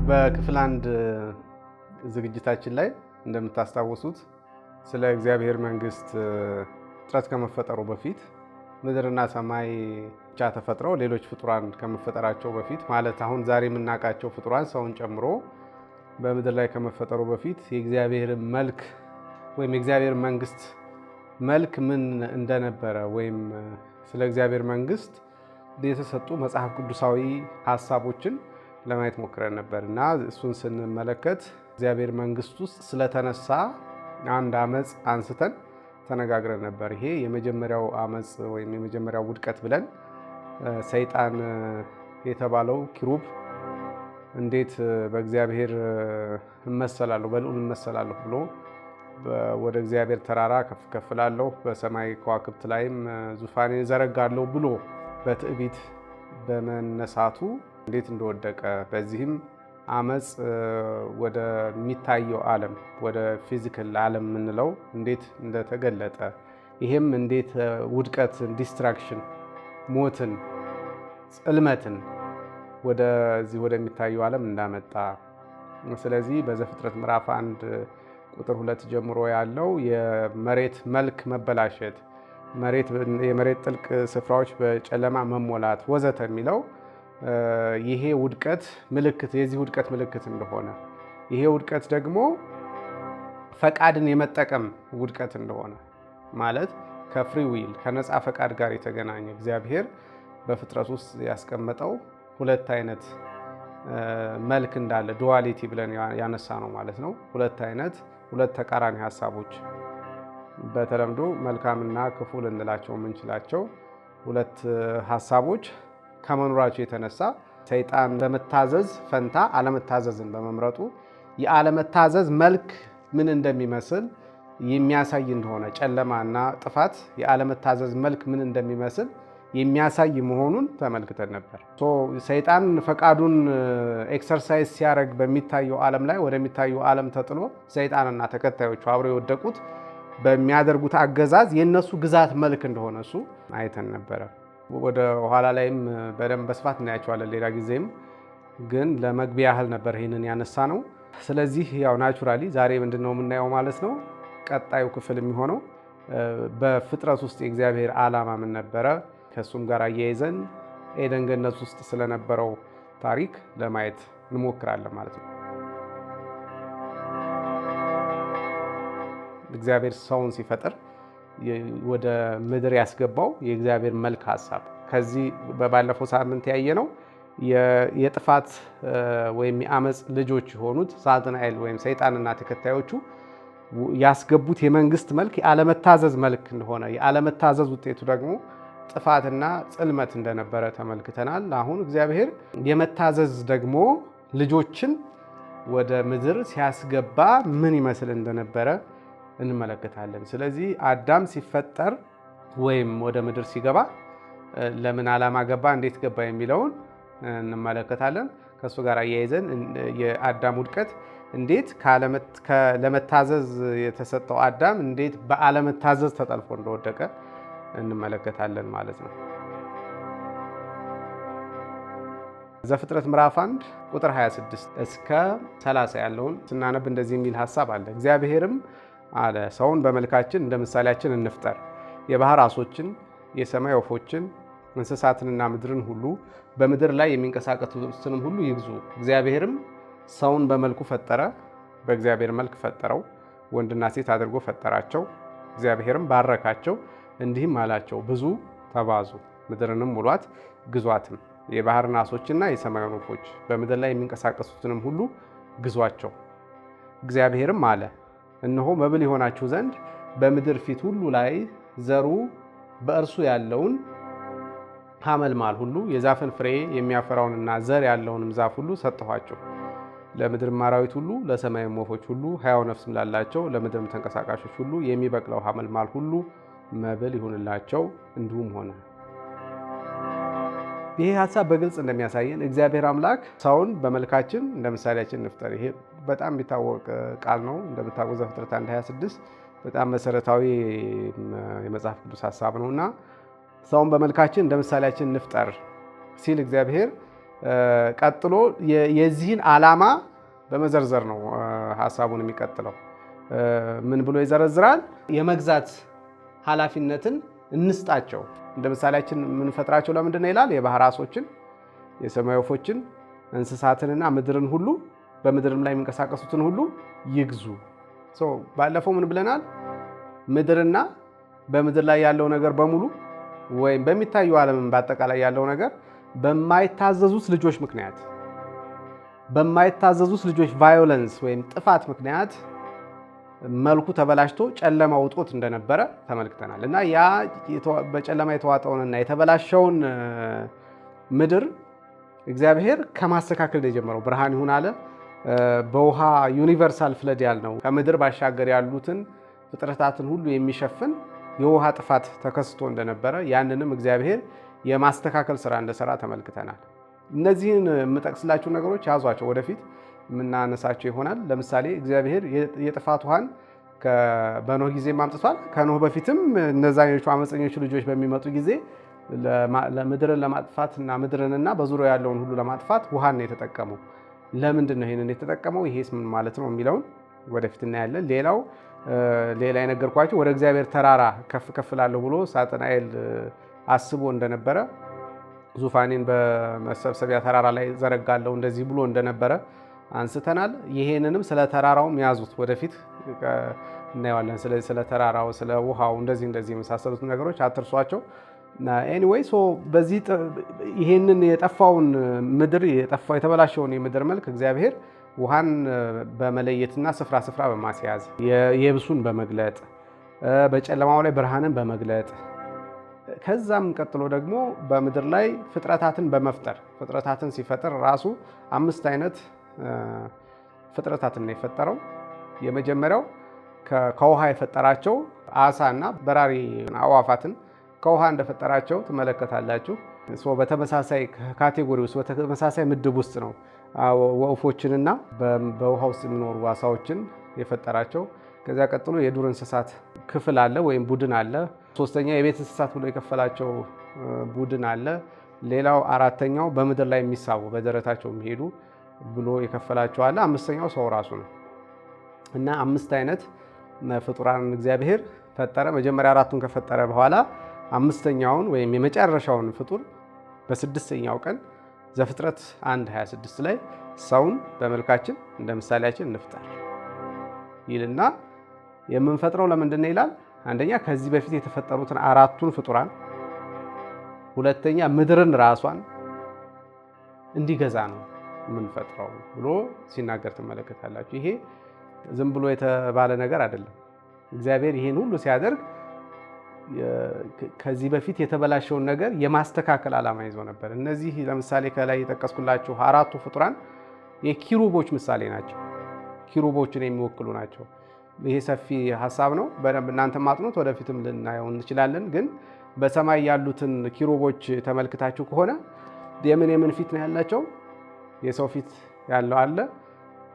በክፍል አንድ ዝግጅታችን ላይ እንደምታስታውሱት ስለ እግዚአብሔር መንግስት ፍጥረት ከመፈጠሩ በፊት ምድርና ሰማይ ብቻ ተፈጥረው ሌሎች ፍጡራን ከመፈጠራቸው በፊት ማለት አሁን ዛሬ የምናውቃቸው ፍጡራን ሰውን ጨምሮ በምድር ላይ ከመፈጠሩ በፊት የእግዚአብሔር መልክ ወይም የእግዚአብሔር መንግስት መልክ ምን እንደነበረ ወይም ስለ እግዚአብሔር መንግስት የተሰጡ መጽሐፍ ቅዱሳዊ ሐሳቦችን ለማየት ሞክረን ነበር እና እሱን ስንመለከት እግዚአብሔር መንግስት ውስጥ ስለተነሳ አንድ አመጽ አንስተን ተነጋግረን ነበር። ይሄ የመጀመሪያው አመጽ ወይም የመጀመሪያው ውድቀት ብለን ሰይጣን የተባለው ኪሩብ እንዴት በእግዚአብሔር እመሰላለሁ በልዑል እመሰላለሁ ብሎ ወደ እግዚአብሔር ተራራ ከፍ ከፍ እላለሁ በሰማይ ከዋክብት ላይም ዙፋኔን እዘረጋለሁ ብሎ በትዕቢት በመነሳቱ እንዴት እንደወደቀ በዚህም አመጽ ወደሚታየው ዓለም ወደ ፊዚካል ዓለም የምንለው እንዴት እንደተገለጠ ይሄም እንዴት ውድቀት፣ ዲስትራክሽን፣ ሞትን፣ ጽልመትን ወደዚህ ወደሚታየው ዓለም እንዳመጣ። ስለዚህ በዘፍጥረት ምዕራፍ 1 ቁጥር 2 ጀምሮ ያለው የመሬት መልክ መበላሸት፣ የመሬት ጥልቅ ስፍራዎች በጨለማ መሞላት ወዘተ የሚለው ይሄ ውድቀት ምልክት የዚህ ውድቀት ምልክት እንደሆነ ይሄ ውድቀት ደግሞ ፈቃድን የመጠቀም ውድቀት እንደሆነ ማለት ከፍሪ ዊል ከነፃ ፈቃድ ጋር የተገናኘ እግዚአብሔር በፍጥረት ውስጥ ያስቀመጠው ሁለት አይነት መልክ እንዳለ ዱዋሊቲ ብለን ያነሳ ነው ማለት ነው። ሁለት ተቃራኒ ሀሳቦች በተለምዶ መልካምና ክፉ ልንላቸው የምንችላቸው ሁለት ሀሳቦች ከመኖራቸው የተነሳ ሰይጣን በመታዘዝ ፈንታ አለመታዘዝን በመምረጡ የአለመታዘዝ መልክ ምን እንደሚመስል የሚያሳይ እንደሆነ ጨለማና ጥፋት የአለመታዘዝ መልክ ምን እንደሚመስል የሚያሳይ መሆኑን ተመልክተን ነበር። ሰይጣን ፈቃዱን ኤክሰርሳይዝ ሲያደርግ በሚታየው ዓለም ላይ ወደሚታየው ዓለም ተጥሎ ሰይጣንና ተከታዮቹ አብረው የወደቁት በሚያደርጉት አገዛዝ የነሱ ግዛት መልክ እንደሆነ እሱ አይተን ነበረ። ወደ ኋላ ላይም በደንብ በስፋት እናያቸዋለን ሌላ ጊዜም፣ ግን ለመግቢያ ያህል ነበር ይህንን ያነሳ ነው። ስለዚህ ያው ናቹራሊ ዛሬ ምንድነው የምናየው ማለት ነው። ቀጣዩ ክፍል የሚሆነው በፍጥረት ውስጥ የእግዚአብሔር ዓላማ ምን ነበረ፣ ከእሱም ጋር አያይዘን ኤደን ገነት ውስጥ ስለነበረው ታሪክ ለማየት እንሞክራለን ማለት ነው። እግዚአብሔር ሰውን ሲፈጥር ወደ ምድር ያስገባው የእግዚአብሔር መልክ ሐሳብ ከዚህ በባለፈው ሳምንት ያየነው የጥፋት ወይም የአመጽ ልጆች የሆኑት ሳጥናኤል ወይም ሰይጣንና ተከታዮቹ ያስገቡት የመንግስት መልክ የአለመታዘዝ መልክ እንደሆነ የአለመታዘዝ ውጤቱ ደግሞ ጥፋትና ጽልመት እንደነበረ ተመልክተናል። አሁን እግዚአብሔር የመታዘዝ ደግሞ ልጆችን ወደ ምድር ሲያስገባ ምን ይመስል እንደነበረ እንመለከታለን። ስለዚህ አዳም ሲፈጠር ወይም ወደ ምድር ሲገባ ለምን ዓላማ ገባ፣ እንዴት ገባ የሚለውን እንመለከታለን። ከእሱ ጋር አያይዘን የአዳም ውድቀት እንዴት ለመታዘዝ የተሰጠው አዳም እንዴት በአለመታዘዝ ተጠልፎ እንደወደቀ እንመለከታለን ማለት ነው። ዘፍጥረት ምዕራፍ 1 ቁጥር 26 እስከ 30 ያለውን ስናነብ እንደዚህ የሚል ሐሳብ አለ። እግዚአብሔርም አለ ሰውን በመልካችን እንደ ምሳሌያችን እንፍጠር፣ የባህር ዓሦችን፣ የሰማይ ወፎችን፣ እንስሳትንና ምድርን ሁሉ በምድር ላይ የሚንቀሳቀሱትንም ሁሉ ይግዙ። እግዚአብሔርም ሰውን በመልኩ ፈጠረ፣ በእግዚአብሔር መልክ ፈጠረው፣ ወንድና ሴት አድርጎ ፈጠራቸው። እግዚአብሔርም ባረካቸው፣ እንዲህም አላቸው፣ ብዙ ተባዙ፣ ምድርንም ሙሏት፣ ግዟትም። የባህርን ዓሦችና የሰማዩን ወፎች በምድር ላይ የሚንቀሳቀሱትንም ሁሉ ግዟቸው። እግዚአብሔርም አለ እነሆ መብል ይሆናችሁ ዘንድ በምድር ፊት ሁሉ ላይ ዘሩ በእርሱ ያለውን ሐመልማል ሁሉ የዛፍን ፍሬ የሚያፈራውንና ዘር ያለውንም ዛፍ ሁሉ ሰጠኋቸው። ለምድርም አራዊት ሁሉ ለሰማይም ወፎች ሁሉ ሕያው ነፍስም ላላቸው ለምድርም ተንቀሳቃሾች ሁሉ የሚበቅለው ሐመልማል ሁሉ መብል ይሁንላቸው። እንዲሁም ሆነ። ይሄ ሐሳብ በግልጽ እንደሚያሳየን እግዚአብሔር አምላክ ሰውን በመልካችን እንደ ምሳሌያችን እንፍጠር። ይሄ በጣም የሚታወቅ ቃል ነው። እንደምታውቁ ዘፍጥረት 1:26 በጣም መሰረታዊ የመጽሐፍ ቅዱስ ሐሳብ ነውና ሰውን በመልካችን እንደ ምሳሌያችን እንፍጠር ሲል እግዚአብሔር ቀጥሎ የዚህን ዓላማ በመዘርዘር ነው ሐሳቡን የሚቀጥለው። ምን ብሎ ይዘረዝራል? የመግዛት ኃላፊነትን እንስጣቸው። እንደ ምሳሌያችን የምንፈጥራቸው ለምንድን ነው ይላል? የባህር ዓሦችን፣ የሰማይ ወፎችን፣ እንስሳትንና ምድርን ሁሉ በምድርም ላይ የሚንቀሳቀሱትን ሁሉ ይግዙ። ባለፈው ምን ብለናል? ምድርና በምድር ላይ ያለው ነገር በሙሉ ወይም በሚታዩ ዓለምን በአጠቃላይ ያለው ነገር በማይታዘዙት ልጆች ምክንያት በማይታዘዙት ልጆች ቫዮለንስ ወይም ጥፋት ምክንያት መልኩ ተበላሽቶ ጨለማ ውጦት እንደነበረ ተመልክተናል። እና ያ በጨለማ የተዋጠውንና የተበላሸውን ምድር እግዚአብሔር ከማስተካከል የጀመረው ብርሃን ይሁን አለ። በውሃ ዩኒቨርሳል ፍለድ ያልነው ከምድር ባሻገር ያሉትን ፍጥረታትን ሁሉ የሚሸፍን የውሃ ጥፋት ተከስቶ እንደነበረ ያንንም እግዚአብሔር የማስተካከል ስራ እንደሰራ ተመልክተናል። እነዚህን የምጠቅስላችሁ ነገሮች ያዟቸው፣ ወደፊት የምናነሳቸው ይሆናል። ለምሳሌ እግዚአብሔር የጥፋት ውሃን በኖህ ጊዜ አምጥቷል። ከኖህ በፊትም እነዛኞቹ አመፀኞቹ ልጆች በሚመጡ ጊዜ ምድርን ለማጥፋት እና ምድርንና በዙሪያው ያለውን ሁሉ ለማጥፋት ውሃን ነው የተጠቀመው። ለምንድን ነው ይህንን የተጠቀመው? ይሄስ ምን ማለት ነው የሚለውን ወደፊት እናያለን። ሌላ የነገርኳቸው ወደ እግዚአብሔር ተራራ ከፍ ከፍ ላለሁ ብሎ ሳጥናኤል አስቦ እንደነበረ፣ ዙፋኔን በመሰብሰቢያ ተራራ ላይ ዘረጋለሁ እንደዚህ ብሎ እንደነበረ አንስተናል። ይሄንንም ስለ ተራራውም ያዙት፣ ወደፊት እናየዋለን። ስለዚህ ስለ ተራራው፣ ስለ ውሃው እንደዚህ የመሳሰሉት ነገሮች አትርሷቸው። ኤኒዌይ በዚህ ይሄንን የጠፋውን ምድር የተበላሸውን የምድር መልክ እግዚአብሔር ውሃን በመለየትና ስፍራ ስፍራ በማስያዝ የብሱን በመግለጥ በጨለማው ላይ ብርሃንን በመግለጥ ከዛም ቀጥሎ ደግሞ በምድር ላይ ፍጥረታትን በመፍጠር ፍጥረታትን ሲፈጥር ራሱ 5 አይነት ፍጥረታትን ነው የፈጠረው። የመጀመሪያው ከውሃ የፈጠራቸው አሳ እና በራሪ አዕዋፋትን ከውሃ እንደፈጠራቸው ትመለከታላችሁ። በተመሳሳይ ካቴጎሪ ውስጥ በተመሳሳይ ምድብ ውስጥ ነው ወፎችንና በውሃ ውስጥ የሚኖሩ አሳዎችን የፈጠራቸው። ከዚያ ቀጥሎ የዱር እንስሳት ክፍል አለ ወይም ቡድን አለ። ሶስተኛ የቤት እንስሳት ብሎ የከፈላቸው ቡድን አለ። ሌላው አራተኛው በምድር ላይ የሚሳቡ በደረታቸው የሚሄዱ ብሎ የከፈላቸው አለ። አምስተኛው ሰው ራሱ ነው እና 5 አይነት ፍጡራን እግዚአብሔር ፈጠረ። መጀመሪያ 4ቱን ከፈጠረ በኋላ 5ኛውን ወይም የመጨረሻውን ፍጡር በ6ኛው ቀን ዘፍጥረት 1:26 ላይ ሰውን በመልካችን እንደ ምሳሌያችን እንፍጠር ይልና የምንፈጥረው ለምንድን ነው ይላል? አንደኛ ከዚህ በፊት የተፈጠሩትን 4ቱን ፍጡራን፣ ሁለተኛ ምድርን ራሷን እንዲገዛ ነው የምንፈጥረው ብሎ ሲናገር ትመለከታላችሁ። ይሄ ዝም ብሎ የተባለ ነገር አይደለም። እግዚአብሔር ይሄን ሁሉ ሲያደርግ ከዚህ በፊት የተበላሸውን ነገር የማስተካከል ዓላማ ይዞ ነበር። እነዚህ ለምሳሌ ከላይ የጠቀስኩላችሁ 4ቱ ፍጡራን የኪሩቦች ምሳሌ ናቸው። ኪሩቦችን የሚወክሉ ናቸው። ይሄ ሰፊ ሀሳብ ነው። በደንብ እናንተ ማጥኑት፣ ወደፊትም ልናየው እንችላለን። ግን በሰማይ ያሉትን ኪሩቦች ተመልክታችሁ ከሆነ የምን ፊት ነው ያላቸው? የሰው ፊት ያለው አለ፣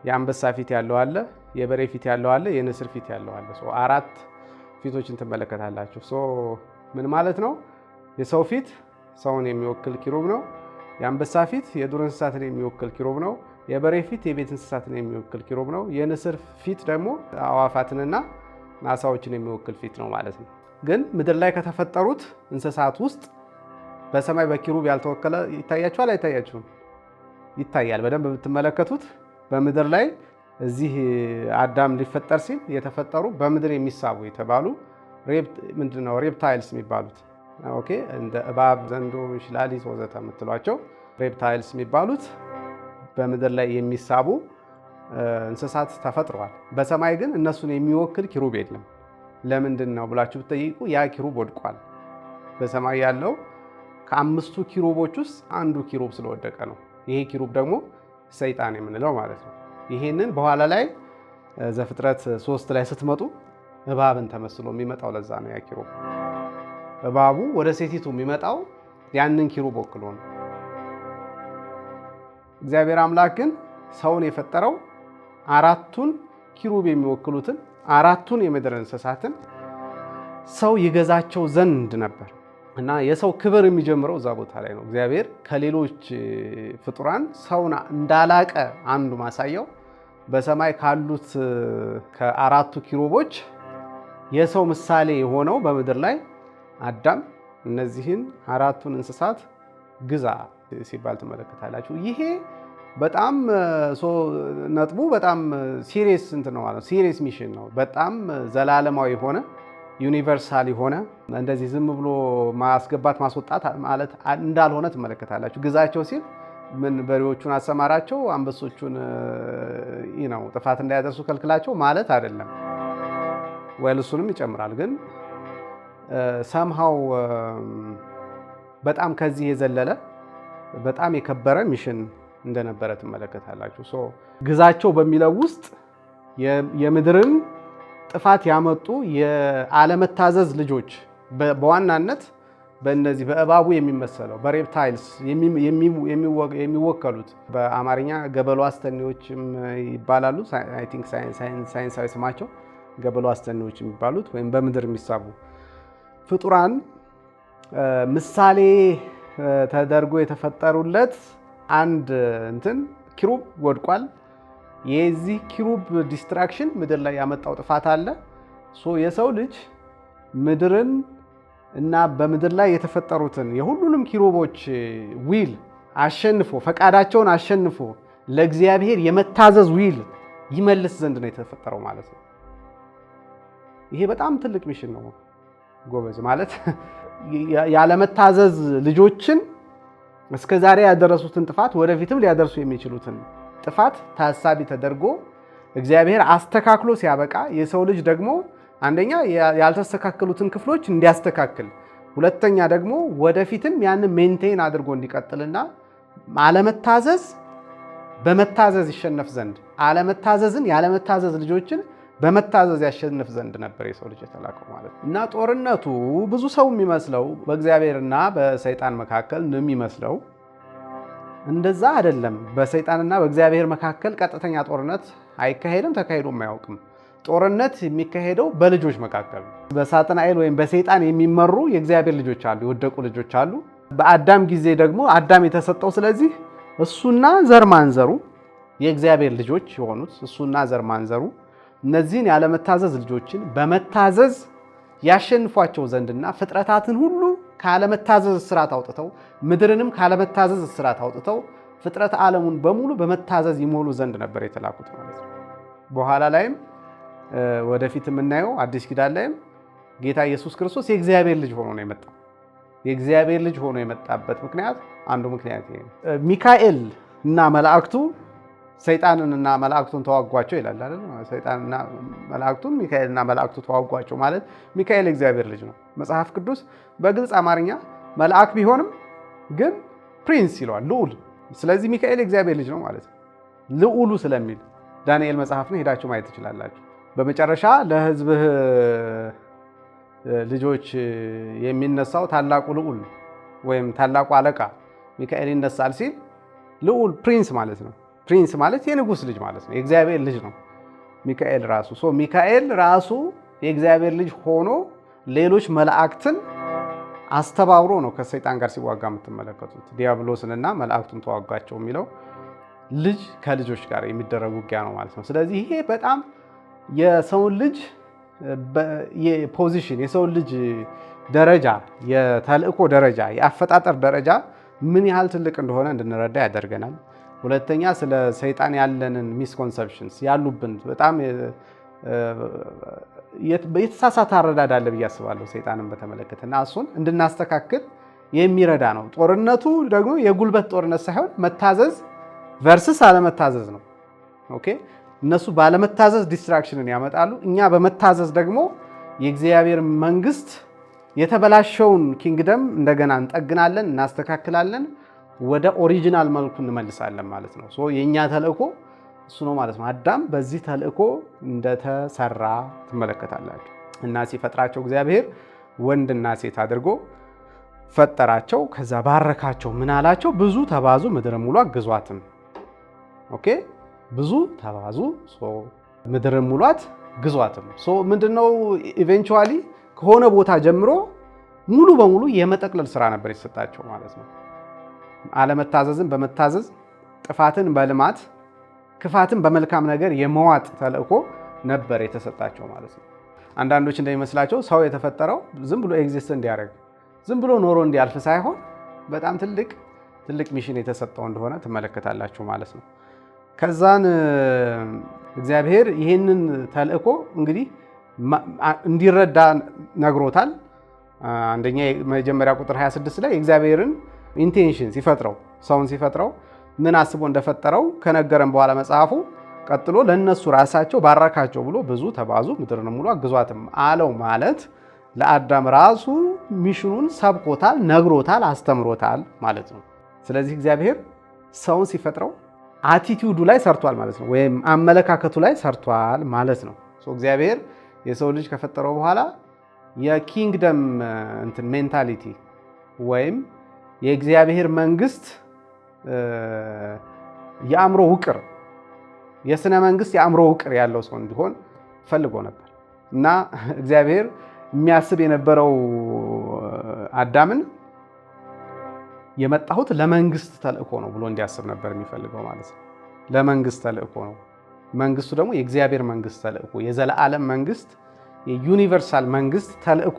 የአንበሳ ፊት ያለው አለ፣ የበሬ ፊት ያለው አለ፣ የንስር ፊት ያለው አለ። 4 ፊቶችን ትመለከታላችሁ። ምን ማለት ነው? የሰው ፊት ሰውን የሚወክል ኪሩብ ነው። የአንበሳ ፊት የዱር እንስሳትን የሚወክል ኪሩብ ነው። የበሬ ፊት የቤት እንስሳትን የሚወክል ኪሩብ ነው። የንስር ፊት ደግሞ አዕዋፋትንና ዓሳዎችን የሚወክል ፊት ነው ማለት ነው። ግን ምድር ላይ ከተፈጠሩት እንስሳት ውስጥ በሰማይ በኪሩብ ያልተወከለ ይታያችኋል? አይታያችሁም? ይታያል። በደንብ ብትመለከቱት በምድር ላይ እዚህ አዳም ሊፈጠር ሲል የተፈጠሩ በምድር የሚሳቡ የተባሉ ምንድነው ሬፕታይልስ የሚባሉት ኦኬ፣ እንደ እባብ፣ ዘንዶ፣ እንሽላሊት ወዘተ የምትሏቸው ሬፕታይልስ የሚባሉት በምድር ላይ የሚሳቡ እንስሳት ተፈጥረዋል። በሰማይ ግን እነሱን የሚወክል ኪሩብ የለም። ለምንድን ነው ብላችሁ ብትጠይቁ ያ ኪሩብ ወድቋል። በሰማይ ያለው ከ5ቱ ኪሩቦች ውስጥ አንዱ ኪሩብ ስለወደቀ ነው። ይሄ ኪሩብ ደግሞ ሰይጣን የምንለው ማለት ነው። ይሄንን በኋላ ላይ ዘፍጥረት 3 ላይ ስትመጡ እባብን ተመስሎ የሚመጣው ለዛ ነው። ያ ኪሩብ እባቡ ወደ ሴቲቱ የሚመጣው ያንን ኪሩብ ወክሎ ነው። እግዚአብሔር አምላክ ግን ሰውን የፈጠረው 4ቱን ኪሩብ የሚወክሉትን 4ቱን የምድር እንስሳትን ሰው ይገዛቸው ዘንድ ነበር። እና የሰው ክብር የሚጀምረው እዛ ቦታ ላይ ነው። እግዚአብሔር ከሌሎች ፍጡራን ሰውን እንዳላቀ አንዱ ማሳያው በሰማይ ካሉት ከአራቱ ኪሩቦች የሰው ምሳሌ የሆነው በምድር ላይ አዳም እነዚህን አራቱን እንስሳት ግዛ ሲባል ትመለከታላችሁ። ይሄ በጣም ነጥቡ በጣም ሲሪየስ እንትን ነው ማለት ነው። ሲሪየስ ሚሽን ነው። በጣም ዘላለማዊ የሆነ ዩኒቨርሳል የሆነ እንደዚህ ዝም ብሎ ማስገባት ማስወጣት ማለት እንዳልሆነ ትመለከታላችሁ። ግዛቸው ሲል ምን በሬዎቹን አሰማራቸው፣ አንበሶቹን ነው ጥፋት እንዳያደርሱ ከልክላቸው ማለት አይደለም። ወይል እሱንም ይጨምራል። ግን ሰምሃው በጣም ከዚህ የዘለለ በጣም የከበረ ሚሽን እንደነበረ ትመለከታላችሁ። ግዛቸው በሚለው ውስጥ የምድርን ጥፋት ያመጡ የአለመታዘዝ ልጆች በዋናነት በእነዚህ በእባቡ የሚመሰለው በሬፕታይልስ የሚወከሉት በአማርኛ ገበሎ አስተኔዎችም ይባላሉ። አይ ቲንክ ሳይንሳዊ ስማቸው ገበሎ አስተኔዎች የሚባሉት ወይም በምድር የሚሳቡ ፍጡራን ምሳሌ ተደርጎ የተፈጠሩለት አንድ እንትን ኪሩብ ወድቋል። የዚህ ኪሩብ ዲስትራክሽን ምድር ላይ ያመጣው ጥፋት አለ። የሰው ልጅ ምድርን እና በምድር ላይ የተፈጠሩትን የሁሉንም ኪሩቦች ዊል አሸንፎ ፈቃዳቸውን አሸንፎ ለእግዚአብሔር የመታዘዝ ዊል ይመልስ ዘንድ ነው የተፈጠረው ማለት ነው። ይሄ በጣም ትልቅ ሚሽን ነው ጎበዝ። ማለት ያለመታዘዝ ልጆችን እስከ ዛሬ ያደረሱትን ጥፋት ወደፊትም ሊያደርሱ የሚችሉትን ጥፋት ታሳቢ ተደርጎ እግዚአብሔር አስተካክሎ ሲያበቃ የሰው ልጅ ደግሞ አንደኛ ያልተስተካከሉትን ክፍሎች እንዲያስተካክል፣ ሁለተኛ ደግሞ ወደፊትም ያንን ሜንቴን አድርጎ እንዲቀጥልና አለመታዘዝ በመታዘዝ ይሸነፍ ዘንድ አለመታዘዝን ያለመታዘዝ ልጆችን በመታዘዝ ያሸንፍ ዘንድ ነበር የሰው ልጅ የተላከው ማለት ነው። እና ጦርነቱ ብዙ ሰው የሚመስለው በእግዚአብሔርና በሰይጣን መካከል ነው የሚመስለው። እንደዛ አይደለም። በሰይጣንና በእግዚአብሔር መካከል ቀጥተኛ ጦርነት አይካሄድም፣ ተካሂዶም አያውቅም። ጦርነት የሚካሄደው በልጆች መካከል ነው። በሳጥናኤል ወይም በሰይጣን የሚመሩ የእግዚአብሔር ልጆች አሉ፣ የወደቁ ልጆች አሉ። በአዳም ጊዜ ደግሞ አዳም የተሰጠው ስለዚህ እሱና ዘር ማንዘሩ የእግዚአብሔር ልጆች የሆኑት እሱና ዘር ማንዘሩ እነዚህን ያለመታዘዝ ልጆችን በመታዘዝ ያሸንፏቸው ዘንድና ፍጥረታትን ሁሉ ካለመታዘዝ እስራት አውጥተው ምድርንም ካለመታዘዝ እስራት አውጥተው ፍጥረት ዓለሙን በሙሉ በመታዘዝ ይሞሉ ዘንድ ነበር የተላኩት ማለት ነው። በኋላ ላይም ወደፊት የምናየው አዲስ ኪዳን ላይም ጌታ ኢየሱስ ክርስቶስ የእግዚአብሔር ልጅ ሆኖ ነው የመጣው። የእግዚአብሔር ልጅ ሆኖ የመጣበት ምክንያት አንዱ ምክንያት ይሄ ነው። ሚካኤል እና መላእክቱ ሰይጣንንና መላእክቱን ተዋጓቸው ይላል አይደል? ሰይጣንና መላእክቱን ሚካኤልና መላእክቱ ተዋጓቸው ማለት ሚካኤል የእግዚአብሔር ልጅ ነው። መጽሐፍ ቅዱስ በግልጽ አማርኛ መልአክ ቢሆንም ግን ፕሪንስ ይለዋል፣ ልዑል። ስለዚህ ሚካኤል የእግዚአብሔር ልጅ ነው ማለት ነው፣ ልዑሉ ስለሚል ዳንኤል መጽሐፍን ሄዳችሁ ማየት ትችላላችሁ። በመጨረሻ ለሕዝብህ ልጆች የሚነሳው ታላቁ ልዑል ወይም ታላቁ አለቃ ሚካኤል ይነሳል ሲል ልዑል ፕሪንስ ማለት ነው። ፕሪንስ ማለት የንጉስ ልጅ ማለት ነው፣ የእግዚአብሔር ልጅ ነው ሚካኤል ራሱ። ሚካኤል ራሱ የእግዚአብሔር ልጅ ሆኖ ሌሎች መላእክትን አስተባብሮ ነው ከሰይጣን ጋር ሲዋጋ የምትመለከቱት። ዲያብሎስንና መላእክቱን ተዋጋቸው የሚለው ልጅ ከልጆች ጋር የሚደረግ ውጊያ ነው ማለት ነው። ስለዚህ ይሄ በጣም የሰውን ልጅ የፖዚሽን የሰውን ልጅ ደረጃ፣ የተልእኮ ደረጃ፣ የአፈጣጠር ደረጃ ምን ያህል ትልቅ እንደሆነ እንድንረዳ ያደርገናል። ሁለተኛ ስለ ሰይጣን ያለንን ሚስኮንሰፕሽንስ ያሉብን በጣም የተሳሳተ አረዳድ አለ ብዬ አስባለሁ ሰይጣንን በተመለከተ እና እሱን እንድናስተካክል የሚረዳ ነው። ጦርነቱ ደግሞ የጉልበት ጦርነት ሳይሆን መታዘዝ ቨርስስ አለመታዘዝ ነው። ኦኬ፣ እነሱ ባለመታዘዝ ዲስትራክሽንን ያመጣሉ። እኛ በመታዘዝ ደግሞ የእግዚአብሔር መንግስት የተበላሸውን ኪንግደም እንደገና እንጠግናለን፣ እናስተካክላለን፣ ወደ ኦሪጂናል መልኩ እንመልሳለን ማለት ነው። የእኛ ተልእኮ እሱ ነው ማለት ነው። አዳም በዚህ ተልእኮ እንደተሰራ ትመለከታላችሁ። እና ሲፈጥራቸው እግዚአብሔር ወንድና ሴት አድርጎ ፈጠራቸው። ከዛ ባረካቸው። ምን አላቸው? ብዙ ተባዙ፣ ምድርን ሙሏት፣ ግዟትም። ኦኬ፣ ብዙ ተባዙ፣ ምድርን ሙሏት፣ ግዟትም። ምንድነው ኢቬንቹዋሊ ከሆነ ቦታ ጀምሮ ሙሉ በሙሉ የመጠቅለል ስራ ነበር የተሰጣቸው ማለት ነው። አለመታዘዝን በመታዘዝ ጥፋትን በልማት ክፋትን በመልካም ነገር የመዋጥ ተልእኮ ነበር የተሰጣቸው ማለት ነው። አንዳንዶች እንደሚመስላቸው ሰው የተፈጠረው ዝም ብሎ ኤግዚስት እንዲያደርግ ዝም ብሎ ኖሮ እንዲያልፍ ሳይሆን በጣም ትልቅ ሚሽን የተሰጠው እንደሆነ ትመለከታላችሁ ማለት ነው። ከዛን እግዚአብሔር ይህንን ተልእኮ እንግዲህ እንዲረዳ ነግሮታል። አንደኛ መጀመሪያ ቁጥር 26 ላይ እግዚአብሔርን ኢንቴንሽን ሲፈጥረው ሰውን ሲፈጥረው ምን አስቦ እንደፈጠረው ከነገረን በኋላ መጽሐፉ ቀጥሎ ለነሱ ራሳቸው ባረካቸው ብሎ ብዙ ተባዙ ምድርን ሙሉ አግዟትም አለው ማለት ለአዳም ራሱ ሚሽኑን ሰብኮታል፣ ነግሮታል፣ አስተምሮታል ማለት ነው። ስለዚህ እግዚአብሔር ሰውን ሲፈጥረው አቲቲዩዱ ላይ ሰርቷል ማለት ነው፣ ወይም አመለካከቱ ላይ ሰርቷል ማለት ነው። እግዚአብሔር የሰው ልጅ ከፈጠረው በኋላ የኪንግደም ሜንታሊቲ ወይም የእግዚአብሔር መንግስት የአእምሮ ውቅር የስነ መንግስት የአእምሮ ውቅር ያለው ሰው እንዲሆን ፈልጎ ነበር እና እግዚአብሔር የሚያስብ የነበረው አዳምን የመጣሁት ለመንግስት ተልእኮ ነው ብሎ እንዲያስብ ነበር የሚፈልገው ማለት ነው። ለመንግስት ተልእኮ ነው። መንግስቱ ደግሞ የእግዚአብሔር መንግስት ተልእኮ፣ የዘላለም መንግስት፣ የዩኒቨርሳል መንግስት ተልእኮ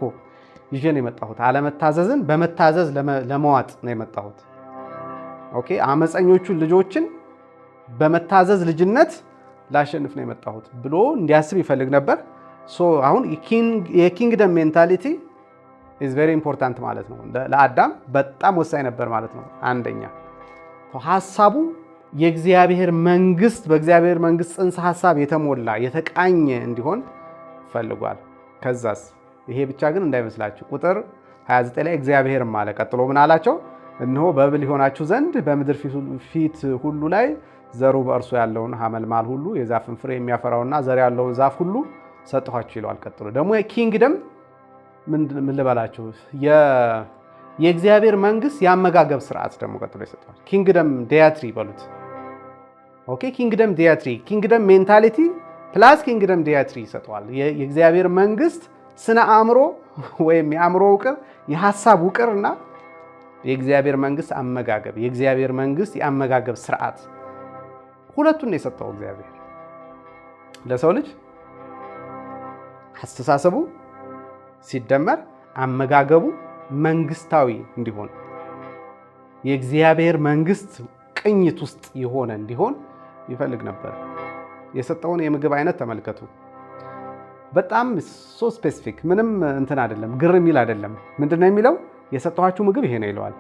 ይዤ ነው የመጣሁት። አለመታዘዝን በመታዘዝ ለመዋጥ ነው የመጣሁት። ኦኬ፣ አመፀኞቹን ልጆችን በመታዘዝ ልጅነት ላሸንፍ ነው የመጣሁት ብሎ እንዲያስብ ይፈልግ ነበር። አሁን የኪንግደም ሜንታሊቲ ኢዝ ቬሪ ኢምፖርታንት ማለት ነው። ለአዳም በጣም ወሳኝ ነበር ማለት ነው። አንደኛ ሀሳቡ የእግዚአብሔር መንግስት በእግዚአብሔር መንግስት ጽንሰ ሀሳብ የተሞላ የተቃኘ እንዲሆን ፈልጓል። ከዛስ ይሄ ብቻ ግን እንዳይመስላችሁ ቁጥር 29 ላይ እግዚአብሔርም አለ ቀጥሎ ምን አላቸው? እነሆ በብል ይሆናችሁ ዘንድ በምድር ፊት ሁሉ ላይ ዘሩ በእርሱ ያለውን ሐመልማል ሁሉ የዛፍን ፍሬ የሚያፈራውና ዘር ያለውን ዛፍ ሁሉ ሰጥኋችሁ ይለዋል። ቀጥሎ ደግሞ የኪንግደም ምን ልበላችሁ የእግዚአብሔር መንግስት የአመጋገብ ስርዓት ደግሞ ቀጥሎ ይሰጠዋል። ኪንግደም ዲያትሪ በሉት። ኦኬ፣ ኪንግደም ዲያትሪ፣ ኪንግደም ሜንታሊቲ ፕላስ ኪንግደም ዲያትሪ ይሰጠዋል። የእግዚአብሔር መንግስት ስነ አእምሮ ወይም የአእምሮ ውቅር፣ የሐሳብ ውቅር እና የእግዚአብሔር መንግስት አመጋገብ፣ የእግዚአብሔር መንግስት የአመጋገብ ስርዓት ሁለቱን ነው የሰጠው እግዚአብሔር ለሰው ልጅ። አስተሳሰቡ ሲደመር አመጋገቡ መንግስታዊ እንዲሆን የእግዚአብሔር መንግስት ቅኝት ውስጥ የሆነ እንዲሆን ይፈልግ ነበር። የሰጠውን የምግብ አይነት ተመልከቱ። በጣም ሶ ስፔሲፊክ፣ ምንም እንትን አይደለም፣ ግር የሚል አይደለም። ምንድነው የሚለው? የሰጠኋችሁ ምግብ ይሄ ነው ይለዋል።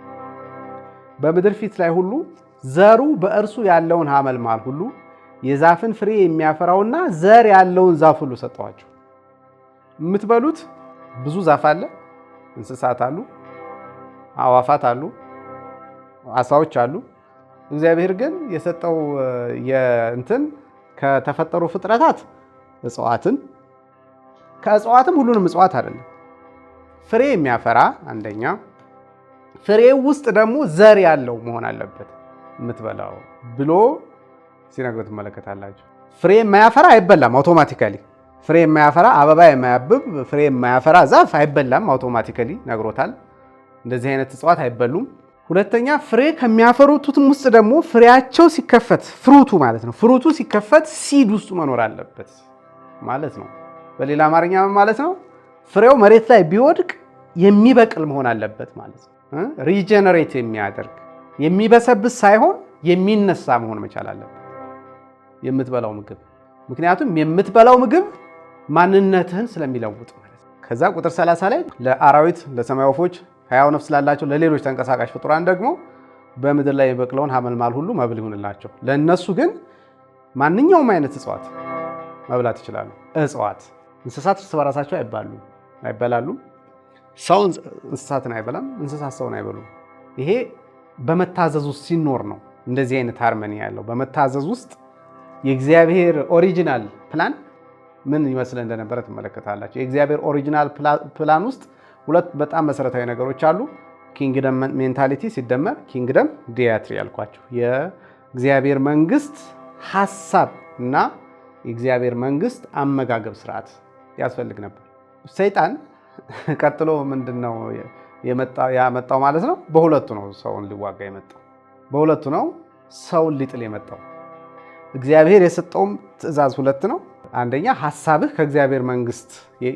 በምድር ፊት ላይ ሁሉ ዘሩ በእርሱ ያለውን ሐመልማል ሁሉ የዛፍን ፍሬ የሚያፈራውና ዘር ያለውን ዛፍ ሁሉ ሰጠኋችሁ። የምትበሉት ብዙ ዛፍ አለ፣ እንስሳት አሉ፣ አዋፋት አሉ፣ አሳዎች አሉ። እግዚአብሔር ግን የሰጠው ከተፈጠሩ ፍጥረታት እጽዋትን፣ ከእጽዋትም ሁሉንም እጽዋት አይደለም፣ ፍሬ የሚያፈራ አንደኛ፣ ፍሬው ውስጥ ደግሞ ዘር ያለው መሆን አለበት የምትበላው ብሎ ሲነግር ትመለከታላችሁ። ፍሬ የማያፈራ አይበላም አውቶማቲካሊ። ፍሬ የማያፈራ አበባ የማያብብ ፍሬ የማያፈራ ዛፍ አይበላም አውቶማቲካሊ ነግሮታል። እንደዚህ አይነት እጽዋት አይበሉም። ሁለተኛ ፍሬ ከሚያፈሩትም ውስጥ ደግሞ ፍሬያቸው ሲከፈት ፍሩቱ ማለት ነው። ፍሩቱ ሲከፈት ሲድ ውስጡ መኖር አለበት ማለት ነው። በሌላ አማርኛ ማለት ነው ፍሬው መሬት ላይ ቢወድቅ የሚበቅል መሆን አለበት ማለት ነው። ሪጀነሬት የሚያደርግ የሚበሰብስ ሳይሆን የሚነሳ መሆን መቻል አለበት የምትበላው ምግብ። ምክንያቱም የምትበላው ምግብ ማንነትህን ስለሚለውጥ ማለት ነው። ከዛ ቁጥር 30 ላይ ለአራዊት፣ ለሰማይ ወፎች፣ ሕያው ነፍስ ላላቸው ለሌሎች ተንቀሳቃሽ ፍጡራን ደግሞ በምድር ላይ የበቅለውን ሐመልማል ሁሉ መብል ይሁንላቸው። ለእነሱ ግን ማንኛውም አይነት እጽዋት መብላት ይችላሉ። እጽዋት፣ እንስሳት እርስ በራሳቸው አይበላሉም። ሰው እንስሳትን አይበላም፣ እንስሳት ሰውን አይበሉም። ይሄ በመታዘዝ ውስጥ ሲኖር ነው እንደዚህ አይነት ሃርመኒ ያለው። በመታዘዝ ውስጥ የእግዚአብሔር ኦሪጂናል ፕላን ምን ይመስል እንደነበረ ትመለከታላችሁ። የእግዚአብሔር ኦሪጂናል ፕላን ውስጥ ሁለት በጣም መሰረታዊ ነገሮች አሉ። ኪንግደም ሜንታሊቲ ሲደመር ኪንግደም ዲያትሪ ያልኳቸው የእግዚአብሔር መንግስት ሐሳብ እና የእግዚአብሔር መንግስት አመጋገብ ስርዓት ያስፈልግ ነበር። ሰይጣን ቀጥሎ ምንድነው ያመጣው ማለት ነው? በሁለቱ ነው ሰውን ሊዋጋ የመጣው። በሁለቱ ነው ሰውን ሊጥል የመጣው። እግዚአብሔር የሰጠውም ትእዛዝ ሁለት ነው። አንደኛ ሐሳብህ ከእግዚአብሔር መንግስት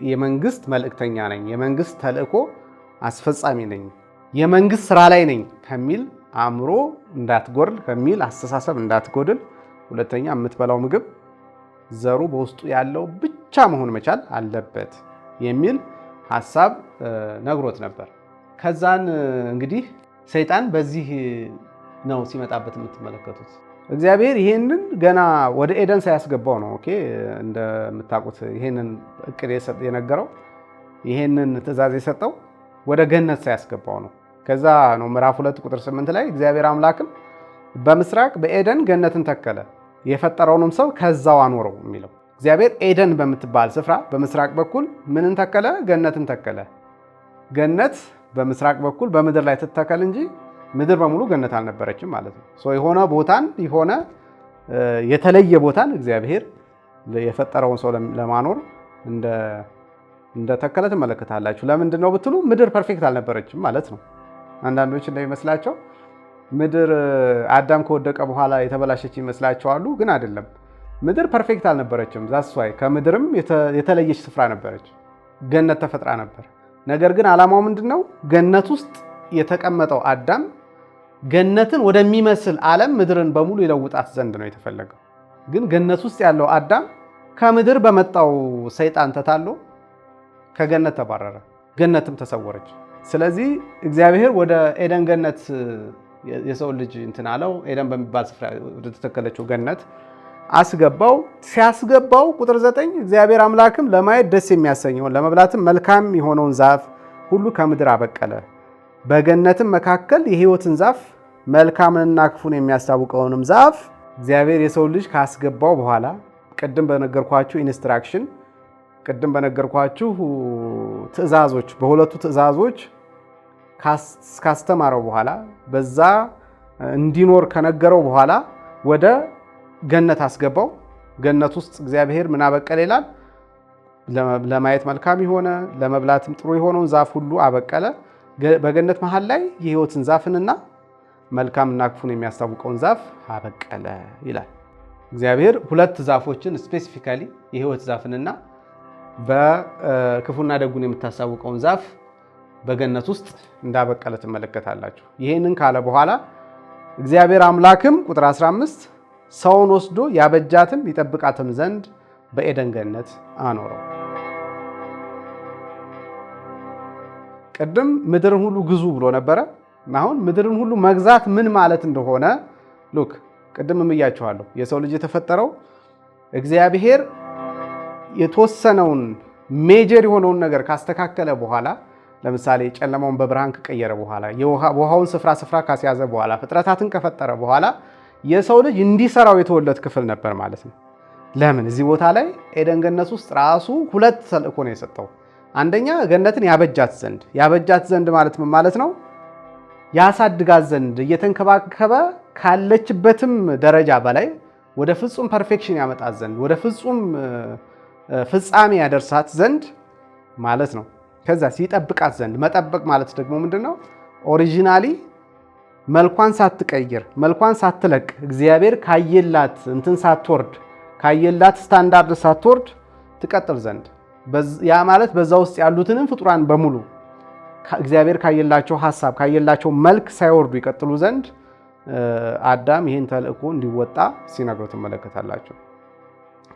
የመንግስት መልእክተኛ ነኝ፣ የመንግስት ተልእኮ አስፈጻሚ ነኝ፣ የመንግስት ስራ ላይ ነኝ ከሚል አእምሮ እንዳትጎድል፣ ከሚል አስተሳሰብ እንዳትጎድል። ሁለተኛ የምትበላው ምግብ ዘሩ በውስጡ ያለው ብቻ መሆን መቻል አለበት የሚል ሐሳብ ነግሮት ነበር። ከዛን እንግዲህ ሰይጣን በዚህ ነው ሲመጣበት የምትመለከቱት። እግዚአብሔር ይሄንን ገና ወደ ኤደን ሳያስገባው ነው። ኦኬ እንደምታውቁት ይሄንን እቅድ የነገረው ይሄንን ትእዛዝ የሰጠው ወደ ገነት ሳያስገባው ነው። ከዛ ነው ምዕራፍ 2 ቁጥር 8 ላይ እግዚአብሔር አምላክም በምስራቅ በኤደን ገነትን ተከለ፣ የፈጠረውንም ሰው ከዛው አኖረው የሚለው። እግዚአብሔር ኤደን በምትባል ስፍራ በምስራቅ በኩል ምንን ተከለ? ገነትን ተከለ። ገነት በምስራቅ በኩል በምድር ላይ ትተከል እንጂ ምድር በሙሉ ገነት አልነበረችም ማለት ነው። የሆነ ቦታን የሆነ የተለየ ቦታን እግዚአብሔር የፈጠረውን ሰው ለማኖር እንደተከለ ትመለከታላችሁ። ለምንድን ነው ብትሉ ምድር ፐርፌክት አልነበረችም ማለት ነው። አንዳንዶች እንደሚመስላቸው ምድር አዳም ከወደቀ በኋላ የተበላሸች ይመስላቸዋሉ፣ ግን አይደለም። ምድር ፐርፌክት አልነበረችም። ዛስዋይ ከምድርም የተለየች ስፍራ ነበረች፣ ገነት ተፈጥራ ነበር። ነገር ግን ዓላማው ምንድነው? ገነት ውስጥ የተቀመጠው አዳም ገነትን ወደሚመስል ዓለም ምድርን በሙሉ ይለውጣት ዘንድ ነው የተፈለገው። ግን ገነት ውስጥ ያለው አዳም ከምድር በመጣው ሰይጣን ተታሎ ከገነት ተባረረ፣ ገነትም ተሰወረች። ስለዚህ እግዚአብሔር ወደ ኤደን ገነት የሰው ልጅ እንትን አለው። ኤደን በሚባል ስፍራ ወደ ተተከለችው ገነት አስገባው። ሲያስገባው ቁጥር 9 እግዚአብሔር አምላክም ለማየት ደስ የሚያሰኘውን ለመብላትም መልካም የሆነውን ዛፍ ሁሉ ከምድር አበቀለ። በገነትም መካከል የሕይወትን ዛፍ መልካምንና ክፉን የሚያስታውቀውንም ዛፍ እግዚአብሔር የሰው ልጅ ካስገባው በኋላ ቅድም በነገርኳችሁ ኢንስትራክሽን፣ ቅድም በነገርኳችሁ ትእዛዞች፣ በሁለቱ ትእዛዞች ካስተማረው በኋላ በዛ እንዲኖር ከነገረው በኋላ ወደ ገነት አስገባው። ገነት ውስጥ እግዚአብሔር ምን አበቀለ ይላል? ለማየት መልካም የሆነ ለመብላትም ጥሩ የሆነውን ዛፍ ሁሉ አበቀለ። በገነት መሃል ላይ የሕይወትን ዛፍንና መልካምና ክፉን የሚያስታውቀውን ዛፍ አበቀለ ይላል። እግዚአብሔር ሁለት ዛፎችን ስፔሲፊካሊ የሕይወት ዛፍንና በክፉና ደጉን የምታስታውቀውን ዛፍ በገነት ውስጥ እንዳበቀለ ትመለከታላችሁ። ይህንን ካለ በኋላ እግዚአብሔር አምላክም ቁጥር 15 ሰውን ወስዶ ያበጃትም ይጠብቃትም ዘንድ በኤደን ገነት አኖረው። ቅድም ምድርን ሁሉ ግዙ ብሎ ነበረ። አሁን ምድርን ሁሉ መግዛት ምን ማለት እንደሆነ ሉክ ቅድም እያችኋለሁ። የሰው ልጅ የተፈጠረው እግዚአብሔር የተወሰነውን ሜጀር የሆነውን ነገር ካስተካከለ በኋላ፣ ለምሳሌ ጨለማውን በብርሃን ከቀየረ በኋላ፣ የውሃውን ስፍራ ካስያዘ በኋላ፣ ፍጥረታትን ከፈጠረ በኋላ የሰው ልጅ እንዲሰራው የተወለደ ክፍል ነበር ማለት ነው። ለምን እዚህ ቦታ ላይ ኤደን ገነት ውስጥ ራሱ ሁለት ተልእኮ ነው የሰጠው። አንደኛ ገነትን ያበጃት ዘንድ ማለት ምን ማለት ነው? ያሳድጋት ዘንድ እየተንከባከበ ካለችበትም ደረጃ በላይ ወደ ፍጹም ፐርፌክሽን ያመጣት ዘንድ ወደ ፍጹም ፍጻሜ ያደርሳት ዘንድ ማለት ነው። ከዛ ሲጠብቃት ዘንድ መጠበቅ ማለት ደግሞ ምንድነው? ኦሪጂናሊ መልኳን ሳትቀይር መልኳን ሳትለቅ እግዚአብሔር ካየላት እንትን ሳትወርድ ካየላት ስታንዳርድ ሳትወርድ ትቀጥል ዘንድ ያ ማለት በዛ ውስጥ ያሉትንም ፍጡራን በሙሉ እግዚአብሔር ካየላቸው ሐሳብ ካየላቸው መልክ ሳይወርዱ ይቀጥሉ ዘንድ አዳም ይህን ተልእኮ እንዲወጣ ሲነግረው ትመለከታላችሁ።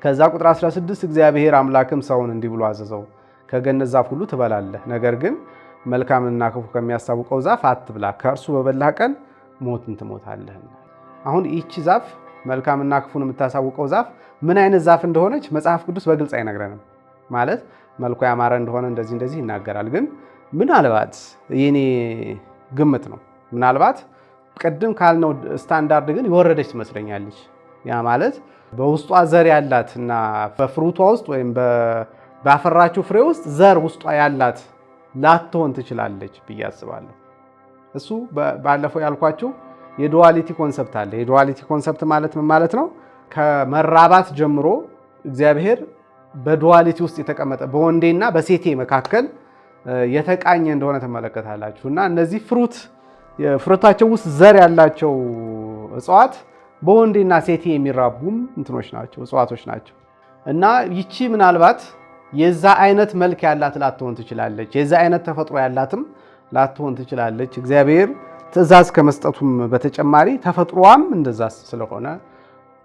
ከዛ ቁጥር 16 እግዚአብሔር አምላክም ሰውን እንዲህ ብሎ አዘዘው፣ ከገነት ዛፍ ሁሉ ትበላለህ፣ ነገር ግን መልካምና ክፉ ከሚያስታውቀው ዛፍ አትብላ፣ ከእርሱ በበላህ ቀን ሞትን ትሞታለህ። አሁን ይቺ ዛፍ መልካምና ክፉን የምታሳውቀው ዛፍ ምን አይነት ዛፍ እንደሆነች መጽሐፍ ቅዱስ በግልጽ አይነግረንም። ማለት መልኩ ያማረ እንደሆነ እንደዚህ ይናገራል። ግን ምናልባት የኔ ግምት ነው፣ ምናልባት ቅድም ካልነው ስታንዳርድ ግን የወረደች ትመስለኛለች። ያ ማለት በውስጧ ዘር ያላት እና በፍሩቷ ውስጥ ወይም ባፈራችው ፍሬ ውስጥ ዘር ውስጧ ያላት ላትሆን ትችላለች ብዬ አስባለሁ። እሱ ባለፈው ያልኳችሁ የዱዋሊቲ ኮንሰፕት አለ። የዱዋሊቲ ኮንሰፕት ማለት ምን ማለት ነው? ከመራባት ጀምሮ እግዚአብሔር በዱዋሊቲ ውስጥ የተቀመጠ በወንዴና በሴቴ መካከል የተቃኘ እንደሆነ ትመለከታላችሁ። እና እነዚህ ፍሩታቸው ውስጥ ዘር ያላቸው እጽዋት በወንዴና ሴቴ የሚራቡም እንትኖች ናቸው፣ እጽዋቶች ናቸው። እና ይቺ ምናልባት የዛ አይነት መልክ ያላት ላትሆን ትችላለች፣ የዛ አይነት ተፈጥሮ ያላትም ላትሆን ትችላለች። እግዚአብሔር ትእዛዝ ከመስጠቱም በተጨማሪ ተፈጥሮዋም እንደዛ ስለሆነ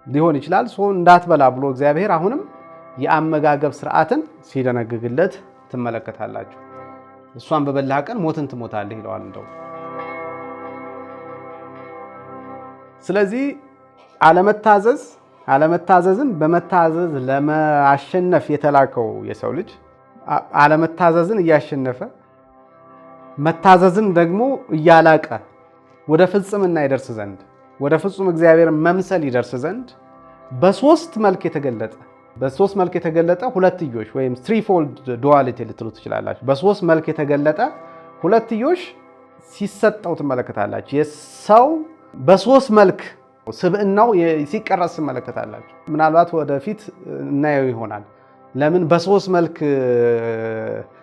ሊሆን ይችላል። እንዳትበላ ብሎ እግዚአብሔር አሁንም የአመጋገብ ስርዓትን ሲደነግግለት ትመለከታላችሁ። እሷን በበላህ ቀን ሞትን ትሞታለህ ይለዋል እንደው። ስለዚህ አለመታዘዝን በመታዘዝ ለማሸነፍ የተላከው የሰው ልጅ አለመታዘዝን እያሸነፈ መታዘዝን ደግሞ እያላቀ ወደ ፍጽምና ይደርስ ዘንድ ወደ ፍጹም እግዚአብሔር መምሰል ይደርስ ዘንድ በሶስት መልክ የተገለጠ ሁለትዮሽ ወይም ትሪፎልድ ዱዋሊቲ ልትሉ ትችላላችሁ። በሶስት መልክ የተገለጠ ሁለትዮሽ ሲሰጠው ትመለከታላችሁ። የሰው በሶስት መልክ ስብዕናው ሲቀረጽ ትመለከታላችሁ። ምናልባት ወደፊት እናየው ይሆናል። ለምን በሶስት መልክ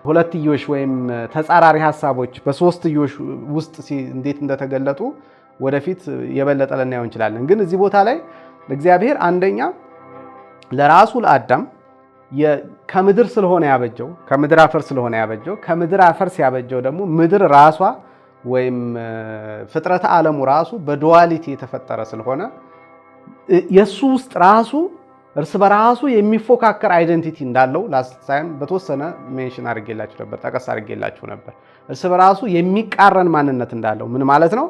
ሁለትዮሽ ወይም ተጻራሪ ሀሳቦች በሶስትዮሽ ውስጥ እንዴት እንደተገለጡ ወደፊት የበለጠ ልናየው እንችላለን። ግን እዚህ ቦታ ላይ እግዚአብሔር አንደኛ ለራሱ ለአዳም ከምድር ስለሆነ ያበጀው ከምድር አፈር ስለሆነ ያበጀው ከምድር አፈር ሲያበጀው ደግሞ ምድር ራሷ ወይም ፍጥረተ ዓለሙ ራሱ በዱዋሊቲ የተፈጠረ ስለሆነ የሱ ውስጥ ራሱ እርስ በራሱ የሚፎካከር አይደንቲቲ እንዳለው ላስታይም በተወሰነ ሜንሽን አድርጌላችሁ ነበር፣ ጠቀስ አድርጌላችሁ ነበር። እርስ በራሱ የሚቃረን ማንነት እንዳለው ምን ማለት ነው?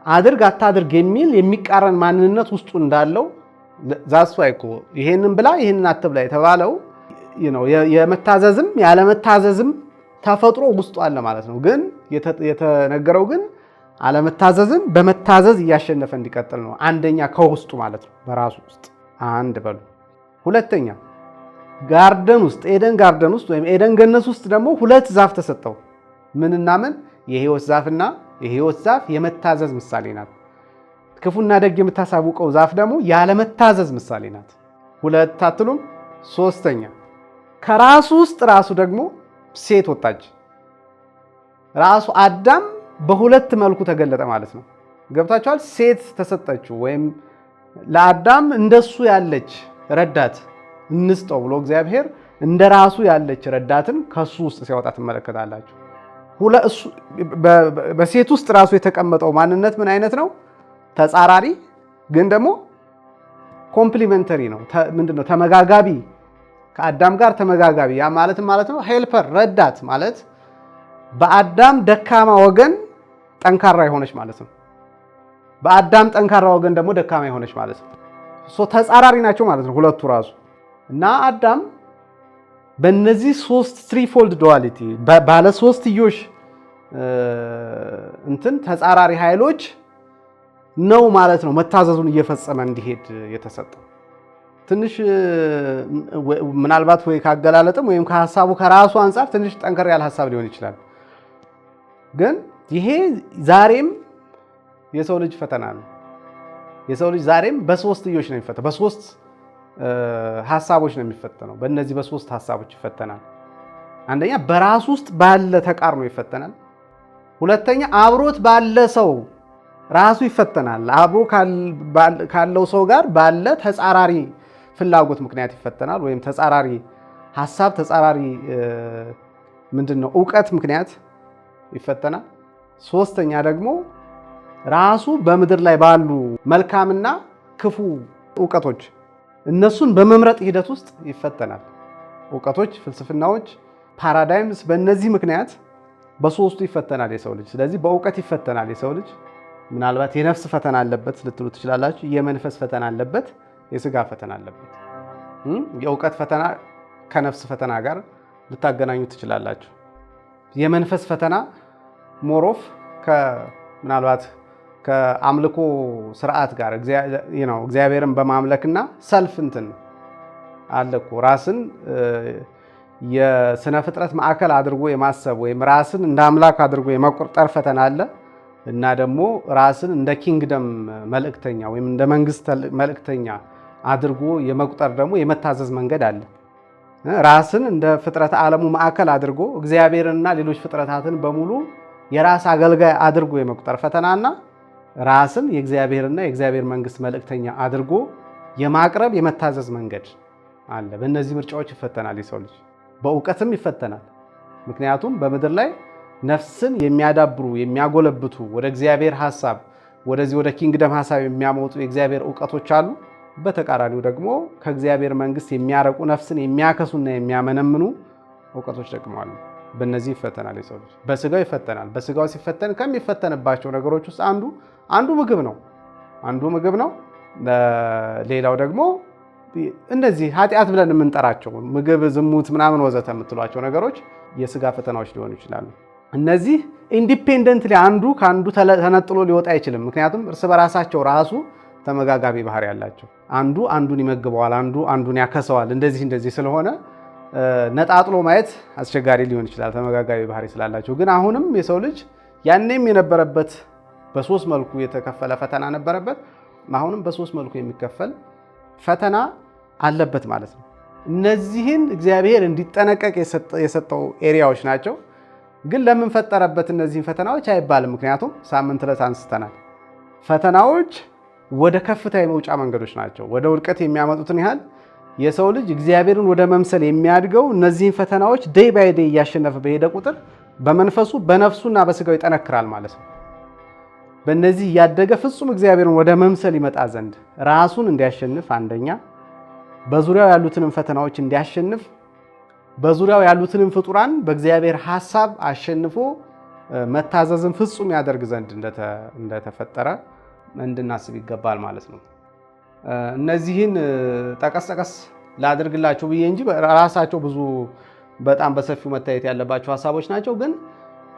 አድርግ አታድርግ የሚል የሚቃረን ማንነት ውስጡ እንዳለው ዛሱ አይኮ ይሄንን ብላ ይሄንን አትብላ የተባለው የመታዘዝም ያለመታዘዝም ተፈጥሮ ውስጡ አለ ማለት ነው። ግን የተነገረው ግን አለመታዘዝን በመታዘዝ እያሸነፈ እንዲቀጥል ነው። አንደኛ ከውስጡ ማለት ነው፣ በራሱ ውስጥ አንድ በሉ። ሁለተኛ ጋርደን ውስጥ ኤደን ጋርደን ውስጥ ወይም ኤደን ገነት ውስጥ ደግሞ ሁለት ዛፍ ተሰጠው። ምንና ምን? የሕይወት ዛፍና የሕይወት ዛፍ የመታዘዝ ምሳሌ ናት። ክፉና ደግ የምታሳውቀው ዛፍ ደግሞ ያለመታዘዝ ምሳሌ ናት። ሁለት አትሉም? ሶስተኛ ከራሱ ውስጥ ራሱ ደግሞ ሴት ወጣች። ራሱ አዳም በሁለት መልኩ ተገለጠ ማለት ነው። ገብታችኋል? ሴት ተሰጠችው ወይም ለአዳም እንደሱ ያለች ረዳት እንስጠው ብሎ እግዚአብሔር እንደራሱ ያለች ረዳትን ከሱ ውስጥ ሲያወጣ ትመለከታላችሁ። በሴት ውስጥ ራሱ የተቀመጠው ማንነት ምን አይነት ነው? ተጻራሪ ግን ደግሞ ኮምፕሊመንተሪ ነው። ምንድነው? ተመጋጋቢ፣ ከአዳም ጋር ተመጋጋቢ። ያ ማለት ነው ሄልፐር፣ ረዳት ማለት በአዳም ደካማ ወገን ጠንካራ የሆነች ማለት ነው። በአዳም ጠንካራ ወገን ደግሞ ደካማ የሆነች ማለት ነው። ተጻራሪ ናቸው ማለት ነው ሁለቱ ራሱ እና አዳም በእነዚህ ሶስት ትሪፎልድ ዱዋሊቲ ባለ ሶስትዮሽ ተጻራሪ ኃይሎች ነው ማለት ነው መታዘዙን እየፈጸመ እንዲሄድ የተሰጠው። ትንሽ ምናልባት ወይ ካገላለጥም ወይም ከሐሳቡ ከራሱ አንጻር ትንሽ ጠንከር ያለ ሐሳብ ሊሆን ይችላል። ግን ይሄ ዛሬም የሰው ልጅ ፈተና ነው። የሰው ልጅ ዛሬም በሶስትዮሽ ነው የሚፈተነው፣ በሶስት ሐሳቦች ነው የሚፈተነው። በእነዚህ በሶስት ሐሳቦች ይፈተናል። አንደኛ በራሱ ውስጥ ባለ ተቃርኖ ይፈተናል። ሁለተኛ አብሮት ባለ ሰው ራሱ ይፈተናል። አብሮ ካለው ሰው ጋር ባለ ተጻራሪ ፍላጎት ምክንያት ይፈተናል። ወይም ተጻራሪ ሐሳብ፣ ተጻራሪ ዕውቀት ምክንያት ይፈተናል። ሶስተኛ ደግሞ ራሱ በምድር ላይ ባሉ መልካምና ክፉ ዕውቀቶች እነሱን በመምረጥ ሂደት ውስጥ ይፈተናል። ዕውቀቶች፣ ፍልስፍናዎች፣ ፓራዳይምስ በእነዚህ ምክንያት በሶስቱ ይፈተናል የሰው ልጅ። ስለዚህ በዕውቀት ይፈተናል የሰው ልጅ። ምናልባት የነፍስ ፈተና አለበት ልትሉ ትችላላችሁ። የመንፈስ ፈተና አለበት፣ የስጋ ፈተና አለበት። የዕውቀት ፈተና ከነፍስ ፈተና ጋር ልታገናኙ ትችላላችሁ። የመንፈስ ፈተና ሞሮፍ ምናልባት ከአምልኮ ስርዓት ጋር እግዚአብሔርን በማምለክና ሰልፍ አለ እኮ ራስን የስነ ፍጥረት ማዕከል አድርጎ የማሰብ ወይም ራስን እንደ አምላክ አድርጎ የመቆጠር ፈተና አለ እና ደግሞ ራስን እንደ ኪንግደም መልእክተኛ ወይም እንደ መንግስት መልእክተኛ አድርጎ የመቁጠር ደግሞ የመታዘዝ መንገድ አለ ራስን እንደ ፍጥረት ዓለሙ ማዕከል አድርጎ እግዚአብሔርንና ሌሎች ፍጥረታትን በሙሉ የራስ አገልጋይ አድርጎ የመቁጠር ፈተናና ራስን የእግዚአብሔርና የእግዚአብሔር መንግስት መልእክተኛ አድርጎ የማቅረብ የመታዘዝ መንገድ አለ። በእነዚህ ምርጫዎች ይፈተናል የሰው ልጅ። በእውቀትም ይፈተናል። ምክንያቱም በምድር ላይ ነፍስን የሚያዳብሩ የሚያጎለብቱ ወደ እግዚአብሔር ሐሳብ ወደዚህ ወደ ኪንግደም ሐሳብ የሚያመጡ የእግዚአብሔር እውቀቶች አሉ። በተቃራኒው ደግሞ ከእግዚአብሔር መንግስት የሚያረቁ ነፍስን የሚያከሱና የሚያመነምኑ እውቀቶች ደግሞ አሉ። በእነዚህ ይፈተናል የሰው ልጅ። በስጋው ይፈተናል። በስጋው ሲፈተን ከሚፈተንባቸው ነገሮች ውስጥ አንዱ ምግብ ነው። ሌላው ደግሞ እነዚህ ኃጢአት ብለን የምንጠራቸው ምግብ፣ ዝሙት፣ ምናምን ወዘተ የምትሏቸው ነገሮች የስጋ ፈተናዎች ሊሆኑ ይችላሉ። እነዚህ ኢንዲፔንደንትሊ አንዱ ከአንዱ ተነጥሎ ሊወጣ አይችልም። ምክንያቱም እርስ በራሳቸው ራሱ ተመጋጋቢ ባህሪ ያላቸው፣ አንዱ አንዱን ይመግበዋል፣ አንዱ አንዱን ያከሰዋል። እንደዚህ ስለሆነ ነጣጥሎ ማየት አስቸጋሪ ሊሆን ይችላል፣ ተመጋጋቢ ባህሪ ስላላቸው። ግን አሁንም የሰው ልጅ ያኔም የነበረበት በሶስት መልኩ የተከፈለ ፈተና ነበረበት። አሁንም በሶስት መልኩ የሚከፈል ፈተና አለበት ማለት ነው። እነዚህን እግዚአብሔር እንዲጠነቀቅ የሰጠው ኤሪያዎች ናቸው። ግን ለምን ፈጠረበት እነዚህን ፈተናዎች አይባልም። ምክንያቱም ሳምንት ዕለት አንስተናል። ፈተናዎች ወደ ከፍታ የመውጫ መንገዶች ናቸው። ወደ ውድቀት የሚያመጡትን ያህል የሰው ልጅ እግዚአብሔርን ወደ መምሰል የሚያድገው እነዚህን ፈተናዎች ዴይ ባይ ዴይ እያሸነፈ በሄደ ቁጥር በመንፈሱ በነፍሱና በስጋው ይጠነክራል ማለት ነው። በእነዚህ እያደገ ፍጹም እግዚአብሔርን ወደ መምሰል ይመጣ ዘንድ ራሱን እንዲያሸንፍ፣ አንደኛ በዙሪያው ያሉትንም ፈተናዎች እንዲያሸንፍ፣ በዙሪያው ያሉትንም ፍጡራን በእግዚአብሔር ሐሳብ አሸንፎ መታዘዝን ፍጹም ያደርግ ዘንድ እንደተፈጠረ እንድናስብ ይገባል ማለት ነው። እነዚህን ጠቀስ ላድርግላችሁ ብዬ እንጂ ራሳቸው ብዙ በጣም በሰፊው መታየት ያለባቸው ሐሳቦች ናቸው። ግን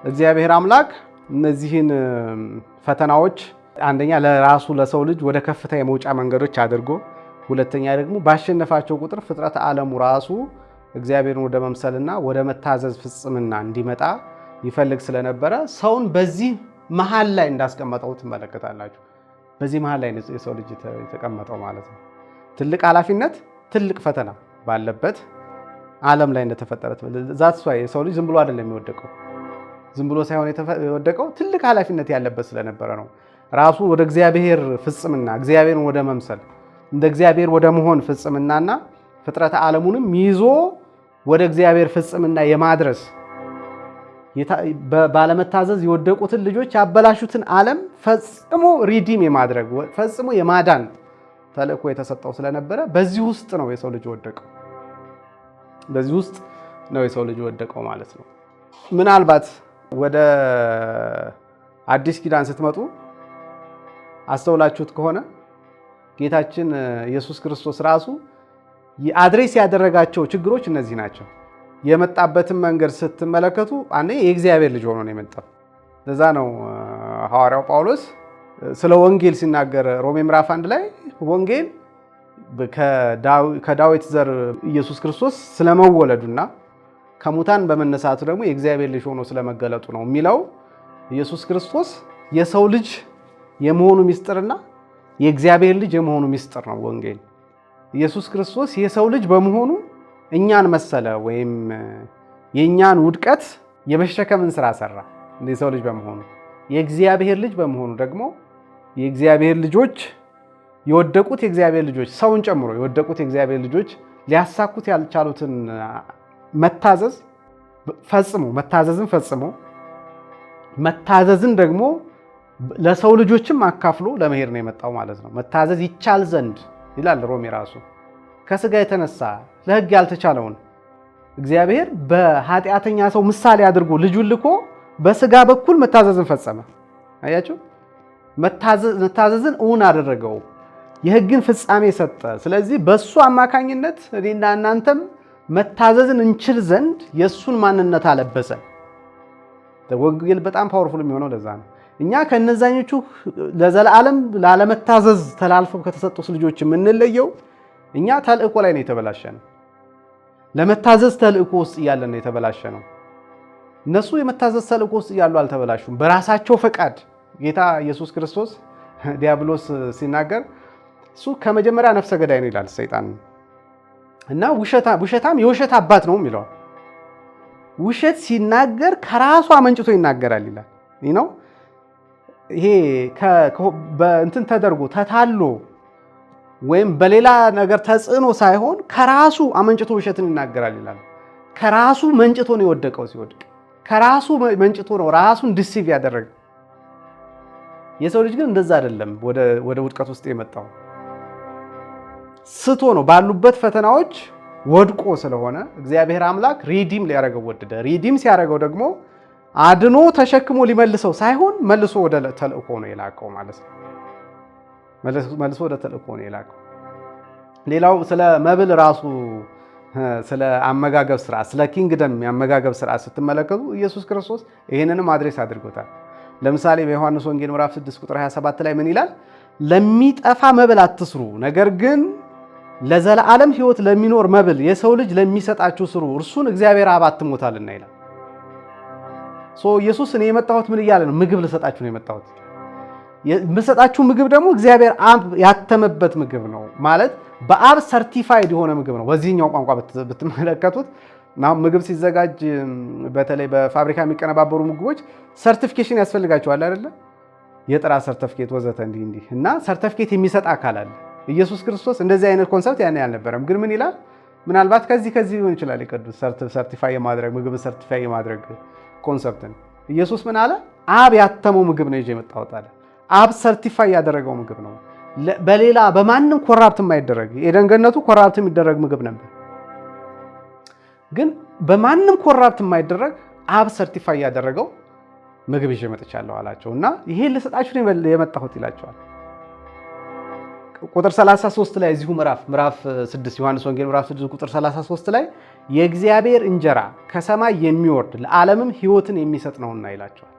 እግዚአብሔር አምላክ እነዚህን ፈተናዎች አንደኛ ለራሱ ለሰው ልጅ ወደ ከፍታ የመውጫ መንገዶች አድርጎ፣ ሁለተኛ ደግሞ ባሸነፋቸው ቁጥር ፍጥረት ዓለሙ ራሱ እግዚአብሔርን ወደ መምሰልና ወደ መታዘዝ ፍጽምና እንዲመጣ ይፈልግ ስለነበረ ሰውን በዚህ መሃል ላይ እንዳስቀመጠው ትመለከታላችሁ። በዚህ መሃል ላይ የሰው ልጅ የተቀመጠው ማለት ነው። ትልቅ ኃላፊነት፣ ትልቅ ፈተና ባለበት ዓለም ላይ እንደተፈጠረ ዛትስ ዋይ የሰው ልጅ ዝም ብሎ አይደለም የሚወደቀው። ዝም ብሎ ሳይሆን የወደቀው ትልቅ ኃላፊነት ያለበት ስለነበረ ነው። ራሱ ወደ እግዚአብሔር ፍጽምና፣ እግዚአብሔርን ወደ መምሰል፣ እንደ እግዚአብሔር ወደ መሆን ፍጽምናና ፍጥረተ ዓለሙንም ይዞ ወደ እግዚአብሔር ፍጽምና የማድረስ ባለመታዘዝ የወደቁትን ልጆች ያበላሹትን ዓለም ፈጽሞ ሪዲም የማድረግ ፈጽሞ የማዳን ተልእኮ የተሰጠው ስለነበረ በዚህ ውስጥ ነው የሰው ልጅ ወደቀው። በዚህ ውስጥ ነው የሰው ልጅ ወደቀው ማለት ነው። ምናልባት ወደ አዲስ ኪዳን ስትመጡ አስተውላችሁት ከሆነ ጌታችን ኢየሱስ ክርስቶስ ራሱ አድሬስ ያደረጋቸው ችግሮች እነዚህ ናቸው። የመጣበትን መንገድ ስትመለከቱ አንዴ የእግዚአብሔር ልጅ ሆኖ ነው የመጣው። ለዛ ነው ሐዋርያው ጳውሎስ ስለ ወንጌል ሲናገር ሮሜ ምዕራፍ 1 ላይ ወንጌል ከዳዊት ዘር ኢየሱስ ክርስቶስ ስለመወለዱና ከሙታን በመነሳቱ ደግሞ የእግዚአብሔር ልጅ ሆኖ ስለመገለጡ ነው የሚለው። ኢየሱስ ክርስቶስ የሰው ልጅ የመሆኑ ሚስጥርና የእግዚአብሔር ልጅ የመሆኑ ሚስጥር ነው ወንጌል። ኢየሱስ ክርስቶስ የሰው ልጅ በመሆኑ እኛን መሰለ፣ ወይም የእኛን ውድቀት የመሸከምን ስራ ሰራ። የሰው ልጅ በመሆኑ የእግዚአብሔር ልጅ በመሆኑ ደግሞ የእግዚአብሔር ልጆች የወደቁት የእግዚአብሔር ልጆች ሰውን ጨምሮ የወደቁት የእግዚአብሔር ልጆች ሊያሳኩት ያልቻሉትን መታዘዝን ፈጽሞ መታዘዝን ደግሞ ለሰው ልጆችም አካፍሎ ለመሄድ ነው የመጣው ማለት ነው። መታዘዝ ይቻል ዘንድ ይላል ሮሜ ራሱ። ከስጋ የተነሳ ለሕግ ያልተቻለውን እግዚአብሔር በኃጢአተኛ ሰው ምሳሌ አድርጎ ልጁን ልኮ በስጋ በኩል መታዘዝን ፈጸመ። አያችሁ፣ መታዘዝን እውን አደረገው፣ የሕግን ፍጻሜ ሰጠ። ስለዚህ በሱ አማካኝነት እኔና እናንተም መታዘዝን እንችል ዘንድ የሱን ማንነት አለበሰ። ወንጌል በጣም ፓወርፉል የሚሆነው ለዛ ነው። እኛ ከነዛኞቹ ለዘላለም ላለመታዘዝ ተላልፈው ከተሰጡት ልጆች የምንለየው እኛ ተልእኮ ላይ ነው የተበላሸነው። ለመታዘዝ ተልእኮ ውስጥ እያለን ነው የተበላሸነው። እነሱ የመታዘዝ ተልእኮ ውስጥ እያሉ አልተበላሹም። በራሳቸው ፈቃድ ጌታ ኢየሱስ ክርስቶስ ዲያብሎስ ሲናገር እሱ ከመጀመሪያ ነፍሰ ገዳይ ነው ይላል ሰይጣን። እና ውሸታም የውሸት አባት ነው የሚለው ውሸት ሲናገር ከራሱ አመንጭቶ ይናገራል ይላል። ነው ይሄ በእንትን ተደርጎ ተታሎ ወይም በሌላ ነገር ተጽዕኖ ሳይሆን ከራሱ አመንጭቶ ውሸትን ይናገራል ይላል። ከራሱ መንጭቶ ነው የወደቀው። ሲወድቅ ከራሱ መንጭቶ ነው ራሱን ዲሲቭ ያደረገ። የሰው ልጅ ግን እንደዛ አይደለም። ወደ ውድቀት ውስጥ የመጣው ስቶ ነው። ባሉበት ፈተናዎች ወድቆ ስለሆነ እግዚአብሔር አምላክ ሪዲም ሊያደርገው ወደደ። ሪዲም ሲያደርገው ደግሞ አድኖ ተሸክሞ ሊመልሰው ሳይሆን መልሶ ወደ ተልእኮ ነው የላከው ማለት ነው። መልሶ ወደ ተልእኮ ነው የላከው። ሌላው ስለ መብል ራሱ ስለ አመጋገብ ስርዓት፣ ስለ ኪንግደም የአመጋገብ ስርዓት ስትመለከቱ ኢየሱስ ክርስቶስ ይህንንም አድሬስ አድርጎታል። ለምሳሌ በዮሐንስ ወንጌል ምዕራፍ 6 ቁጥር 27 ላይ ምን ይላል? ለሚጠፋ መብል አትስሩ፣ ነገር ግን ለዘላለም ሕይወት ለሚኖር መብል የሰው ልጅ ለሚሰጣችሁ ስሩ፣ እርሱን እግዚአብሔር አብ አትሞታልና ይላል። ኢየሱስ እኔ የመጣሁት ምን እያለ ነው? ምግብ ልሰጣችሁ ነው የመጣሁት። የምሰጣችሁ ምግብ ደግሞ እግዚአብሔር አብ ያተመበት ምግብ ነው ማለት በአብ ሰርቲፋይድ የሆነ ምግብ ነው። በዚህኛው ቋንቋ ብትመለከቱት ምግብ ሲዘጋጅ በተለይ በፋብሪካ የሚቀነባበሩ ምግቦች ሰርቲፊኬሽን ያስፈልጋቸዋል አይደለ? የጥራት ሰርቲፊኬት ወዘተ እንዲህ እና ሰርቲፊኬት የሚሰጥ አካል አለ። ኢየሱስ ክርስቶስ እንደዚህ አይነት ኮንሰፕት ያን አልነበረም። ግን ምን ይላል? ምናልባት ከዚህ ሊሆን ይችላል የቅዱስ ሰርቲፋይ የማድረግ ምግብ ሰርቲፋይ የማድረግ ኮንሰፕትን ኢየሱስ ምን አለ? አብ ያተመው ምግብ ነው ይዤ የመጣሁት አለ። አብ ሰርቲፋይ ያደረገው ምግብ ነው። በሌላ በማንም ኮራፕት የማይደረግ የኤደን ገነቱ ኮራፕት የሚደረግ ምግብ ነበር። ግን በማንም ኮራፕት የማይደረግ አብ ሰርቲፋይ ያደረገው ምግብ ይዤ መጥቻለሁ አላቸው እና ይሄን ልሰጣችሁ ነው የመጣሁት ይላቸዋል። ቁጥር 33 ላይ እዚሁ ምዕራፍ 6 ዮሐንስ ወንጌል ምዕራፍ 6 ቁጥር 33 ላይ የእግዚአብሔር እንጀራ ከሰማይ የሚወርድ ለዓለምም ሕይወትን የሚሰጥ ነውና ይላቸዋል።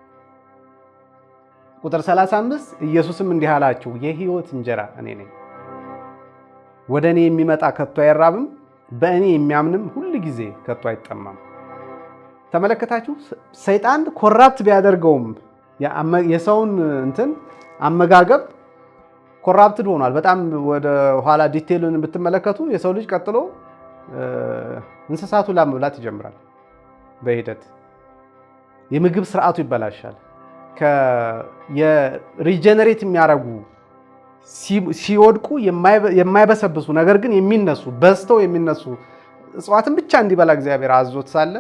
ቁጥር 35 ኢየሱስም እንዲህ አላቸው፣ የሕይወት እንጀራ እኔ ነኝ። ወደ እኔ የሚመጣ ከቶ አይራብም፣ በእኔ የሚያምንም ሁል ጊዜ ከቶ አይጠማም። ተመለከታችሁ? ሰይጣን ኮራፕት ቢያደርገውም የሰውን እንትን አመጋገብ ኮራፕትድ ሆኗል። በጣም ወደ ኋላ ዲቴይሉን ብትመለከቱ የሰው ልጅ ቀጥሎ እንስሳቱን ለመብላት ይጀምራል። በሂደት የምግብ ስርዓቱ ይበላሻል። የሪጀነሬት የሚያደርጉ ሲወድቁ የማይበሰብሱ ነገር ግን የሚነሱ በዝተው የሚነሱ እጽዋትን ብቻ እንዲበላ እግዚአብሔር አዞት ሳለ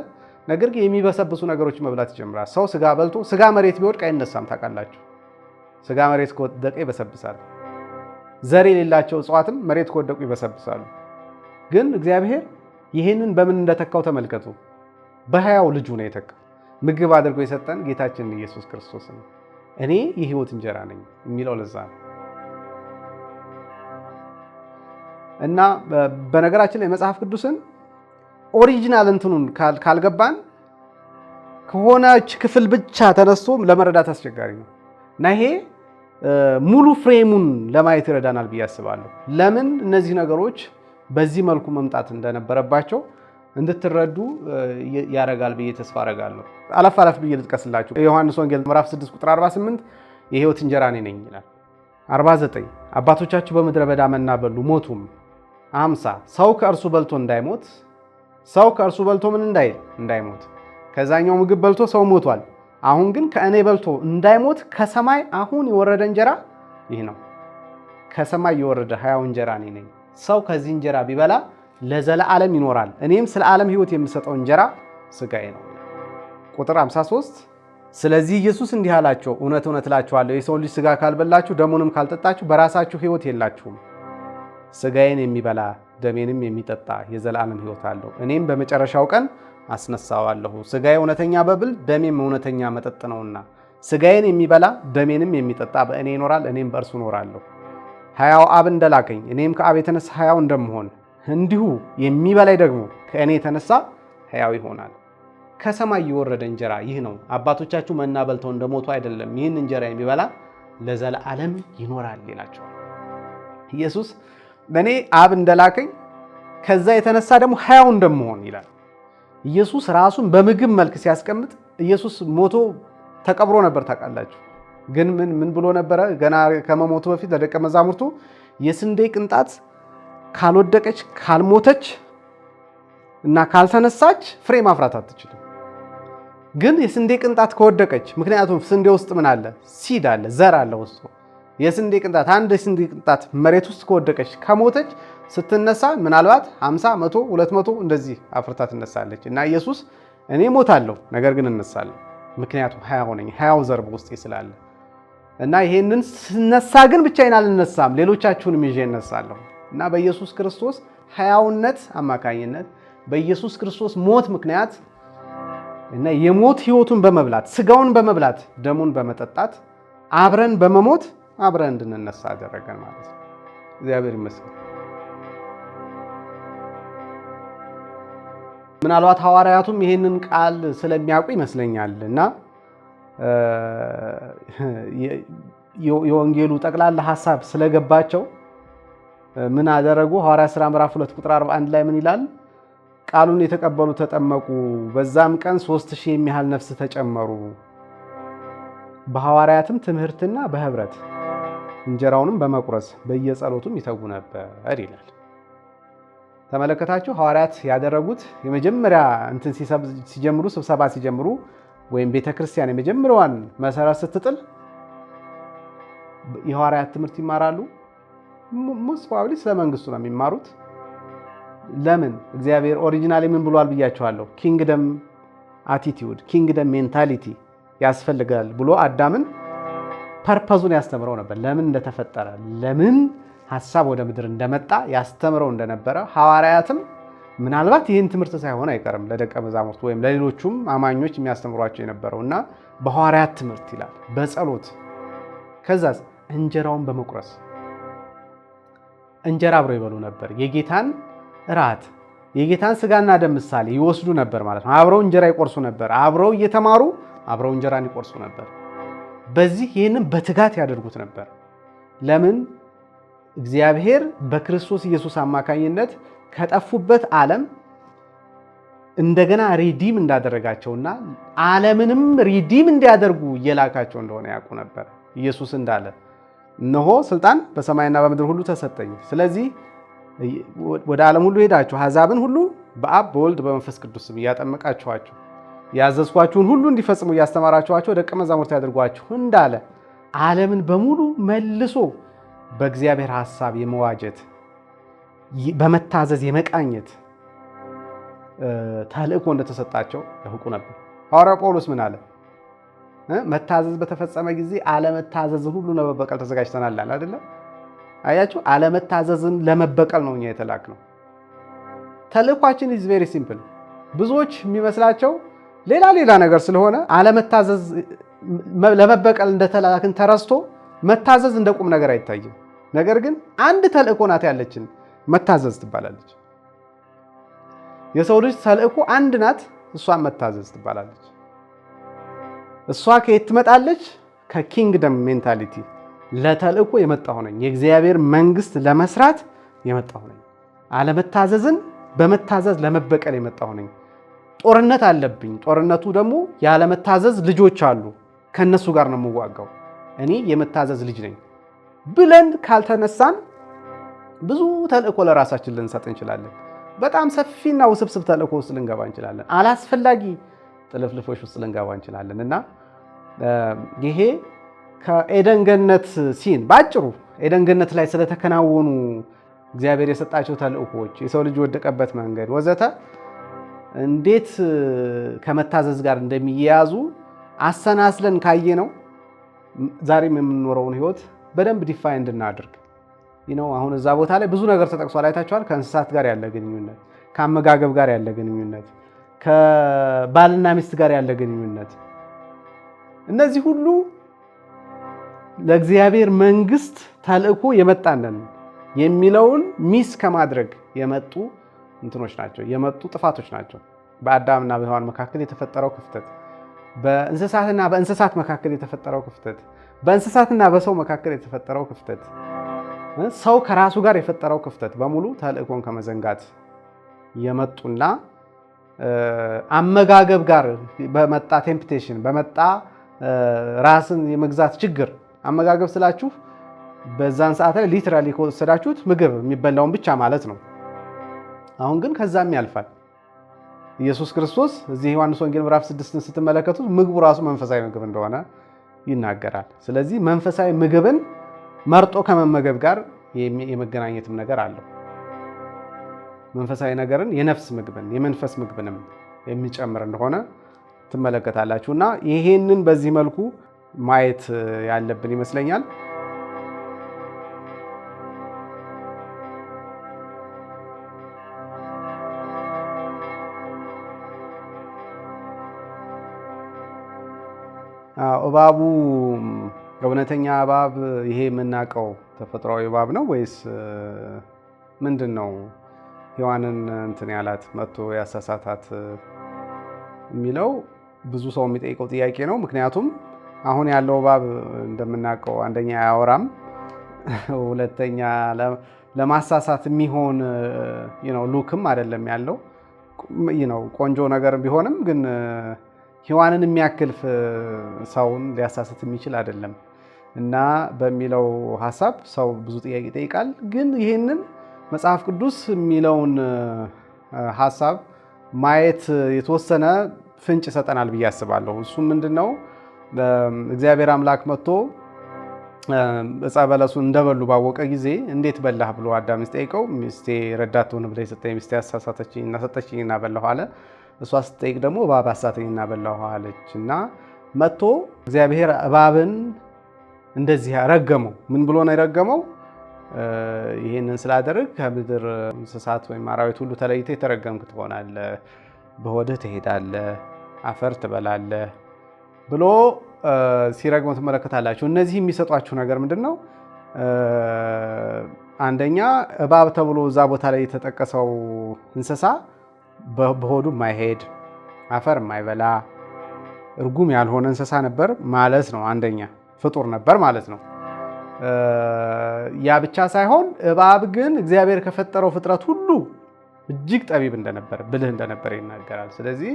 ነገር ግን የሚበሰብሱ ነገሮች መብላት ይጀምራል። ሰው ስጋ በልቶ ስጋ መሬት ቢወድቅ አይነሳም። ታውቃላችሁ? ስጋ መሬት ከወደቀ ይበሰብሳል። ዘር የሌላቸው እጽዋትም መሬት ከወደቁ ይበሰብሳሉ። ግን እግዚአብሔር ይህንን በምን እንደተካው ተመልከቱ። በሕያው ልጁ ነው የተካው። ምግብ አድርጎ የሰጠን ጌታችን ኢየሱስ ክርስቶስ ነው። እኔ የሕይወት እንጀራ ነኝ የሚለው ለዛ ነው። እና በነገራችን ላይ መጽሐፍ ቅዱስን ኦሪጂናል እንትኑን ካልገባን ከሆነች ክፍል ብቻ ተነስቶ ለመረዳት አስቸጋሪ ነው እና ይሄ ሙሉ ፍሬሙን ለማየት ይረዳናል ብዬ አስባለሁ። ለምን እነዚህ ነገሮች በዚህ መልኩ መምጣት እንደነበረባቸው እንድትረዱ ያረጋል ብዬ ተስፋ አረጋለሁ። አለፍ ብዬ ልጥቀስላችሁ። ዮሐንስ ወንጌል ምዕራፍ 6 ቁጥር 48 የሕይወት እንጀራ እኔ ነኝ ይላል። 49 አባቶቻችሁ በምድረ በዳ መና በሉ ሞቱም። 50 ሰው ከእርሱ በልቶ እንዳይሞት፣ ሰው ከእርሱ በልቶ ምን እንዳይሞት። ከዛኛው ምግብ በልቶ ሰው ሞቷል። አሁን ግን ከእኔ በልቶ እንዳይሞት ከሰማይ አሁን የወረደ እንጀራ ይህ ነው። ከሰማይ የወረደ ሕያው እንጀራ እኔ ነኝ። ሰው ከዚህ እንጀራ ቢበላ ለዘላለም ይኖራል። እኔም ስለ ዓለም ሕይወት የምሰጠው እንጀራ ሥጋዬ ነው። ቁጥር 53 ስለዚህ ኢየሱስ እንዲህ አላቸው፣ እውነት እውነት እላችኋለሁ የሰውን ልጅ ሥጋ ካልበላችሁ ደሙንም ካልጠጣችሁ በራሳችሁ ሕይወት የላችሁም። ሥጋዬን የሚበላ ደሜንም የሚጠጣ የዘላለም ሕይወት አለው፣ እኔም በመጨረሻው ቀን አስነሳዋለሁ። ሥጋዬ እውነተኛ መብል ደሜም እውነተኛ መጠጥ ነውና ሥጋዬን የሚበላ ደሜንም የሚጠጣ በእኔ ይኖራል፣ እኔም በእርሱ እኖራለሁ። ሕያው አብ እንደላከኝ እኔም ከአብ የተነሳ ሕያው እንደምሆን እንዲሁ የሚበላይ ደግሞ ከእኔ የተነሳ ሕያው ይሆናል። ከሰማይ የወረደ እንጀራ ይህ ነው። አባቶቻችሁ መና በልተው እንደሞቱ አይደለም፣ ይህን እንጀራ የሚበላ ለዘላለም ይኖራል ይላቸዋል። ኢየሱስ በእኔ አብ እንደላከኝ ከዛ የተነሳ ደግሞ ሕያው እንደምሆን ይላል። ኢየሱስ ራሱን በምግብ መልክ ሲያስቀምጥ ኢየሱስ ሞቶ ተቀብሮ ነበር። ታውቃላችሁ? ግን ምን ብሎ ነበረ? ገና ከመሞቱ በፊት ለደቀ መዛሙርቱ የስንዴ ቅንጣት ካልወደቀች ካልሞተች እና ካልተነሳች ፍሬ ማፍራት አትችልም። ግን የስንዴ ቅንጣት ከወደቀች፣ ምክንያቱም ስንዴ ውስጥ ምን አለ? ሲድ አለ፣ ዘር አለ ውስጡ። የስንዴ ቅንጣት አንድ የስንዴ ቅንጣት መሬት ውስጥ ከወደቀች ከሞተች ስትነሳ ምናልባት 50፣ 100፣ 200 እንደዚህ አፍርታ ትነሳለች። እና ኢየሱስ እኔ ሞታለሁ ነገር ግን እነሳለሁ፣ ምክንያቱም ሕያው ነኝ፣ ሕያው ዘር በውስጤ ስላለ እና ይሄንን ስነሳ ግን ብቻዬን አልነሳም፣ ሌሎቻችሁንም ይዤ እነሳለሁ። እና በኢየሱስ ክርስቶስ ሕያውነት አማካኝነት በኢየሱስ ክርስቶስ ሞት ምክንያት እና የሞት ህይወቱን በመብላት ስጋውን በመብላት ደሙን በመጠጣት አብረን በመሞት አብረን እንድንነሳ አደረገን ማለት ነው። እግዚአብሔር ይመስገን። ምናልባት ሐዋርያቱም ይሄንን ቃል ስለሚያውቁ ይመስለኛል እና የወንጌሉ ጠቅላላ ሐሳብ ስለገባቸው ምን አደረጉ? ሐዋርያት ሥራ ምዕራፍ 2 ቁጥር 41 ላይ ምን ይላል? ቃሉን የተቀበሉ ተጠመቁ፣ በዛም ቀን 3000 የሚያህል ነፍስ ተጨመሩ፣ በሐዋርያትም ትምህርትና በህብረት እንጀራውንም በመቁረስ በየጸሎቱም ይተጉ ነበር ይላል። ተመለከታችሁ? ሐዋርያት ያደረጉት የመጀመሪያ እንትን ሲጀምሩ ስብሰባ ሲጀምሩ ወይም ቤተክርስቲያን የመጀመሪያዋን መሰረት ስትጥል የሐዋርያት ትምህርት ይማራሉ። ሞስት ፕሮባብሊ ስለ መንግስቱ ነው የሚማሩት። ለምን? እግዚአብሔር ኦሪጂናሊ ምን ብሏል ብያቸዋለሁ? ኪንግደም አቲቲዩድ ኪንግደም ሜንታሊቲ ያስፈልጋል ብሎ አዳምን ፐርፐዙን ያስተምረው ነበር። ለምን እንደተፈጠረ፣ ለምን ሐሳብ ወደ ምድር እንደመጣ ያስተምረው እንደነበረ ሐዋርያትም ምናልባት ይህን ትምህርት ሳይሆን አይቀርም ለደቀ መዛሙርት ወይም ለሌሎቹም አማኞች የሚያስተምሯቸው የነበረው እና በሐዋርያት ትምህርት ይላል፣ በጸሎት ከዛስ እንጀራውን በመቁረስ እንጀራ አብረው ይበሉ ነበር። የጌታን እራት የጌታን ስጋና ደም ምሳሌ ይወስዱ ነበር ማለት ነው። አብረው እንጀራ ይቆርሱ ነበር። አብረው እየተማሩ አብረው እንጀራን ይቆርሱ ነበር። በዚህ ይህንን በትጋት ያደርጉት ነበር። ለምን? እግዚአብሔር በክርስቶስ ኢየሱስ አማካኝነት ከጠፉበት ዓለም እንደገና ሪዲም እንዳደረጋቸውና ዓለምንም ሪዲም እንዲያደርጉ እየላካቸው እንደሆነ ያውቁ ነበር። ኢየሱስ እንዳለ እነሆ ስልጣን በሰማይና በምድር ሁሉ ተሰጠኝ፣ ስለዚህ ወደ ዓለም ሁሉ ሄዳችሁ አሕዛብን ሁሉ በአብ በወልድ በመንፈስ ቅዱስ ስም እያጠመቃችኋቸው ያዘዝኳችሁን ሁሉ እንዲፈጽሙ እያስተማራችኋቸው ደቀ መዛሙርት ያድርጓችሁ እንዳለ ዓለምን በሙሉ መልሶ በእግዚአብሔር ሐሳብ የመዋጀት በመታዘዝ የመቃኘት ተልእኮ እንደተሰጣቸው ያውቁ ነበር። ሐዋርያው ጳውሎስ ምን አለ? መታዘዝ በተፈጸመ ጊዜ አለመታዘዝን ሁሉ ለመበቀል ተዘጋጅተናል አለ አይደለ? አያችሁ፣ አለመታዘዝን ለመበቀል ነው እኛ የተላክነው። ተልእኳችን ኢዝ ቬሪ ሲምፕል። ብዙዎች የሚመስላቸው ሌላ ነገር ስለሆነ አለመታዘዝ ለመበቀል እንደተላክን ተረስቶ መታዘዝ እንደ ቁም ነገር አይታይም። ነገር ግን አንድ ተልእኮ ናት ያለችን፣ መታዘዝ ትባላለች። የሰው ልጅ ተልእኮ አንድ ናት፣ እሷን መታዘዝ ትባላለች። እሷ ከየት ትመጣለች? ከኪንግደም ሜንታሊቲ ለተልእኮ የመጣሁ ነኝ፣ የእግዚአብሔር መንግስት ለመስራት የመጣሁ ነኝ። አለመታዘዝን በመታዘዝ ለመበቀል የመጣሁ ነኝ። ጦርነት አለብኝ፣ ጦርነቱ ደግሞ ያለመታዘዝ ልጆች አሉ፣ ከነሱ ጋር ነው የምዋጋው፣ እኔ የመታዘዝ ልጅ ነኝ ብለን ካልተነሳን ብዙ ተልእኮ ለራሳችን ልንሰጥ እንችላለን። በጣም ሰፊና ውስብስብ ተልእኮ ውስጥ ልንገባ እንችላለን። አላስፈላጊ ጥልፍልፎች ውስጥ ልንገባ እንችላለን እና ይሄ ከኤደን ገነት ሲን ባጭሩ ኤደን ገነት ላይ ስለተከናወኑ እግዚአብሔር የሰጣቸው ተልእኮች፣ የሰው ልጅ ወደቀበት መንገድ ወዘተ እንዴት ከመታዘዝ ጋር እንደሚያያዙ አሰናስለን ካየነው ዛሬም የምንኖረውን ህይወት በደንብ ዲፋይን እንድናደርግ አሁን እዛ ቦታ ላይ ብዙ ነገር ተጠቅሷል። አይታችኋል። ከእንስሳት ጋር ያለ ግንኙነት፣ ከአመጋገብ ጋር ያለ ግንኙነት፣ ከባልና ሚስት ጋር ያለ ግንኙነት፣ እነዚህ ሁሉ ለእግዚአብሔር መንግስት ተልእኮ የመጣነን የሚለውን ሚስ ከማድረግ የመጡ እንትኖች ናቸው፣ የመጡ ጥፋቶች ናቸው። በአዳምና በሔዋን መካከል የተፈጠረው ክፍተት፣ በእንስሳትና በእንስሳት መካከል የተፈጠረው ክፍተት፣ በእንስሳትና በሰው መካከል የተፈጠረው ክፍተት፣ ሰው ከራሱ ጋር የፈጠረው ክፍተት በሙሉ ተልእኮን ከመዘንጋት የመጡና አመጋገብ ጋር በመጣ ቴምፕቴሽን በመጣ ራስን የመግዛት ችግር፣ አመጋገብ ስላችሁ በዛን ሰዓት ላይ ሊትራሊ ከወሰዳችሁት ምግብ የሚበላውን ብቻ ማለት ነው። አሁን ግን ከዛም ያልፋል። ኢየሱስ ክርስቶስ እዚህ ዮሐንስ ወንጌል ምዕራፍ 6ን ስትመለከቱት ምግቡ ራሱ መንፈሳዊ ምግብ እንደሆነ ይናገራል። ስለዚህ መንፈሳዊ ምግብን መርጦ ከመመገብ ጋር የመገናኘትም ነገር አለው። መንፈሳዊ ነገርን የነፍስ ምግብን የመንፈስ ምግብንም የሚጨምር እንደሆነ ትመለከታላችሁ እና ይሄንን በዚህ መልኩ ማየት ያለብን ይመስለኛል። እባቡ እውነተኛ እባብ ይሄ የምናውቀው ተፈጥሯዊ እባብ ነው ወይስ ምንድን ነው? ሔዋንን እንትን ያላት መጥቶ ያሳሳታት የሚለው ብዙ ሰው የሚጠይቀው ጥያቄ ነው። ምክንያቱም አሁን ያለው እባብ እንደምናውቀው አንደኛ አያወራም፣ ሁለተኛ ለማሳሳት የሚሆን ሉክም አይደለም ያለው። ቆንጆ ነገር ቢሆንም ግን ሔዋንን የሚያክል ሰውን ሊያሳስት የሚችል አይደለም እና በሚለው ሀሳብ ሰው ብዙ ጥያቄ ይጠይቃል። ግን ይህንን መጽሐፍ ቅዱስ የሚለውን ሀሳብ ማየት የተወሰነ ፍንጭ ይሰጠናል ብዬ አስባለሁ። እሱም ምንድን ነው? እግዚአብሔር አምላክ መጥቶ ዕፀ በለሱን እንደበሉ ባወቀ ጊዜ እንዴት በላህ ብሎ አዳም ሲጠይቀው ሚስቴ ረዳት ትሆን ብላ የሰጠኝ ሚስቴ አሳሳተችኝ እና ሰጠችኝ እና በላሁ አለ። እሷ ስትጠይቅ ደግሞ እባብ አሳተኝ እና በላሁ አለች እና መጥቶ እግዚአብሔር እባብን እንደዚህ ረገመው። ምን ብሎ ነው የረገመው? ይህንን ስላደረግ ከምድር እንስሳት ወይም አራዊት ሁሉ ተለይተህ የተረገምክ ትሆናለህ፣ በሆድህ ትሄዳለህ፣ አፈር ትበላለህ ብሎ ሲረግመው ትመለከታላችሁ። እነዚህ የሚሰጧችሁ ነገር ምንድን ነው? አንደኛ እባብ ተብሎ እዛ ቦታ ላይ የተጠቀሰው እንስሳ በሆዱ የማይሄድ አፈር የማይበላ እርጉም ያልሆነ እንስሳ ነበር ማለት ነው። አንደኛ ፍጡር ነበር ማለት ነው። ያ ብቻ ሳይሆን እባብ ግን እግዚአብሔር ከፈጠረው ፍጥረት ሁሉ እጅግ ጠቢብ እንደነበር ብልህ እንደነበር ይናገራል። ስለዚህ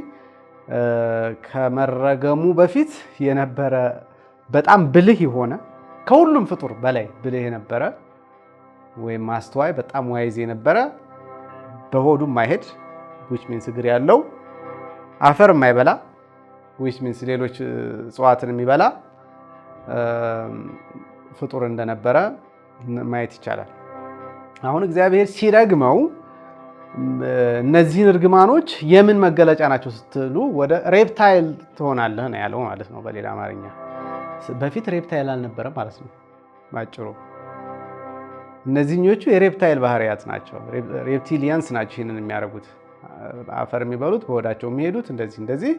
ከመረገሙ በፊት የነበረ በጣም ብልህ የሆነ ከሁሉም ፍጡር በላይ ብልህ የነበረ ወይም ማስተዋይ በጣም ዋይዝ የነበረ በሆዱ የማይሄድ which means እግር ያለው አፈር የማይበላ which means ሌሎች እጽዋትን የሚበላ ፍጡር እንደነበረ ማየት ይቻላል። አሁን እግዚአብሔር ሲረግመው እነዚህን እርግማኖች የምን መገለጫ ናቸው ስትሉ ወደ ሬፕታይል ትሆናለህ ነው ያለው ማለት ነው በሌላ አማርኛ። በፊት ሬፕታይል አልነበረም ማለት ነው ባጭሩ። እነዚህኞቹ የሬፕታይል ባህሪያት ናቸው። ሬፕቲሊያንስ ናቸው ይህንን የሚያደርጉት። አፈር የሚበሉት በሆዳቸው የሚሄዱት እንደዚህ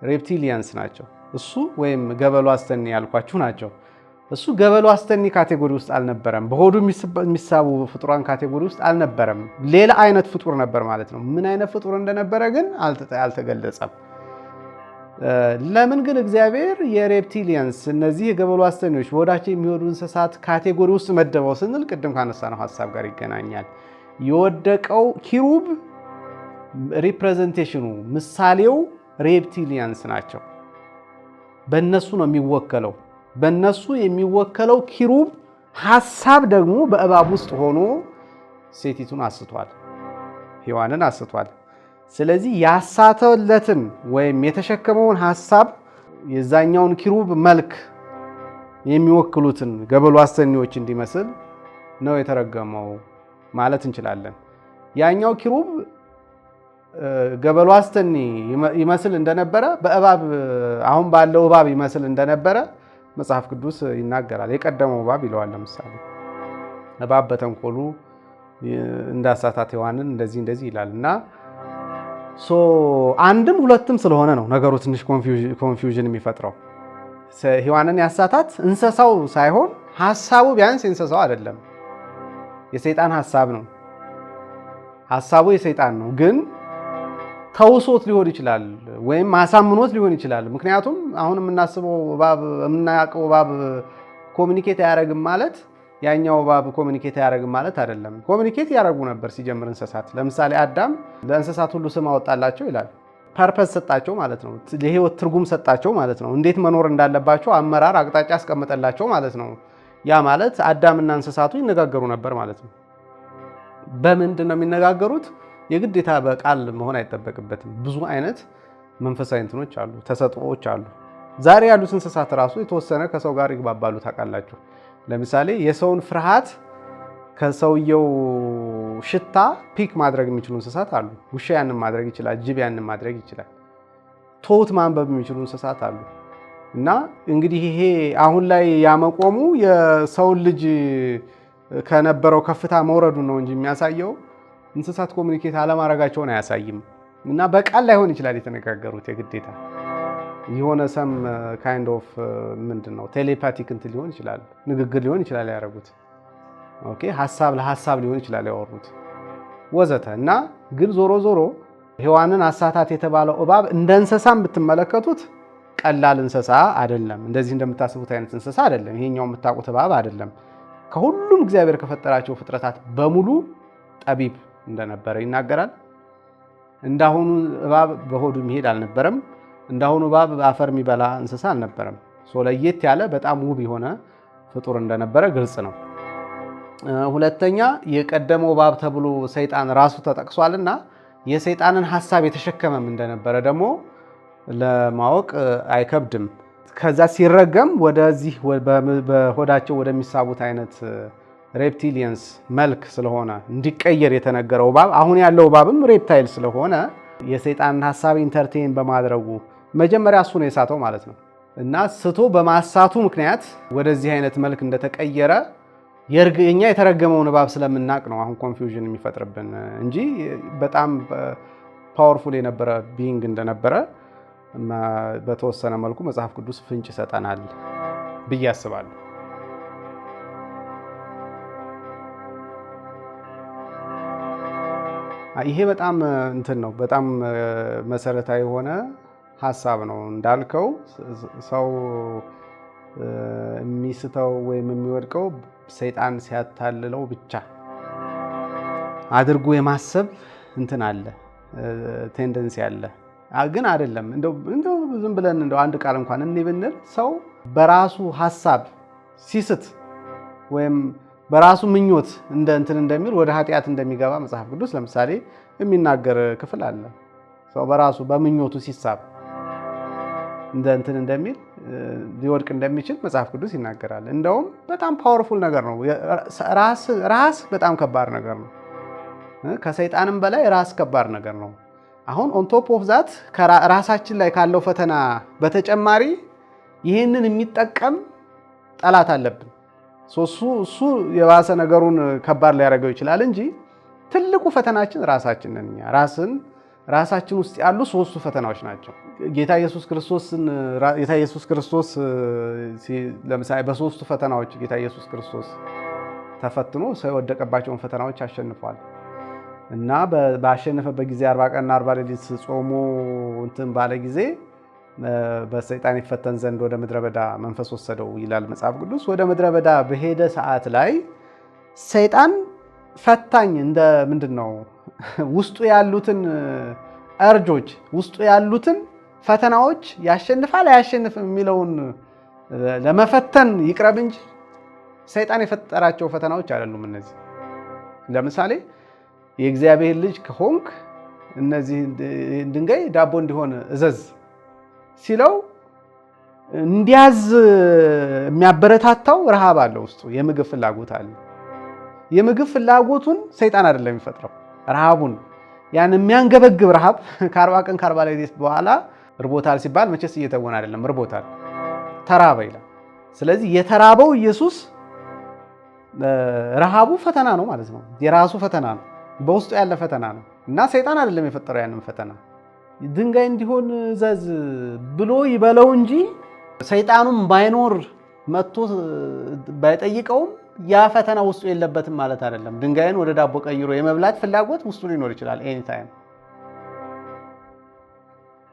ሬፕቲሊያንስ ናቸው። እሱ ወይም ገበሉ አስተኒ ያልኳችሁ ናቸው። እሱ ገበሉ አስተኒ ካቴጎሪ ውስጥ አልነበረም። በሆዱ የሚሳቡ ፍጡራን ካቴጎሪ ውስጥ አልነበረም። ሌላ አይነት ፍጡር ነበር ማለት ነው። ምን አይነት ፍጡር እንደነበረ ግን አልተገለጸም። ለምን ግን እግዚአብሔር የሬፕቲሊያንስ እነዚህ የገበሉ አስተኒዎች በሆዳቸው የሚሄዱ እንስሳት ካቴጎሪ ውስጥ መደበው ስንል ቅድም ካነሳነው ሀሳብ ጋር ይገናኛል። የወደቀው ኪሩብ ሪፕሬዘንቴሽኑ ምሳሌው ሬፕቲሊያንስ ናቸው። በእነሱ ነው የሚወከለው። በእነሱ የሚወከለው ኪሩብ ሀሳብ ደግሞ በእባብ ውስጥ ሆኖ ሴቲቱን አስቷል፣ ሔዋንን አስቷል። ስለዚህ ያሳተለትን ወይም የተሸከመውን ሀሳብ የዛኛውን ኪሩብ መልክ የሚወክሉትን ገበሉ አስተኒዎች እንዲመስል ነው የተረገመው ማለት እንችላለን። ያኛው ኪሩብ ገበሉ አስተኒ ይመስል እንደነበረ በእባብ አሁን ባለው እባብ ይመስል እንደነበረ መጽሐፍ ቅዱስ ይናገራል። የቀደመው እባብ ይለዋል። ለምሳሌ እባብ በተንኮሉ እንዳሳታት ሔዋንን እንደዚህ ይላል እና አንድም ሁለትም ስለሆነ ነው ነገሩ ትንሽ ኮንፊውዥን የሚፈጥረው። ሔዋንን ያሳታት እንስሳው ሳይሆን ሀሳቡ ቢያንስ የእንስሳው አይደለም፣ የሰይጣን ሀሳብ ነው። ሀሳቡ የሰይጣን ነው ግን ተውሶት ሊሆን ይችላል ወይም ማሳምኖት ሊሆን ይችላል። ምክንያቱም አሁን የምናውቀው እባብ ኮሚኒኬት አያደርግም ማለት ያኛው እባብ ኮሚኒኬት አያደርግም ማለት አይደለም። ኮሚኒኬት ያደርጉ ነበር ሲጀምር እንስሳት። ለምሳሌ አዳም ለእንስሳት ሁሉ ስም አወጣላቸው ይላል። ፐርፐስ ሰጣቸው ማለት ነው። ለህይወት ትርጉም ሰጣቸው ማለት ነው። እንዴት መኖር እንዳለባቸው አመራር አቅጣጫ አስቀመጠላቸው ማለት ነው። ያ ማለት አዳምና እንስሳቱ ይነጋገሩ ነበር ማለት ነው። በምንድን ነው የሚነጋገሩት? የግዴታ በቃል መሆን አይጠበቅበትም። ብዙ አይነት መንፈሳዊ እንትኖች አሉ፣ ተሰጥኦዎች አሉ። ዛሬ ያሉት እንስሳት ራሱ የተወሰነ ከሰው ጋር ይግባባሉ። ታውቃላችሁ፣ ለምሳሌ የሰውን ፍርሃት ከሰውየው ሽታ ፒክ ማድረግ የሚችሉ እንስሳት አሉ። ውሻ ያንን ማድረግ ይችላል። ጅብ ያንን ማድረግ ይችላል። ቶት ማንበብ የሚችሉ እንስሳት አሉ። እና እንግዲህ ይሄ አሁን ላይ ያመቆሙ የሰውን ልጅ ከነበረው ከፍታ መውረዱ ነው እንጂ የሚያሳየው እንስሳት ኮሚኒኬት አለማድረጋቸውን አያሳይም። እና በቃል ላይሆን ይችላል የተነጋገሩት የግዴታ የሆነ ሰም ካይንድ ኦፍ ምንድነው ቴሌፓቲክ እንትን ሊሆን ይችላል፣ ንግግር ሊሆን ይችላል ያደረጉት። ኦኬ ሐሳብ ለሐሳብ ሊሆን ይችላል ያወሩት ወዘተ። እና ግን ዞሮ ዞሮ ሔዋንን አሳታት የተባለው እባብ እንደ እንስሳም ብትመለከቱት ቀላል እንስሳ አይደለም። እንደዚህ እንደምታስቡት አይነት እንስሳ አይደለም። ይሄኛው የምታውቁት እባብ አይደለም። ከሁሉም እግዚአብሔር ከፈጠራቸው ፍጥረታት በሙሉ ጠቢብ እንደነበረ ይናገራል። እንዳሁኑ እባብ በሆዱ የሚሄድ አልነበረም። እንዳሁኑ እባብ አፈር የሚበላ እንስሳ አልነበረም። ለየት ያለ በጣም ውብ የሆነ ፍጡር እንደነበረ ግልጽ ነው። ሁለተኛ የቀደመው እባብ ተብሎ ሰይጣን ራሱ ተጠቅሷልና የሰይጣንን ሐሳብ የተሸከመም እንደነበረ ደግሞ ለማወቅ አይከብድም። ከዛ ሲረገም ወደዚህ በሆዳቸው ወደሚሳቡት አይነት ሬፕቲሊየንስ መልክ ስለሆነ እንዲቀየር የተነገረው እባብ አሁን ያለው እባብም ሬፕታይል ስለሆነ የሰይጣንን ሐሳብ ኢንተርቴን በማድረጉ መጀመሪያ እሱ ነው የሳተው ማለት ነው። እና ስቶ በማሳቱ ምክንያት ወደዚህ አይነት መልክ እንደተቀየረ የኛ የተረገመውን እባብ ስለምናቅ ነው አሁን ኮንፊውዥን የሚፈጥርብን እንጂ በጣም ፓወርፉል የነበረ ቢይንግ እንደነበረ በተወሰነ መልኩ መጽሐፍ ቅዱስ ፍንጭ ይሰጠናል ብዬ አስባለሁ። ይሄ በጣም እንትን ነው፣ በጣም መሰረታዊ የሆነ ሐሳብ ነው። እንዳልከው ሰው የሚስተው ወይም የሚወድቀው ሰይጣን ሲያታልለው ብቻ አድርጎ የማሰብ እንትን አለ፣ ቴንደንሲ አለ። ግን አይደለም። እንደው ዝም ብለን እንደው አንድ ቃል እንኳን እንይ ብንል ሰው በራሱ ሐሳብ ሲስት ወይም በራሱ ምኞት እንትን እንደሚል ወደ ኃጢአት እንደሚገባ መጽሐፍ ቅዱስ ለምሳሌ የሚናገር ክፍል አለ። ሰው በራሱ በምኞቱ ሲሳብ እንትን እንደሚል ሊወድቅ እንደሚችል መጽሐፍ ቅዱስ ይናገራል። እንደውም በጣም ፓወርፉል ነገር ነው። ራስ በጣም ከባድ ነገር ነው። ከሰይጣንም በላይ ራስ ከባድ ነገር ነው። አሁን ኦን ቶፕ ኦፍ ዛት ራሳችን ላይ ካለው ፈተና በተጨማሪ ይህንን የሚጠቀም ጠላት አለብን። እሱ የባሰ ነገሩን ከባድ ሊያደርገው ይችላል እንጂ ትልቁ ፈተናችን ራሳችን ነን። ራሳችን ውስጥ ያሉ ሶስቱ ፈተናዎች ናቸው። ጌታ ኢየሱስ ክርስቶስ ለምሳሌ በሶስቱ ፈተናዎች ጌታ ኢየሱስ ክርስቶስ ተፈትኖ ሰው የወደቀባቸውን ፈተናዎች አሸንፏል እና ባሸነፈበት ጊዜ 40 ቀንና 40 ሌሊት ጾሞ እንትን ባለ ጊዜ በሰይጣን ይፈተን ዘንድ ወደ ምድረ በዳ መንፈስ ወሰደው ይላል መጽሐፍ ቅዱስ። ወደ ምድረ በዳ በሄደ ሰዓት ላይ ሰይጣን ፈታኝ እንደ ምንድን ነው ውስጡ ያሉትን እርጆች ውስጡ ያሉትን ፈተናዎች ያሸንፋል አያሸንፍም የሚለውን ለመፈተን ይቅረብ እንጂ ሰይጣን የፈጠራቸው ፈተናዎች አይደሉም እነዚህ። ለምሳሌ የእግዚአብሔር ልጅ ከሆንክ እነዚህ ድንጋይ ዳቦ እንዲሆን እዘዝ ሲለው እንዲያዝ የሚያበረታታው ረሃብ አለ ውስጡ፣ የምግብ ፍላጎት አለ። የምግብ ፍላጎቱን ሰይጣን አይደለም የሚፈጥረው፣ ረሃቡን ያን የሚያንገበግብ ረሃብ ከ40 ቀን ከ40 ሌሊት በኋላ እርቦታል ሲባል መቼስ እየተወነ አይደለም፣ እርቦታል፣ ተራበ ይላል። ስለዚህ የተራበው ኢየሱስ ረሃቡ ፈተና ነው ማለት ነው፣ የራሱ ፈተና ነው፣ በውስጡ ያለ ፈተና ነው እና ሰይጣን አይደለም የፈጠረው ያንን ፈተና። ድንጋይ እንዲሆን እዘዝ ብሎ ይበለው እንጂ ሰይጣኑም ባይኖር መጥቶ ባይጠይቀውም ያ ፈተና ውስጡ የለበትም ማለት አይደለም። ድንጋይን ወደ ዳቦ ቀይሮ የመብላት ፍላጎት ውስጡ ሊኖር ይችላል ኤኒ ታይም።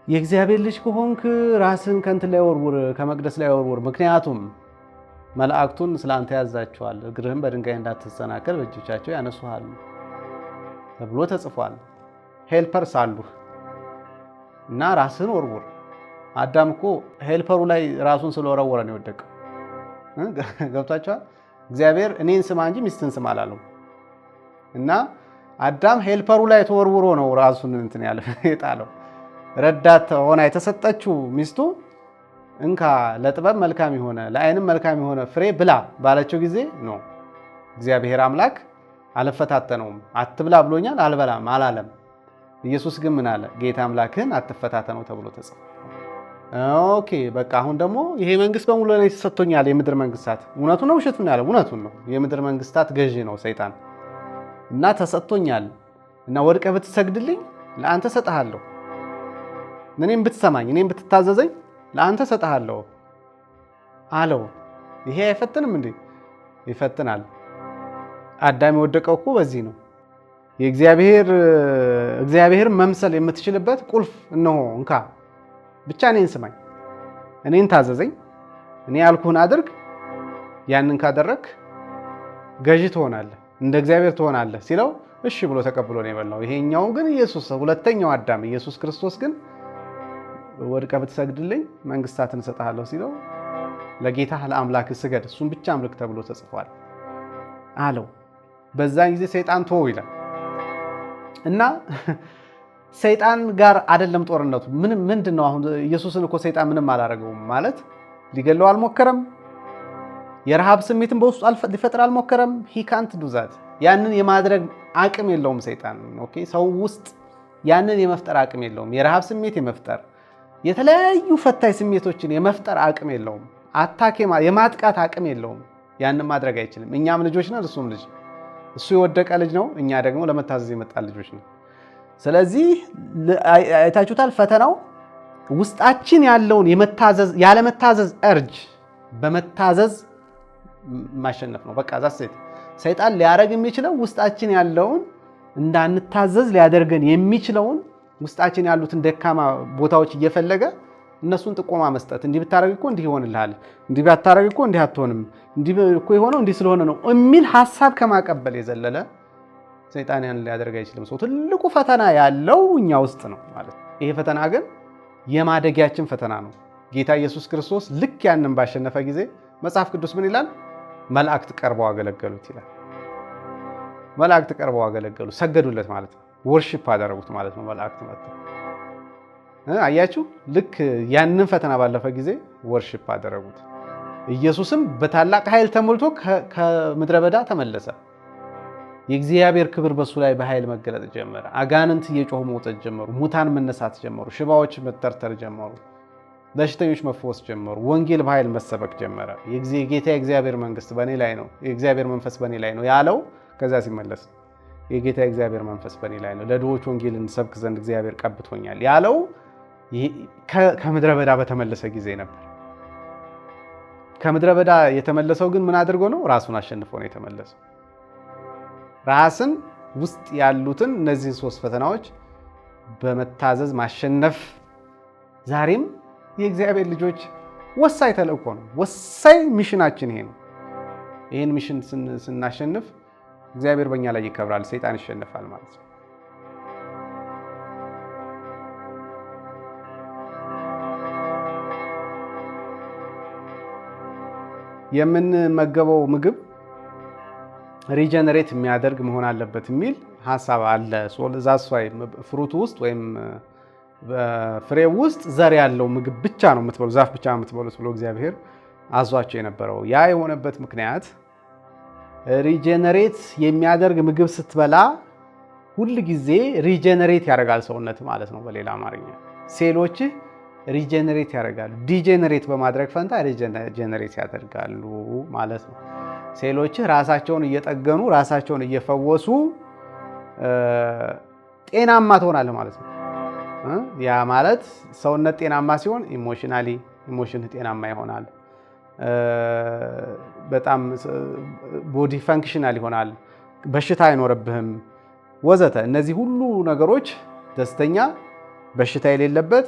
የእግዚአብሔር ልጅ ከሆንክ ራስን ከእንትን ላይ ወርውር፣ ከመቅደስ ላይ ወርውር፣ ምክንያቱም መላእክቱን ስላንተ ያዛቸዋል፣ እግርህን በድንጋይ እንዳትሰናከል በእጆቻቸው ያነሱሃል ተብሎ ተጽፏል። ሄልፐርስ አሉ እና ራስን ወርውር። አዳም እኮ ሄልፐሩ ላይ ራሱን ስለወረወረ ነው የወደቀው። ገብታችኋል? እግዚአብሔር እኔን ስማ እንጂ ሚስትን ስማ አላለው እና አዳም ሄልፐሩ ላይ ተወርውሮ ነው ራሱን እንትን ያለ የጣለው። ረዳት ሆና የተሰጠችው ሚስቱ እንካ ለጥበብ መልካም የሆነ ለዓይንም መልካም የሆነ ፍሬ ብላ ባለችው ጊዜ ነው እግዚአብሔር አምላክ አልፈታተነውም። አትብላ ብሎኛል አልበላም አላለም። ኢየሱስ ግን ምን አለ? ጌታ አምላክህን አትፈታተነው ተብሎ ተጽፏል። ኦኬ በቃ አሁን ደግሞ ይሄ መንግስት በሙሉ ለኔ ተሰጥቶኛል፣ የምድር መንግስታት። እውነቱን ነው ውሸቱን ያለው? እውነቱን ነው። የምድር መንግስታት ገዢ ነው ሰይጣን እና ተሰጥቶኛል እና ወድቀህ ብትሰግድልኝ ለአንተ ሰጥሃለሁ፣ እኔም ብትሰማኝ እኔም ብትታዘዘኝ ለአንተ ሰጥሃለሁ አለው። ይሄ አይፈትንም እንዴ? ይፈትናል። አዳም የወደቀው እኮ በዚህ ነው። እግዚአብሔር መምሰል የምትችልበት ቁልፍ እነሆ እንካ፣ ብቻ እኔን ስማኝ፣ እኔን ታዘዘኝ፣ እኔ ያልኩህን አድርግ። ያንን ካደረግ ገዢ ትሆናለህ፣ እንደ እግዚአብሔር ትሆናለህ ሲለው እሺ ብሎ ተቀብሎ ነው የበላው። ይሄኛው ግን ኢየሱስ ሁለተኛው አዳም ኢየሱስ ክርስቶስ ግን ወድቀህ ብትሰግድልኝ መንግስታትን እሰጥሃለሁ ሲለው ለጌታ ለአምላክህ ስገድ፣ እሱን ብቻ አምልክ ተብሎ ተጽፏል አለው። በዛን ጊዜ ሰይጣን ተወው ይላል እና ሰይጣን ጋር አይደለም ጦርነቱ። ምንድን ነው አሁን? ኢየሱስን እኮ ሰይጣን ምንም አላደረገውም ማለት ሊገለው አልሞከረም። የረሃብ ስሜትን በውስጡ ሊፈጥር አልሞከረም። ሂ ካንት ዱ ዛት። ያንን የማድረግ አቅም የለውም ሰይጣን። ኦኬ ሰው ውስጥ ያንን የመፍጠር አቅም የለውም። የረሃብ ስሜት የመፍጠር የተለያዩ ፈታኝ ስሜቶችን የመፍጠር አቅም የለውም። አታክ የማጥቃት አቅም የለውም። ያንን ማድረግ አይችልም። እኛም ልጆች ነን፣ እሱም ልጅ። እሱ የወደቀ ልጅ ነው፣ እኛ ደግሞ ለመታዘዝ የመጣ ልጆች ነው። ስለዚህ አይታችሁታል። ፈተናው ውስጣችን ያለውን ያለመታዘዝ እርጅ በመታዘዝ ማሸነፍ ነው። በቃ ዛሴት ሰይጣን ሊያደርግ የሚችለው ውስጣችን ያለውን እንዳንታዘዝ ሊያደርገን የሚችለውን ውስጣችን ያሉትን ደካማ ቦታዎች እየፈለገ እነሱን ጥቆማ መስጠት። እንዲህ ብታረግ እኮ እንዲህ ይሆንልሃል፣ እንዲህ ባታረግ እኮ እንዲህ አትሆንም፣ እንዲህ እኮ የሆነው እንዲህ ስለሆነ ነው የሚል ሐሳብ ከማቀበል የዘለለ ሰይጣን ያን ሊያደርግ አይችልም። ሰው ትልቁ ፈተና ያለው እኛ ውስጥ ነው ማለት ነው። ይሄ ፈተና ግን የማደጊያችን ፈተና ነው። ጌታ ኢየሱስ ክርስቶስ ልክ ያንን ባሸነፈ ጊዜ መጽሐፍ ቅዱስ ምን ይላል? መላእክት ቀርበው አገለገሉት ይላል። መላእክት ቀርበው አገለገሉ፣ ሰገዱለት ማለት ነው። ወርሺፕ አደረጉት ማለት ነው። መላእክት መጥተው አያችሁ፣ ልክ ያንን ፈተና ባለፈ ጊዜ ወርሺፕ አደረጉት። ኢየሱስም በታላቅ ኃይል ተሞልቶ ከምድረ በዳ ተመለሰ። የእግዚአብሔር ክብር በሱ ላይ በኃይል መገለጥ ጀመረ። አጋንንት እየጮሁ መውጣት ጀመሩ። ሙታን መነሳት ጀመሩ። ሽባዎች መተርተር ጀመሩ። በሽተኞች መፈወስ ጀመሩ። ወንጌል በኃይል መሰበክ ጀመረ። የጌታ የእግዚአብሔር መንግስት በእኔ ላይ ነው፣ የእግዚአብሔር መንፈስ በእኔ ላይ ነው ያለው ከዛ ሲመለስ የጌታ የእግዚአብሔር መንፈስ በእኔ ላይ ነው፣ ለድሆች ወንጌልን ሰብክ ዘንድ እግዚአብሔር ቀብቶኛል ያለው ከምድረ በዳ በተመለሰ ጊዜ ነበር። ከምድረ በዳ የተመለሰው ግን ምን አድርጎ ነው? ራሱን አሸንፎ ነው የተመለሰው። ራስን ውስጥ ያሉትን እነዚህን ሶስት ፈተናዎች በመታዘዝ ማሸነፍ ዛሬም የእግዚአብሔር ልጆች ወሳኝ ተልእኮ ነው። ወሳኝ ሚሽናችን ይሄ ነው። ይህን ሚሽን ስናሸንፍ እግዚአብሔር በእኛ ላይ ይከብራል፣ ሰይጣን ይሸነፋል ማለት ነው። የምንመገበው ምግብ ሪጀነሬት የሚያደርግ መሆን አለበት የሚል ሀሳብ አለ። ዛሷይ ፍሩት ውስጥ ወይም በፍሬ ውስጥ ዘር ያለው ምግብ ብቻ ነው የምትበሉ፣ ዛፍ ብቻ ነው የምትበሉት ብሎ እግዚአብሔር አዟቸው የነበረው። ያ የሆነበት ምክንያት ሪጀነሬት የሚያደርግ ምግብ ስትበላ ሁል ጊዜ ሪጀነሬት ያደርጋል ሰውነት ማለት ነው። በሌላ አማርኛ ሴሎችህ ሪጀነሬት ያደርጋሉ። ዲጀነሬት በማድረግ ፈንታ ሪጀነሬት ያደርጋሉ ማለት ነው። ሴሎችህ ራሳቸውን እየጠገኑ ራሳቸውን እየፈወሱ ጤናማ ትሆናለህ ማለት ነው። ያ ማለት ሰውነት ጤናማ ሲሆን ኢሞሽንህ ጤናማ ይሆናል። በጣም ቦዲ ፈንክሽናል ይሆናል። በሽታ አይኖርብህም ወዘተ። እነዚህ ሁሉ ነገሮች ደስተኛ፣ በሽታ የሌለበት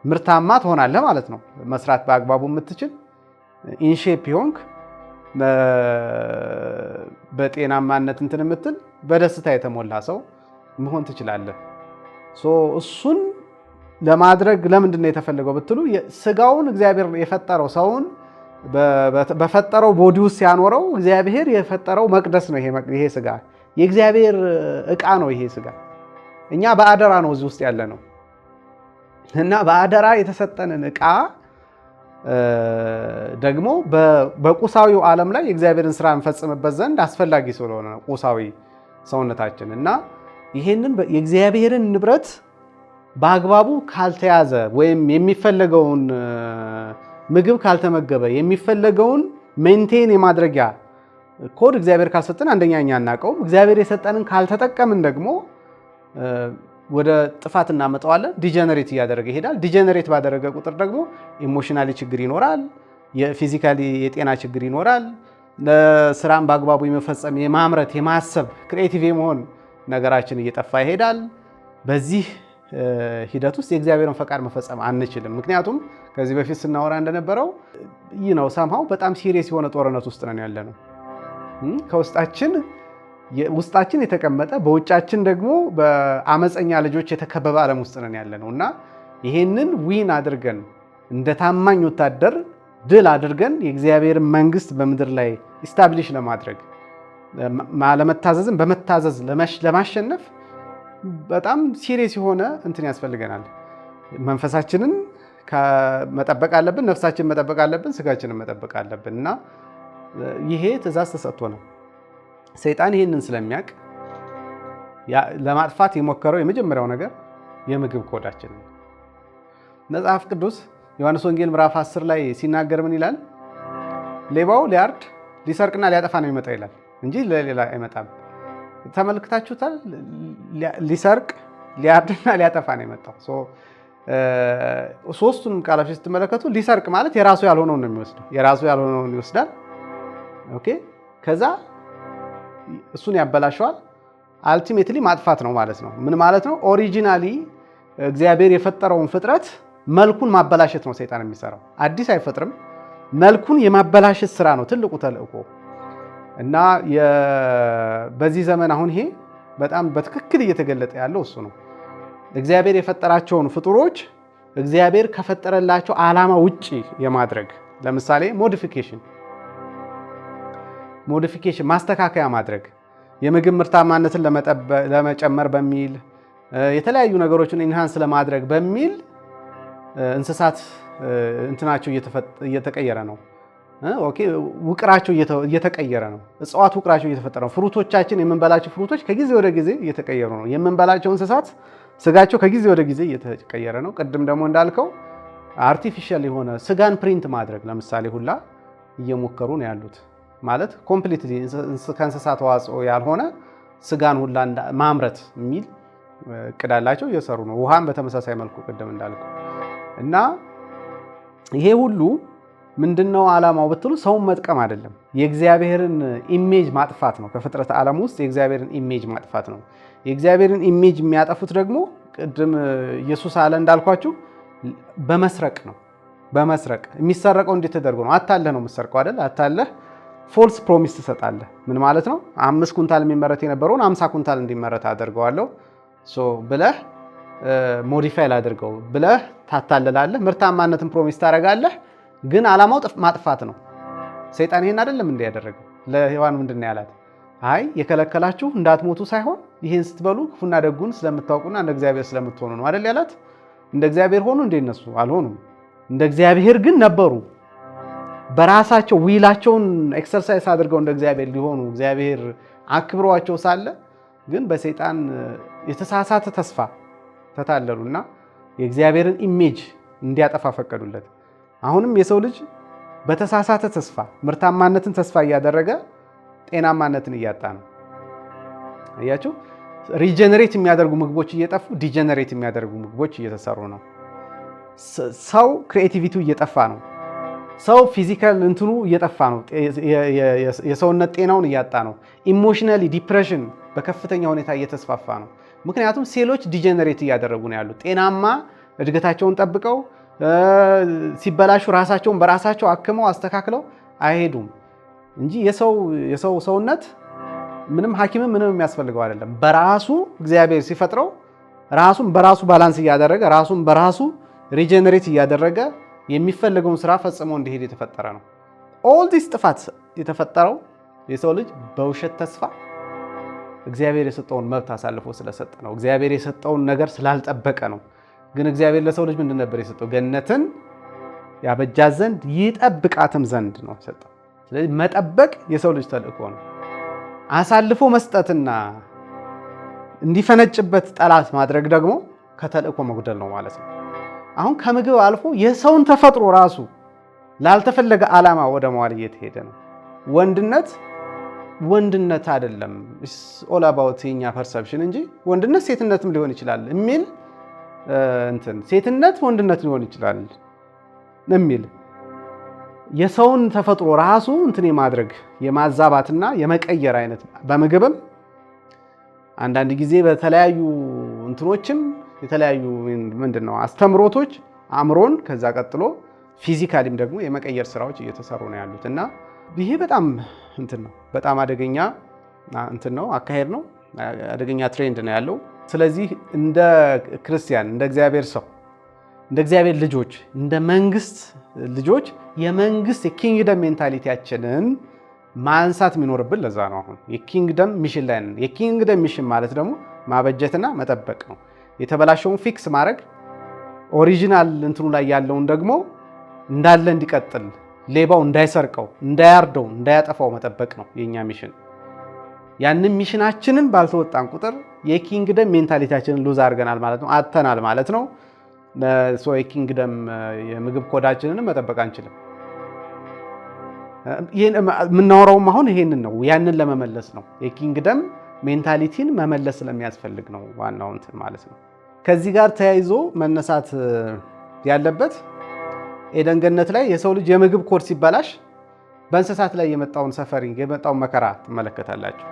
ምርታማ ትሆናለህ ማለት ነው። መስራት በአግባቡ የምትችል ኢንሼፕ ይሆንክ በጤናማነት እንትን የምትል በደስታ የተሞላ ሰው መሆን ትችላለህ። እሱን ለማድረግ ለምንድን ነው የተፈለገው ብትሉ ስጋውን እግዚአብሔር የፈጠረው ሰውን በፈጠረው ቦዲ ውስጥ ሲያኖረው እግዚአብሔር የፈጠረው መቅደስ ነው። ይሄ ስጋ የእግዚአብሔር ዕቃ ነው ይሄ ስጋ። እኛ በአደራ ነው እዚህ ውስጥ ያለ ነው እና በአደራ የተሰጠንን ዕቃ ደግሞ በቁሳዊው ዓለም ላይ የእግዚአብሔርን ስራ እንፈጽምበት ዘንድ አስፈላጊ ስለሆነ ነው ቁሳዊ ሰውነታችን እና ይሄንን የእግዚአብሔርን ንብረት በአግባቡ ካልተያዘ ወይም የሚፈለገውን ምግብ ካልተመገበ የሚፈለገውን ሜንቴን የማድረጊያ ኮድ እግዚአብሔር ካልሰጠን አንደኛ እኛ አናውቀውም። እግዚአብሔር የሰጠንን ካልተጠቀምን ደግሞ ወደ ጥፋት እናመጣዋለን። ዲጀነሬት እያደረገ ይሄዳል። ዲጀነሬት ባደረገ ቁጥር ደግሞ ኢሞሽናሊ ችግር ይኖራል፣ የፊዚካሊ የጤና ችግር ይኖራል። ለስራም በአግባቡ የመፈጸም የማምረት የማሰብ ክሪኤቲቭ የመሆን ነገራችን እየጠፋ ይሄዳል። በዚህ ሂደት ውስጥ የእግዚአብሔርን ፈቃድ መፈጸም አንችልም። ምክንያቱም ከዚህ በፊት ስናወራ እንደነበረው ይህ ነው ሰምሃው በጣም ሲሪየስ የሆነ ጦርነት ውስጥ ነን ያለ ነው። ውስጣችን የተቀመጠ በውጫችን ደግሞ በአመፀኛ ልጆች የተከበበ ዓለም ውስጥ ነን ያለ ነው እና ይሄንን ዊን አድርገን እንደ ታማኝ ወታደር ድል አድርገን የእግዚአብሔርን መንግስት በምድር ላይ ኢስታብሊሽ ለማድረግ ለመታዘዝን በመታዘዝ ለማሸነፍ በጣም ሲሪየስ የሆነ እንትን ያስፈልገናል። መንፈሳችንን መጠበቅ አለብን፣ ነፍሳችንን መጠበቅ አለብን፣ ስጋችንን መጠበቅ አለብን እና ይሄ ትእዛዝ ተሰጥቶ ነው። ሰይጣን ይሄንን ስለሚያውቅ ለማጥፋት የሞከረው የመጀመሪያው ነገር የምግብ ኮዳችን ነው። መጽሐፍ ቅዱስ ዮሐንስ ወንጌል ምዕራፍ 10 ላይ ሲናገር ምን ይላል? ሌባው ሊያርድ ሊሰርቅና ሊያጠፋ ነው የሚመጣው ይላል እንጂ ለሌላ አይመጣም። ተመልክታችሁታል? ሊሰርቅ ሊያርድና ሊያጠፋ ነው የመጣው። ሶስቱንም ቃሎች ስትመለከቱ ሊሰርቅ ማለት የራሱ ያልሆነውን ነው የሚወስደው። የራሱ ያልሆነውን ይወስዳል። ኦኬ፣ ከዛ እሱን ያበላሸዋል። አልቲሜትሊ ማጥፋት ነው ማለት ነው። ምን ማለት ነው? ኦሪጂናሊ እግዚአብሔር የፈጠረውን ፍጥረት መልኩን ማበላሸት ነው ሰይጣን የሚሰራው። አዲስ አይፈጥርም። መልኩን የማበላሸት ስራ ነው ትልቁ ተልእኮ እና በዚህ ዘመን አሁን ይሄ በጣም በትክክል እየተገለጠ ያለው እሱ ነው። እግዚአብሔር የፈጠራቸውን ፍጡሮች እግዚአብሔር ከፈጠረላቸው ዓላማ ውጪ የማድረግ ለምሳሌ ሞዲፊኬሽን ማስተካከያ ማድረግ የምግብ ምርታማነትን ለመጨመር በሚል የተለያዩ ነገሮችን ኢንሃንስ ለማድረግ በሚል እንስሳት እንትናቸው እየተቀየረ ነው። ኦኬ፣ ውቅራቸው እየተቀየረ ነው። እጽዋት ውቅራቸው እየተፈጠረ ነው። ፍሩቶቻችን የምንበላቸው ፍሩቶች ከጊዜ ወደ ጊዜ እየተቀየሩ ነው። የምንበላቸው እንስሳት ስጋቸው ከጊዜ ወደ ጊዜ እየተቀየረ ነው። ቅድም ደግሞ እንዳልከው አርቲፊሻል የሆነ ስጋን ፕሪንት ማድረግ ለምሳሌ ሁላ እየሞከሩ ነው ያሉት። ማለት ኮምፕሊትሊ ከእንስሳት ተዋጽኦ ያልሆነ ስጋን ሁላ ማምረት የሚል እቅድ አላቸው፣ እየሰሩ ነው። ውሃን በተመሳሳይ መልኩ ቅድም እንዳልከው እና ይሄ ሁሉ ምንድነው ዓላማው ብትሉ ሰውን መጥቀም አይደለም፣ የእግዚአብሔርን ኢሜጅ ማጥፋት ነው። ከፍጥረት ዓለም ውስጥ የእግዚአብሔርን ኢሜጅ ማጥፋት ነው። የእግዚአብሔርን ኢሜጅ የሚያጠፉት ደግሞ ቅድም ኢየሱስ አለ እንዳልኳችሁ በመስረቅ ነው። በመስረቅ የሚሰረቀው እንዴት ተደርጎ ነው? አታለህ ነው የምትሰርቀው አይደል? አታለህ ፎልስ ፕሮሚስ ትሰጣለህ። ምን ማለት ነው? 5 ኩንታል የሚመረት የነበረውን 50 ኩንታል እንዲመረት አደርገዋለሁ ብለህ ሞዲፋይ ላድርገው ብለህ ታታልላለህ። ምርታማነትን ፕሮሚስ ታደርጋለህ፣ ግን ዓላማው ማጥፋት ነው። ሰይጣን ይሄን አይደለም እንደ ያደረገው ለሔዋን ምንድን ነው ያላት? አይ የከለከላችሁ እንዳትሞቱ ሳይሆን ይሄን ስትበሉ ክፉና ደጉን ስለምታውቁና እንደ እግዚአብሔር ስለምትሆኑ ነው አይደል ያላት። እንደ እግዚአብሔር ሆኑ እንደ እነሱ አልሆኑም። እንደ እግዚአብሔር ግን ነበሩ። በራሳቸው ዊላቸውን ኤክሰርሳይዝ አድርገው እንደ እግዚአብሔር ሊሆኑ እግዚአብሔር አክብሯቸው ሳለ ግን በሰይጣን የተሳሳተ ተስፋ ተታለሉና የእግዚአብሔርን ኢሜጅ እንዲያጠፋ ፈቀዱለት። አሁንም የሰው ልጅ በተሳሳተ ተስፋ ምርታማነትን ተስፋ እያደረገ ጤናማነትን እያጣ ነው። አያችሁ፣ ሪጀነሬት የሚያደርጉ ምግቦች እየጠፉ ዲጀነሬት የሚያደርጉ ምግቦች እየተሰሩ ነው። ሰው ክሪኤቲቪቲው እየጠፋ ነው። ሰው ፊዚካል እንትኑ እየጠፋ ነው። የሰውነት ጤናውን እያጣ ነው። ኢሞሽናሊ ዲፕሬሽን በከፍተኛ ሁኔታ እየተስፋፋ ነው። ምክንያቱም ሴሎች ዲጀነሬት እያደረጉ ነው ያሉት። ጤናማ እድገታቸውን ጠብቀው ሲበላሹ ራሳቸውን በራሳቸው አክመው አስተካክለው አይሄዱም እንጂ የሰው ሰውነት ምንም ሐኪምም ምንም የሚያስፈልገው አይደለም። በራሱ እግዚአብሔር ሲፈጥረው ራሱን በራሱ ባላንስ እያደረገ ራሱን በራሱ ሪጀነሬት እያደረገ የሚፈልገውን ስራ ፈጽሞ እንዲሄድ የተፈጠረ ነው። ኦል ዲስ ጥፋት የተፈጠረው የሰው ልጅ በውሸት ተስፋ እግዚአብሔር የሰጠውን መብት አሳልፎ ስለሰጠ ነው። እግዚአብሔር የሰጠውን ነገር ስላልጠበቀ ነው። ግን እግዚአብሔር ለሰው ልጅ ምንድን ነበር የሰጠው? ገነትን ያበጃት ዘንድ ይጠብቃትም ዘንድ ነው የሰጠው። ስለዚህ መጠበቅ የሰው ልጅ ተልእኮ ነው። አሳልፎ መስጠትና እንዲፈነጭበት ጠላት ማድረግ ደግሞ ከተልእኮ መጉደል ነው ማለት ነው። አሁን ከምግብ አልፎ የሰውን ተፈጥሮ ራሱ ላልተፈለገ ዓላማ ወደ መዋል እየተሄደ ነው። ወንድነት አይደለም ኦል አባውት የኛ ፐርሰፕሽን እንጂ ወንድነት ሴትነትም ሊሆን ይችላል የሚል ሴትነት ወንድነት ሊሆን ይችላል የሚል የሰውን ተፈጥሮ ራሱ የማድረግ የማዛባትና የመቀየር አይነት በምግብም አንዳንድ ጊዜ በተለያዩ የተለያዩ አስተምሮቶች አእምሮን ከዛ ቀጥሎ ፊዚካሊም ደግሞ የመቀየር ስራዎች እየተሰሩ ነው ያሉት እና ይሄ በጣም አደገኛ አካሄድ ነው። አደገኛ ትሬንድ ነው ያለው። ስለዚህ እንደ ክርስቲያን እንደ እግዚአብሔር ሰው እንደ እግዚአብሔር ልጆች እንደ መንግስት ልጆች የመንግስት የኪንግደም ሜንታሊቲያችንን ማንሳት የሚኖርብን ለዛ ነው። አሁን የኪንግደም ሚሽን ላይ ነን። የኪንግደም ሚሽን ማለት ደግሞ ማበጀትና መጠበቅ ነው። የተበላሸውን ፊክስ ማድረግ፣ ኦሪጂናል ላይ ያለውን ደግሞ እንዳለ እንዲቀጥል፣ ሌባው እንዳይሰርቀው፣ እንዳያርደው፣ እንዳያጠፋው መጠበቅ ነው የኛ ሚሽን። ያንን ሚሽናችንን ባልተወጣን ቁጥር የኪንግደም ሜንታሊቲያችንን ሉዝ አድርገናል ማለት ነው፣ አጥተናል ማለት ነው። የኪንግደም የምግብ ኮዳችንን መጠበቅ አንችልም። የምናወራውም አሁን ይሄንን ነው፣ ያንን ለመመለስ ነው። የኪንግደም ሜንታሊቲን መመለስ ስለሚያስፈልግ ነው ዋናው ማለት ነው። ከዚህ ጋር ተያይዞ መነሳት ያለበት ኤደን ገነት ላይ የሰው ልጅ የምግብ ኮድ ሲበላሽ በእንስሳት ላይ የመጣውን ሰፈሪንግ የመጣውን መከራ ትመለከታላችሁ።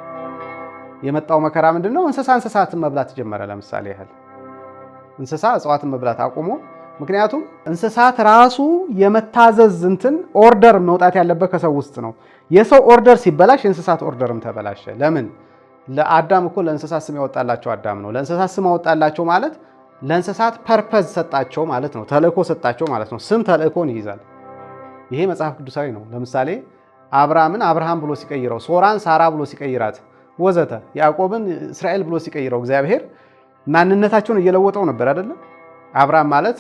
የመጣው መከራ ምንድነው? እንስሳትን መብላት ጀመረ። ለምሳሌ ያህል እንስሳ እጽዋትን መብላት አቁሞ፣ ምክንያቱም እንስሳት ራሱ የመታዘዝ ኦርደር መውጣት ያለበት ከሰው ውስጥ ነው። የሰው ኦርደር ሲበላሽ የእንስሳት ኦርደርም ተበላሸ። ለምን? ለአዳም እኮ ለእንስሳት ስም ያወጣላቸው አዳም ነው። ለእንስሳት ስም ያወጣላቸው ማለት ለእንስሳት ፐርፐዝ ሰጣቸው ማለት ነው። ተልእኮ ሰጣቸው ማለት ነው። ስም ተልእኮን ይይዛል። ይሄ መጽሐፍ ቅዱሳዊ ነው። ለምሳሌ አብርሃምን አብርሃም ብሎ ሲቀይረው፣ ሶራን ሳራ ብሎ ሲቀይራት ወዘተ፣ ያዕቆብን እስራኤል ብሎ ሲቀይረው እግዚአብሔር ማንነታቸውን እየለወጠው ነበር አይደለም? አብርሃም ማለት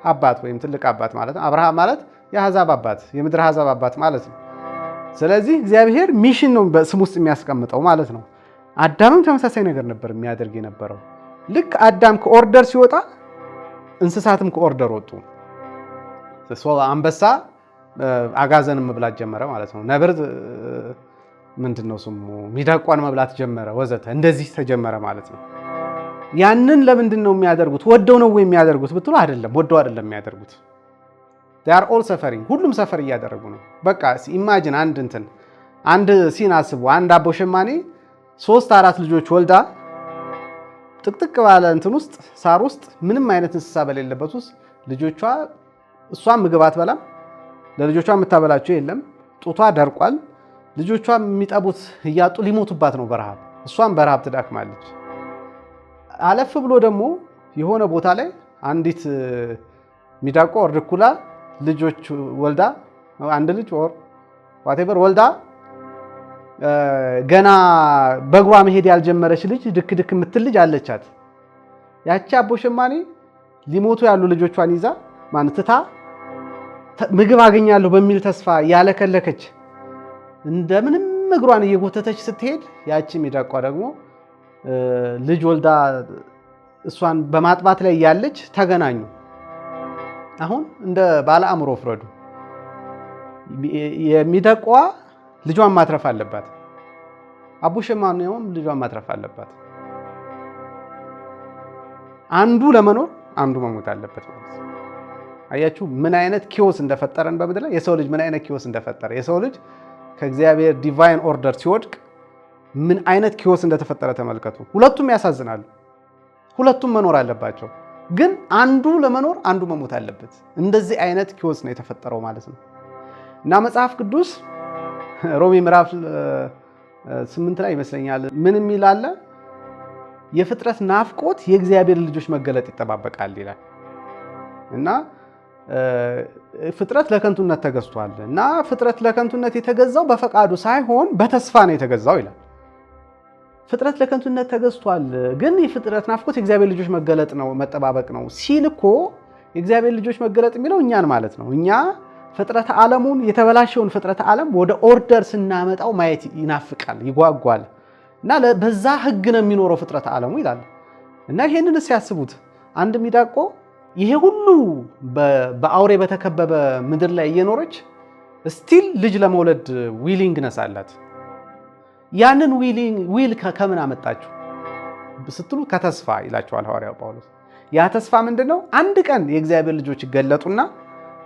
አባት ወይም ትልቅ አባት ማለት ነው። አብርሃም ማለት የአሕዛብ አባት የምድር አሕዛብ አባት ማለት ነው። ስለዚህ እግዚአብሔር ሚሽን ነው በስም ውስጥ የሚያስቀምጠው ማለት ነው። አዳምም ተመሳሳይ ነገር ነበር የሚያደርግ የነበረው። ልክ አዳም ከኦርደር ሲወጣ እንስሳትም ከኦርደር ወጡ። አንበሳ አጋዘንን መብላት ጀመረ ማለት ነው። ነብር ምንድነው ስሙ ሚዳቋን መብላት ጀመረ ወዘተ። እንደዚህ ተጀመረ ማለት ነው። ያንን ለምንድን ነው የሚያደርጉት? ወደው ነው የሚያደርጉት ብትሉ አይደለም፣ ወደው አይደለም የሚያደርጉት። they are all suffering። ሁሉም ሰፈር እያደረጉ ነው። በቃ ኢማጂን አንድ ሲን አስቡ። አንድ አቦ ሸማኔ 3-4 ልጆች ወልዳ ጥቅጥቅ ባለ ውስጥ ሳር ውስጥ ምንም አይነት እንስሳ በሌለበት ውስጥ ልጆቿ እሷን ምግብ አትበላም፣ ለልጆቿ የምታበላቸው የለም፣ ጡቷ ደርቋል፣ ልጆቿ የሚጠቡት እያጡ ሊሞቱባት ነው በረሃብ። እሷን በረሃብ ትዳክማለች። አለፍ ብሎ ደግሞ የሆነ ቦታ ላይ አንዲት ሚዳቋ ወር ድኩላ ልጆች ወልዳ አንድ ልጅ ወር ዋቴቨር ወልዳ ገና በእግሯ መሄድ ያልጀመረች ልጅ ድክ የምትል ልጅ አለቻት። ያቺ አቦ ሸማኔ ሊሞቱ ያሉ ልጆቿን ይዛ ማንትታ ምግብ አገኛለሁ በሚል ተስፋ ያለከለከች እንደምንም እግሯን እየጎተተች ስትሄድ ያቺ ሚዳቋ ደግሞ ልጅ ወልዳ እሷን በማጥባት ላይ ያለች ተገናኙ። አሁን እንደ ባለ አእምሮ ፍረዱ። የሚዳቋ ልጇን ማትረፍ አለባት፣ አቦ ሸማኔውም ልጇን ማትረፍ አለባት። አንዱ ለመኖር አንዱ መሞት አለበት ማለት ነው። አያችሁ ምን አይነት ኪዮስ እንደፈጠረን በምድር ላይ የሰው ልጅ ምን አይነት ኪዮስ እንደፈጠረ። የሰው ልጅ ከእግዚአብሔር ዲቫይን ኦርደር ሲወድቅ ምን አይነት ኪዮስ እንደተፈጠረ ተመልከቱ። ሁለቱም ያሳዝናሉ። ሁለቱም መኖር አለባቸው፣ ግን አንዱ ለመኖር አንዱ መሞት አለበት። እንደዚህ አይነት ኪዮስ ነው የተፈጠረው ማለት ነው። እና መጽሐፍ ቅዱስ ሮሜ ምዕራፍ 8 ላይ ይመስለኛል ምን የሚል አለ? የፍጥረት ናፍቆት የእግዚአብሔር ልጆች መገለጥ ይጠባበቃል ይላል። እና ፍጥረት ለከንቱነት ተገዝቷል። እና ፍጥረት ለከንቱነት የተገዛው በፈቃዱ ሳይሆን በተስፋ ነው የተገዛው ይላል። ፍጥረት ለከንቱነት ተገዝቷል። ግን የፍጥረት ናፍቆት የእግዚአብሔር ልጆች መገለጥ ነው፣ መጠባበቅ ነው ሲል እኮ የእግዚአብሔር ልጆች መገለጥ የሚለው እኛን ማለት ነው። እኛ ፍጥረት ዓለሙን የተበላሸውን ፍጥረት ዓለም ወደ ኦርደር ስናመጣው ማየት ይናፍቃል፣ ይጓጓል እና በዛ ህግ ነው የሚኖረው ፍጥረት ዓለሙ ይላል። እና ይሄንን ሲያስቡት አንድ ሚዳቆ ይሄ ሁሉ በአውሬ በተከበበ ምድር ላይ እየኖረች ስቲል ልጅ ለመውለድ ዊሊንግነስ አላት። ያንን ዊል ከምን አመጣችሁ ስትሉ ከተስፋ ይላቸዋል ሐዋርያው ጳውሎስ። ያ ተስፋ ምንድነው? አንድ ቀን የእግዚአብሔር ልጆች ይገለጡና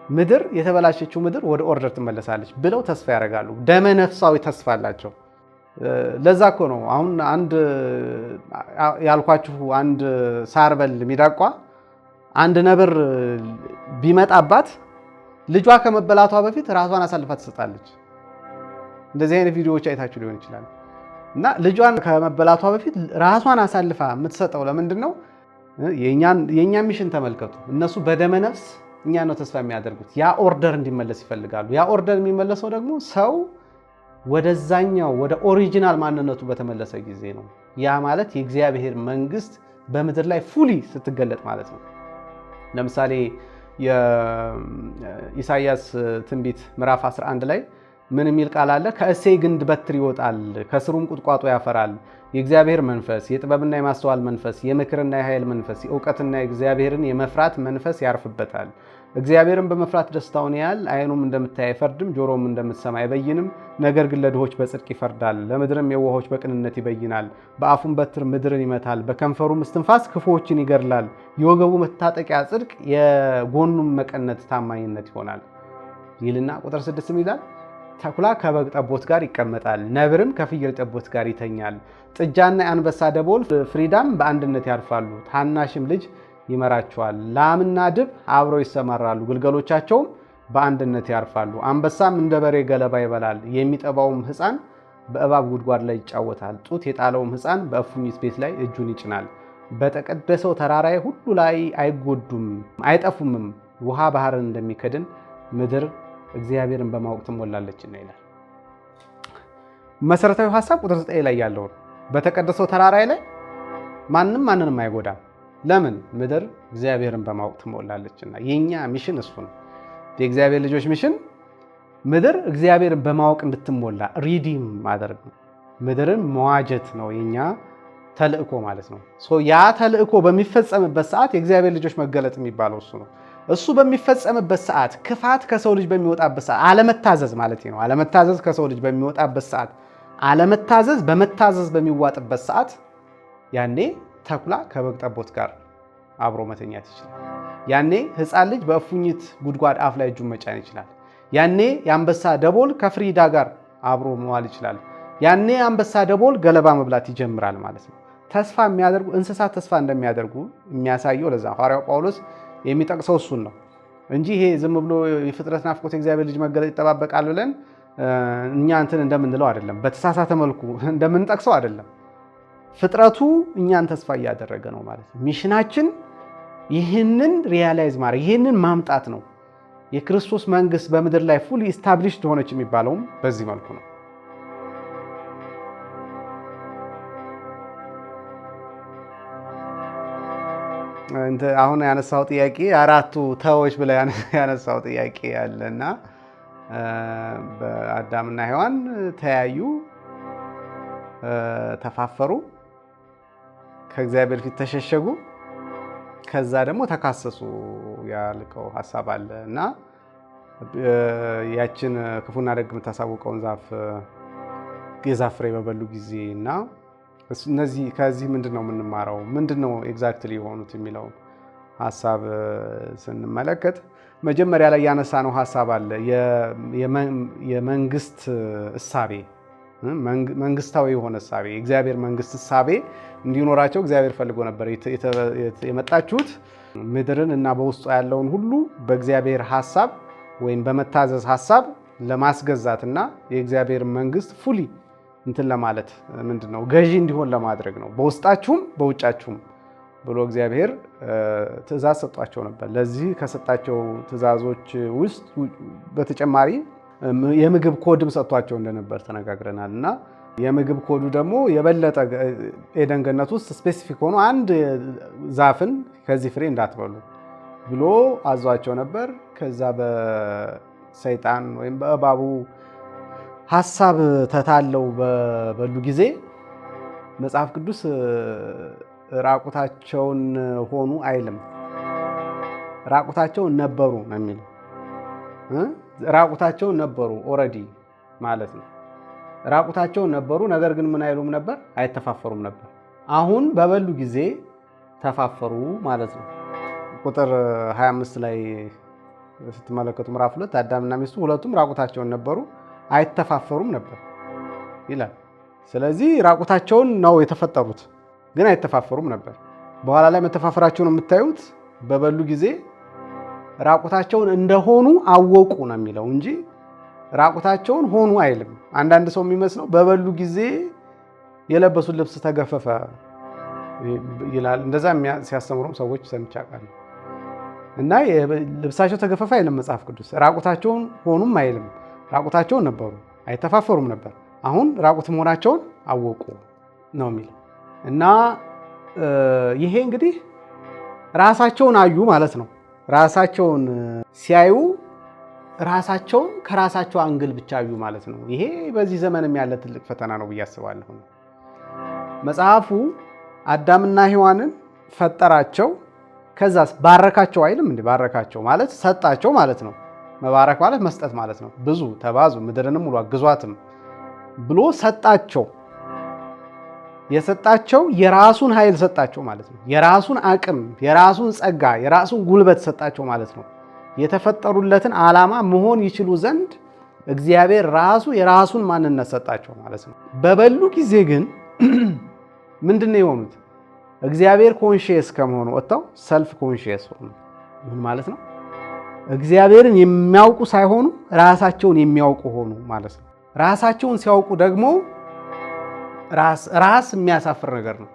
ምድር የተበላሸችው ምድር ወደ ኦርደር ትመለሳለች ብለው ተስፋ ያደርጋሉ። ደመ ነፍሳዊ ተስፋ አላቸው። ለዛ እኮ ነው አሁን አንድ ያልኳችሁ አንድ ሳርበል ሚዳቋ አንድ ነብር ቢመጣባት ልጇ ከመበላቷ በፊት ራሷን አሳልፋ ትሰጣለች። እንደዚህ አይነት ቪዲዮዎች አይታችሁ ሊሆን ይችላል። እና ልጇን ከመበላቷ በፊት ራሷን አሳልፋ የምትሰጠው ለምንድን ነው? የእኛ ሚሽን ተመልከቱ። እነሱ በደመ ነፍስ እኛ ነው ተስፋ የሚያደርጉት። ያ ኦርደር እንዲመለስ ይፈልጋሉ። ያ ኦርደር የሚመለሰው ደግሞ ሰው ወደዛኛው ወደ ኦሪጂናል ማንነቱ በተመለሰ ጊዜ ነው። ያ ማለት የእግዚአብሔር መንግስት በምድር ላይ ፉሊ ስትገለጥ ማለት ነው። ለምሳሌ የኢሳይያስ ትንቢት ምዕራፍ 11 ላይ ምን የሚል ቃል አለ? ከእሴይ ግንድ በትር ይወጣል፣ ከስሩም ቁጥቋጦ ያፈራል። የእግዚአብሔር መንፈስ፣ የጥበብና የማስተዋል መንፈስ፣ የምክርና የኃይል መንፈስ፣ የእውቀትና የእግዚአብሔርን የመፍራት መንፈስ ያርፍበታል። እግዚአብሔርን በመፍራት ደስታውን ያያል። ዓይኑም እንደምታይ አይፈርድም፣ ጆሮም እንደምትሰማ አይበይንም። ነገር ግን ለድሆች በጽድቅ ይፈርዳል፣ ለምድርም የዋሆች በቅንነት ይበይናል። በአፉም በትር ምድርን ይመታል፣ በከንፈሩም እስትንፋስ ክፉዎችን ይገድላል። የወገቡ መታጠቂያ ጽድቅ፣ የጎኑም መቀነት ታማኝነት ይሆናል ይልና ቁጥር 6 ይላል ተኩላ ከበግ ጠቦት ጋር ይቀመጣል፣ ነብርም ከፍየል ጠቦት ጋር ይተኛል። ጥጃና የአንበሳ ደቦል ፍሪዳም በአንድነት ያርፋሉ፣ ታናሽም ልጅ ይመራቸዋል። ላምና ድብ አብረው ይሰማራሉ፣ ግልገሎቻቸውም በአንድነት ያርፋሉ። አንበሳም እንደ በሬ ገለባ ይበላል፣ የሚጠባውም ሕፃን በእባብ ጉድጓድ ላይ ይጫወታል። ጡት የጣለውም ሕፃን በእፉኝት ቤት ላይ እጁን ይጭናል። በተቀደሰው ተራራዬ ሁሉ ላይ አይጎዱም አይጠፉምም። ውሃ ባህርን እንደሚከድን ምድር እግዚአብሔርን በማወቅ ትሞላለችና ይላል። መሰረታዊ ሐሳብ ቁጥር 9 ላይ ያለው በተቀደሰው ተራራይ ላይ ማንንም አይጎዳም። ለምን? ምድር እግዚአብሔርን በማወቅ ትሞላለችና። የኛ ሚሽን እሱ ነው። የእግዚአብሔር ልጆች ሚሽን ምድር እግዚአብሔርን በማወቅ እንድትሞላ ሪዲም ማድረግ ነው። ምድርን መዋጀት ነው የኛ ተልእኮ ማለት ነው። ያ ተልእኮ በሚፈጸምበት ሰዓት የእግዚአብሔር ልጆች መገለጥ የሚባለው እሱ ነው። እሱ በሚፈጸምበት ሰዓት ክፋት ከሰው ልጅ በሚወጣበት ሰዓት አለመታዘዝ ማለት ነው። አለመታዘዝ ከሰው ልጅ በሚወጣበት ሰዓት አለመታዘዝ በመታዘዝ በሚዋጥበት ሰዓት ያኔ ተኩላ ከበግ ጠቦት ጋር አብሮ መተኛት ይችላል። ያኔ ሕፃን ልጅ በእፉኝት ጉድጓድ አፍ ላይ እጁን መጫን ይችላል። ያኔ የአንበሳ ደቦል ከፍሪዳ ጋር አብሮ መዋል ይችላል። ያኔ የአንበሳ ደቦል ገለባ መብላት ይጀምራል ማለት ነው። ተስፋ የሚያደርጉ እንስሳት ተስፋ እንደሚያደርጉ የሚያሳየው ለዛ ሐዋርያው ጳውሎስ የሚጠቅሰው እሱን ነው እንጂ ይሄ ዝም ብሎ የፍጥረት ናፍቆት የእግዚአብሔር ልጅ መገለጥ ይጠባበቃል ብለን እኛ እንትን እንደምንለው አይደለም። በተሳሳተ መልኩ እንደምንጠቅሰው አይደለም። ፍጥረቱ እኛን ተስፋ እያደረገ ነው ማለት ነው። ሚሽናችን ይህንን ሪያላይዝ ማድረግ ይህንን ማምጣት ነው። የክርስቶስ መንግስት በምድር ላይ ፉሊ ኢስታብሊሽድ ሆነች የሚባለውም በዚህ መልኩ ነው። አሁን ያነሳው ጥያቄ አራቱ ተዎች ብለ ያነሳው ጥያቄ ያለና በአዳምና ሔዋን ተያዩ፣ ተፋፈሩ፣ ከእግዚአብሔር ፊት ተሸሸጉ፣ ከዛ ደግሞ ተካሰሱ ያልከው ሐሳብ አለ እና ያችን ክፉና ደግ የምታሳውቀውን የዛፍ ፍሬ በበሉ ጊዜ እና እነዚህ ከዚህ ምንድነው የምንማረው? ምንድነው ኤግዛክትሊ የሆኑት የሚለው ሐሳብ ስንመለከት መጀመሪያ ላይ ያነሳነው ሐሳብ አለ። የመንግስት እሳቤ መንግስታዊ የሆነ እሳቤ የእግዚአብሔር መንግስት እሳቤ እንዲኖራቸው እግዚአብሔር ፈልጎ ነበር። የመጣችሁት ምድርን እና በውስጧ ያለውን ሁሉ በእግዚአብሔር ሐሳብ ወይም በመታዘዝ ሐሳብ ለማስገዛትና የእግዚአብሔር መንግስት ፉሊ እንትን ለማለት ምንድነው ገዢ እንዲሆን ለማድረግ ነው። በውስጣችሁም በውጫችሁም ብሎ እግዚአብሔር ትእዛዝ ሰጧቸው ነበር። ለዚህ ከሰጣቸው ትእዛዞች ውስጥ በተጨማሪ የምግብ ኮድም ሰጥቷቸው እንደነበር ተነጋግረናል እና የምግብ ኮዱ ደግሞ የበለጠ ኤደን ገነት ውስጥ ስፔሲፊክ ሆኖ አንድ ዛፍን ከዚህ ፍሬ እንዳትበሉ ብሎ አዟቸው ነበር። ከዛ በሰይጣን ወይም በእባቡ ሐሳብ ተታለው በበሉ ጊዜ መጽሐፍ ቅዱስ ራቁታቸውን ሆኑ አይልም፣ ራቁታቸውን ነበሩ ነው የሚለው። ራቁታቸውን ነበሩ ኦልሬዲ ማለት ነው። ራቁታቸውን ነበሩ፣ ነገር ግን ምን አይሉም ነበር? አይተፋፈሩም ነበር። አሁን በበሉ ጊዜ ተፋፈሩ ማለት ነው። ቁጥር 25 ላይ ስትመለከቱ ምዕራፍ 2 አዳምና ሚስቱ ሁለቱም ራቁታቸውን ነበሩ፣ አይተፋፈሩም ነበር ይላል። ስለዚህ ራቁታቸውን ነው የተፈጠሩት፣ ግን አይተፋፈሩም ነበር። በኋላ ላይ መተፋፈራቸውን የምታዩት በበሉ ጊዜ ራቁታቸውን እንደሆኑ አወቁ ነው የሚለው እንጂ ራቁታቸውን ሆኑ አይልም። አንዳንድ ሰው የሚመስለው በበሉ ጊዜ የለበሱት ልብስ ተገፈፈ ይላል። እንደዛ ሲያስተምሩም ሰዎች ሰምቼ አውቃለሁ። እና ልብሳቸው ተገፈፈ አይልም መጽሐፍ ቅዱስ። ራቁታቸውን ሆኑም አይልም። ራቁታቸውን ነበሩ፣ አይተፋፈሩም ነበር። አሁን ራቁት መሆናቸውን አወቁ ነው የሚለው። እና ይሄ እንግዲህ ራሳቸውን አዩ ማለት ነው። ራሳቸውን ሲያዩ ራሳቸውን ከራሳቸው አንግል ብቻ አዩ ማለት ነው። ይሄ በዚህ ዘመንም ያለ ትልቅ ፈተና ነው ብዬ አስባለሁ። መጽሐፉ አዳምና ሔዋንን ፈጠራቸው፣ ከዛስ ባረካቸው አይልም እንዴ? ባረካቸው ማለት ሰጣቸው ማለት ነው። መባረክ ማለት መስጠት ማለት ነው። ብዙ ተባዙ ምድርንም ሙሉ አግዟትም ብሎ ሰጣቸው። የሰጣቸው የራሱን ኃይል ሰጣቸው ማለት ነው። የራሱን አቅም፣ የራሱን ጸጋ፣ የራሱን ጉልበት ሰጣቸው ማለት ነው። የተፈጠሩለትን ዓላማ መሆን ይችሉ ዘንድ እግዚአብሔር ራሱ የራሱን ማንነት ሰጣቸው ማለት ነው። በበሉ ጊዜ ግን ምንድን ነው የሆኑት? እግዚአብሔር ኮንሺየስ ከመሆኑ ወጥተው ሰልፍ ኮንሺየስ ሆኑ። ምን ማለት ነው? እግዚአብሔርን የሚያውቁ ሳይሆኑ ራሳቸውን የሚያውቁ ሆኑ ማለት ነው። ራሳቸውን ሲያውቁ ደግሞ ራስ የሚያሳፍር ነገር ነው።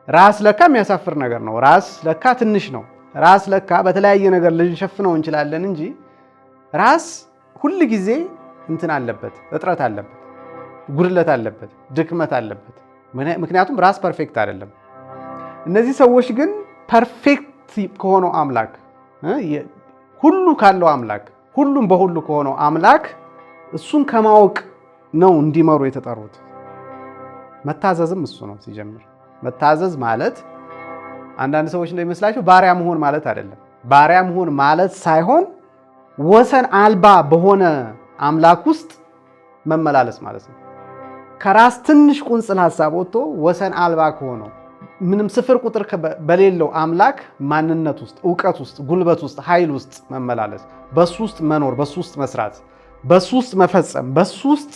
ራስ ለካ የሚያሳፍር ነገር ነው። ራስ ለካ ትንሽ ነው። ራስ ለካ በተለያየ ነገር ልንሸፍነው እንችላለን እንጂ ራስ ሁል ጊዜ እንትን አለበት፣ እጥረት አለበት፣ ጉድለት አለበት፣ ድክመት አለበት። ምክንያቱም ራስ ፐርፌክት አይደለም። እነዚህ ሰዎች ግን ፐርፌክት ከሆነው አምላክ፣ ሁሉ ካለው አምላክ፣ ሁሉም በሁሉ ከሆነው አምላክ እሱን ከማወቅ ነው እንዲመሩ የተጠሩት። መታዘዝም እሱ ነው ሲጀምር። መታዘዝ ማለት አንዳንድ ሰዎች እንደሚመስላቸው ባሪያ መሆን ማለት አይደለም። ባሪያ መሆን ማለት ሳይሆን ወሰን አልባ በሆነ አምላክ ውስጥ መመላለስ ማለት ነው። ከራስ ትንሽ ቁንጽል ሐሳብ ወጥቶ ወሰን አልባ ከሆነው ምንም ስፍር ቁጥር በሌለው አምላክ ማንነት ውስጥ፣ ዕውቀት ውስጥ፣ ጉልበት ውስጥ፣ ኃይል ውስጥ መመላለስ፣ በሱ ውስጥ መኖር፣ በሱ ውስጥ መስራት፣ በሱ ውስጥ መፈጸም፣ በሱ ውስጥ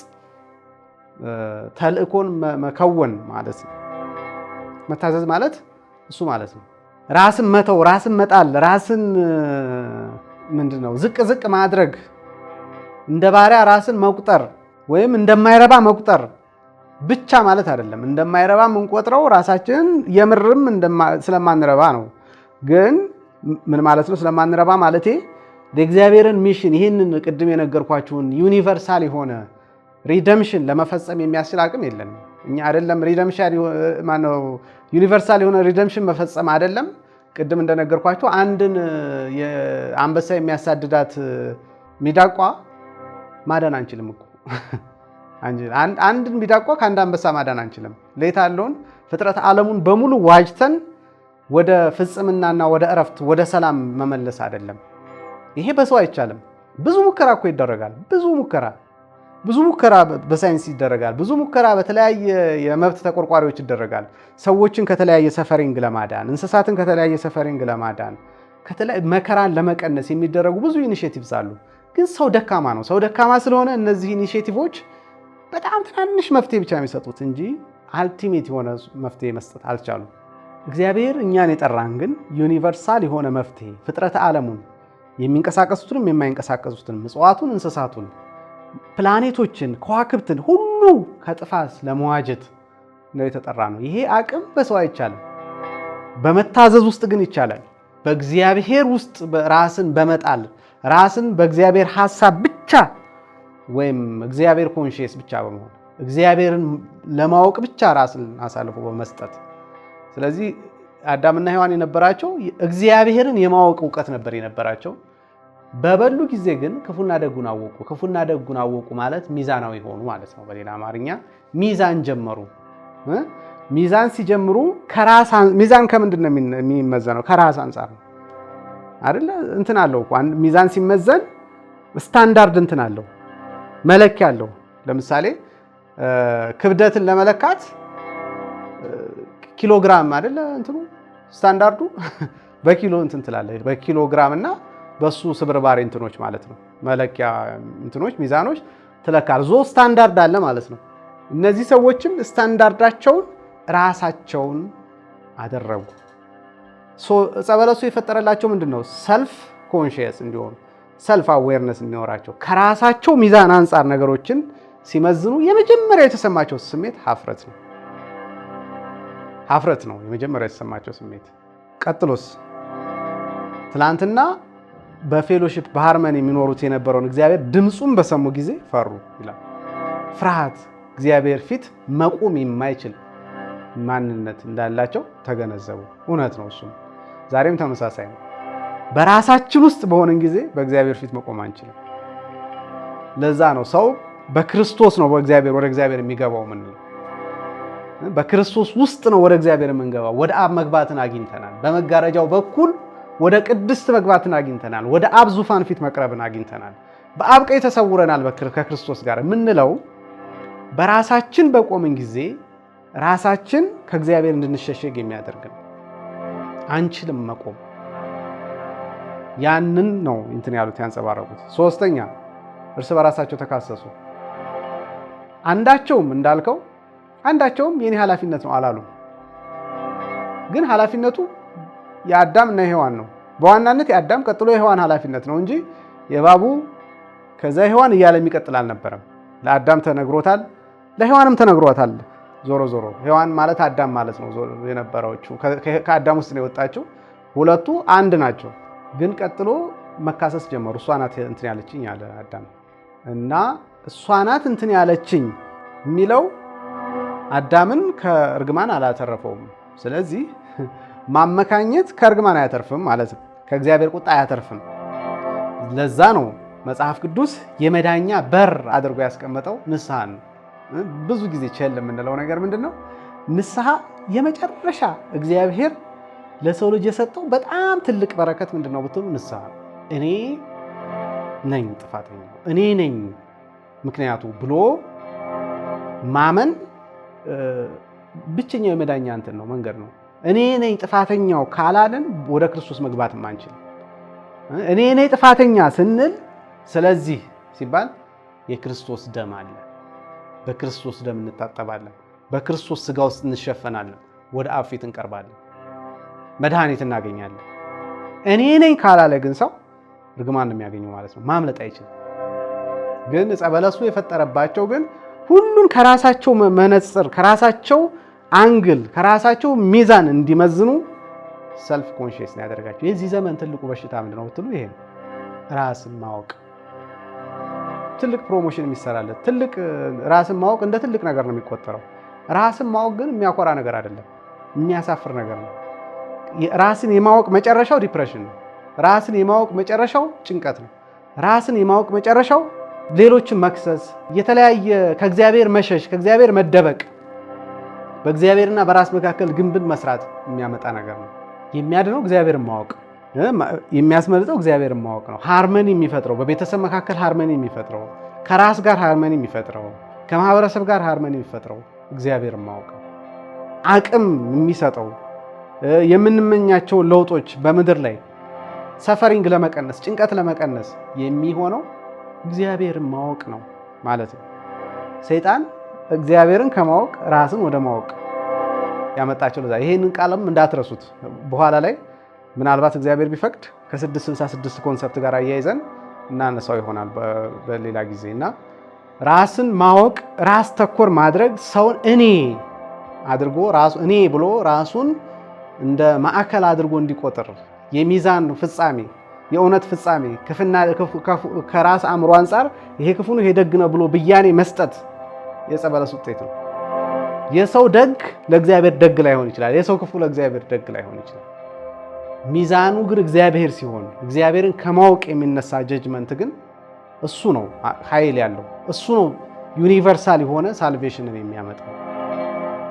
ተልእኮን መከወን ማለት ነው። መታዘዝ ማለት እሱ ማለት ነው። ራስን መተው፣ ራስን መጣል፣ ራስን ምንድነው ዝቅ ዝቅ ማድረግ፣ እንደ ባሪያ ራስን መቁጠር ወይም እንደማይረባ መቁጠር ብቻ ማለት አይደለም። እንደማይረባ የምንቆጥረው ራሳችንን የምርም ስለማንረባ ነው። ግን ምን ማለት ነው ስለማንረባ ማለቴ? የእግዚአብሔርን ሚሽን ይህንን ቅድም የነገርኳችሁን ዩኒቨርሳል የሆነ ሪደምሽን ለመፈጸም የሚያስችል አቅም የለንም እኛ። አይደለም ሪደምሽን ማነው ዩኒቨርሳል የሆነ ሪደምሽን መፈጸም አይደለም። ቅድም እንደነገርኳችሁ አንድን አንበሳ የሚያሳድዳት ሚዳቋ ማዳን አንችልም እኮ። አንድን ሚዳቋ ከአንድ አንበሳ ማዳን አንችልም። ሌት ያለውን ፍጥረት ዓለሙን በሙሉ ዋጅተን ወደ ፍጽምናና ወደ እረፍት ወደ ሰላም መመለስ አይደለም። ይሄ በሰው አይቻልም። ብዙ ሙከራ እኮ ይደረጋል። ብዙ ሙከራ በሳይንስ ይደረጋል። ብዙ ሙከራ በተለያየ የመብት ተቆርቋሪዎች ይደረጋል። ሰዎችን ከተለያየ ሰፈሪንግ ለማዳን፣ እንስሳትን ከተለያየ ሰፈሪንግ ለማዳን፣ መከራን ለመቀነስ የሚደረጉ ብዙ ኢኒሼቲቭስ አሉ። ግን ሰው ደካማ ነው። ሰው ደካማ ስለሆነ እነዚህ ኢኒሼቲቮች በጣም ትናንሽ መፍትሄ ብቻ የሚሰጡት እንጂ አልቲሜት የሆነ መፍትሄ መስጠት አልቻሉም። እግዚአብሔር እኛን የጠራን ግን ዩኒቨርሳል የሆነ መፍትሄ ፍጥረተ ዓለሙን የሚንቀሳቀሱትንም የማይንቀሳቀሱትንም እጽዋቱን፣ እንስሳቱን፣ ፕላኔቶችን፣ ከዋክብትን ሁሉ ከጥፋት ለመዋጀት ነው የተጠራ ነው። ይሄ አቅም በሰው አይቻልም። በመታዘዝ ውስጥ ግን ይቻላል። በእግዚአብሔር ውስጥ ራስን በመጣል ራስን በእግዚአብሔር ሐሳብ ብቻ ወይም እግዚአብሔር ኮንሺየስ ብቻ በመሆን እግዚአብሔርን ለማወቅ ብቻ ራስን አሳልፎ በመስጠት። ስለዚህ አዳምና ሔዋን የነበራቸው እግዚአብሔርን የማወቅ እውቀት ነበር የነበራቸው። በበሉ ጊዜ ግን ክፉና ደጉን አወቁ። ክፉና ደጉን አወቁ ማለት ሚዛናዊ ሆኑ ማለት ነው። በሌላ አማርኛ ሚዛን ጀመሩ። ሚዛን ሲጀምሩ ሚዛን ከምንድን ነው የሚመዘነው? ከራስ አንጻር ነው አይደለ? እንትን አለው እኮ ሚዛን ሲመዘን ስታንዳርድ እንትን አለው፣ መለኪያ አለው። ለምሳሌ ክብደትን ለመለካት ኪሎግራም አይደለ? እንትኑ ስታንዳርዱ በኪሎ እንትን ትላለች፣ በኪሎ ግራም እና በሱ ስብርባሪ እንትኖች ማለት ነው። መለኪያ እንትኖች ሚዛኖች ትለካል። ስታንዳርድ አለ ማለት ነው። እነዚህ ሰዎችም ስታንዳርዳቸውን ራሳቸውን አደረጉ። ዕፀ በለሱ የፈጠረላቸው ምንድን ነው? ሰልፍ ኮንሺየስ እንዲሆኑ፣ ሰልፍ አዌርነስ እንዲኖራቸው። ከራሳቸው ሚዛን አንጻር ነገሮችን ሲመዝኑ የመጀመሪያ የተሰማቸው ስሜት ሀፍረት ነው። ሀፍረት ነው የመጀመሪያ የተሰማቸው ስሜት። ቀጥሎስ ትላንትና በፌሎሺፕ በሃርመኒ የሚኖሩት የነበረውን እግዚአብሔር ድምፁን በሰሙ ጊዜ ፈሩ ይላል። ፍርሃት፣ እግዚአብሔር ፊት መቆም የማይችል ማንነት እንዳላቸው ተገነዘቡ። እውነት ነው። እሱም ዛሬም ተመሳሳይ ነው። በራሳችን ውስጥ በሆንን ጊዜ በእግዚአብሔር ፊት መቆም አንችልም። ለዛ ነው ሰው በክርስቶስ ነው ወደ እግዚአብሔር የሚገባው። ምን ነው በክርስቶስ ውስጥ ነው ወደ እግዚአብሔር የምንገባው። ወደ አብ መግባትን አግኝተናል። በመጋረጃው በኩል ወደ ቅድስት መግባትን አግኝተናል። ወደ አብ ዙፋን ፊት መቅረብን አግኝተናል። በአብ ቀኝ ተሰውረናል ከክርስቶስ ጋር የምንለው በራሳችን በቆምን ጊዜ ራሳችን ከእግዚአብሔር እንድንሸሸግ የሚያደርግ ነው። አንችልም መቆም። ያንን ነው እንትን ያሉት ያንጸባረቁት። ሶስተኛ እርስ በራሳቸው ተካሰሱ። አንዳቸውም የኔ ኃላፊነት ነው አላሉ። ግን ኃላፊነቱ የአዳም እና የሔዋን ነው። በዋናነት የአዳም ቀጥሎ የሔዋን ኃላፊነት ነው እንጂ የእባቡ ከዛ ሔዋን እያለ የሚቀጥል አልነበረም። ለአዳም ተነግሮታል፣ ለሔዋንም ተነግሮታል። ዞሮ ሔዋን ማለት አዳም ማለት ነው የነበረችው። ከአዳም ውስጥ ነው የወጣችው። ሁለቱ አንድ ናቸው። ግን ቀጥሎ መካሰስ ጀመሩ። እሷ ናት እንትን ያለችኝ ያለ አዳም እና እሷ ናት እንትን ያለችኝ የሚለው አዳምን ከእርግማን አላተረፈውም። ስለዚህ ማመካኘት ከእርግማን አያተርፍም ማለት ነው። ከእግዚአብሔር ቁጣ አያተርፍም። ለዛ ነው መጽሐፍ ቅዱስ የመዳኛ በር አድርጎ ያስቀመጠው ንስሐን። ብዙ ጊዜ ቸል የምንለው ነገር ምንድን ነው? ንስሐ የመጨረሻ እግዚአብሔር ለሰው ልጅ የሰጠው በጣም ትልቅ በረከት ምንድን ነው ብትሉ ንስሐ። እኔ ነኝ ጥፋተኛ፣ እኔ ነኝ ምክንያቱ ብሎ ማመን ብቸኛው የመዳኛ እንትን ነው፣ መንገድ ነው። እኔ ነኝ ጥፋተኛው ካላለን ወደ ክርስቶስ መግባት አንችልም። እኔ ነኝ ጥፋተኛ ስንል ስለዚህ ሲባል የክርስቶስ ደም አለ። በክርስቶስ ደም እንታጠባለን። በክርስቶስ ስጋ ውስጥ እንሸፈናለን። ወደ አብ ፊት እንቀርባለን። መድኃኒት እናገኛለን። እኔ ነኝ ካላለ ግን ሰው እርግማን ነው የሚያገኘው ማለት ነው። ማምለጥ አይችልም። ግን ዕፀ በለሱ የፈጠረባቸው ግን ሁሉን ከራሳቸው መነጽር፣ ከራሳቸው አንግል፣ ከራሳቸው ሚዛን እንዲመዝኑ ሰልፍ ኮንሺየስ ነው ያደርጋቸው። የዚህ ዘመን ትልቁ በሽታ ምንድነው ብትሉ ይሄ ነው። ራስን ማወቅ ትልቅ ፕሮሞሽን የሚሰራለት ትልቅ ራስን ማወቅ እንደ ትልቅ ነገር ነው የሚቆጠረው። ራስን ማወቅ ግን የሚያኮራ ነገር አይደለም፣ የሚያሳፍር ነገር ነው። ራስን የማወቅ መጨረሻው ዲፕሬሽን ነው። ራስን የማወቅ መጨረሻው ጭንቀት ነው። ራስን የማወቅ መጨረሻው ሌሎችን መክሰስ፣ የተለያየ ከእግዚአብሔር መሸሽ፣ ከእግዚአብሔር መደበቅ፣ በእግዚአብሔርና በራስ መካከል ግንብን መስራት የሚያመጣ ነገር ነው። የሚያድነው እግዚአብሔርን ማወቅ፣ የሚያስመልጠው እግዚአብሔርን ማወቅ ነው። ሃርመኒ የሚፈጥረው በቤተሰብ መካከል ሃርመኒ የሚፈጥረው፣ ከራስ ጋር ሃርመኒ የሚፈጥረው፣ ከማህበረሰብ ጋር ሃርመኒ የሚፈጥረው እግዚአብሔርን ማወቅ ነው። አቅም የሚሰጠው የምንመኛቸውን ለውጦች በምድር ላይ ሰፈሪንግ ለመቀነስ፣ ጭንቀት ለመቀነስ የሚሆነው እግዚአብሔርን ማወቅ ነው ማለት ነው። ሰይጣን እግዚአብሔርን ከማወቅ ራስን ወደ ማወቅ ያመጣቸው ለዛ። ይሄንን ቃልም እንዳትረሱት። በኋላ ላይ ምናልባት እግዚአብሔር ቢፈቅድ ከ666 ኮንሰፕት ጋር አያይዘን እናነሳው ይሆናል በሌላ ጊዜ። እና ራስን ማወቅ፣ ራስ ተኮር ማድረግ፣ ሰውን እኔ አድርጎ ራሱ እኔ ብሎ ራሱን እንደ ማዕከል አድርጎ እንዲቆጥር የሚዛን ፍጻሜ የእውነት ፍጻሜ ከራስ አእምሮ አንጻር ይሄ ክፉ ነው ይሄ ደግ ነው ብሎ ብያኔ መስጠት የዕፀ በለስ ውጤት ነው። የሰው ደግ ለእግዚአብሔር ደግ ላይሆን ይችላል። የሰው ክፉ ለእግዚአብሔር ደግ ላይሆን ይችላል። ሚዛኑ ግን እግዚአብሔር ሲሆን እግዚአብሔርን ከማወቅ የሚነሳ ጀጅመንት ግን እሱ ነው ኃይል ያለው፣ እሱ ነው ዩኒቨርሳል የሆነ ሳልቬሽንን የሚያመጣው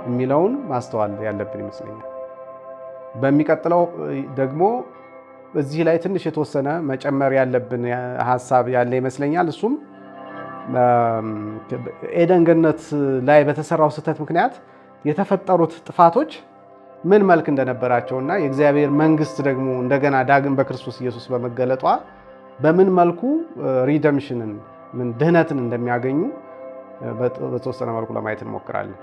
የሚለውን ማስተዋል ያለብን ይመስለኛል። በሚቀጥለው ደግሞ እዚህ ላይ ትንሽ የተወሰነ መጨመር ያለብን ሀሳብ ያለ ይመስለኛል። እሱም ኤደን ገነት ላይ በተሰራው ስህተት ምክንያት የተፈጠሩት ጥፋቶች ምን መልክ እንደነበራቸውና የእግዚአብሔር መንግስት ደግሞ እንደገና ዳግም በክርስቶስ ኢየሱስ በመገለጧ በምን መልኩ ሪደምሽንን ድህነትን እንደሚያገኙ በተወሰነ መልኩ ለማየት እንሞክራለን።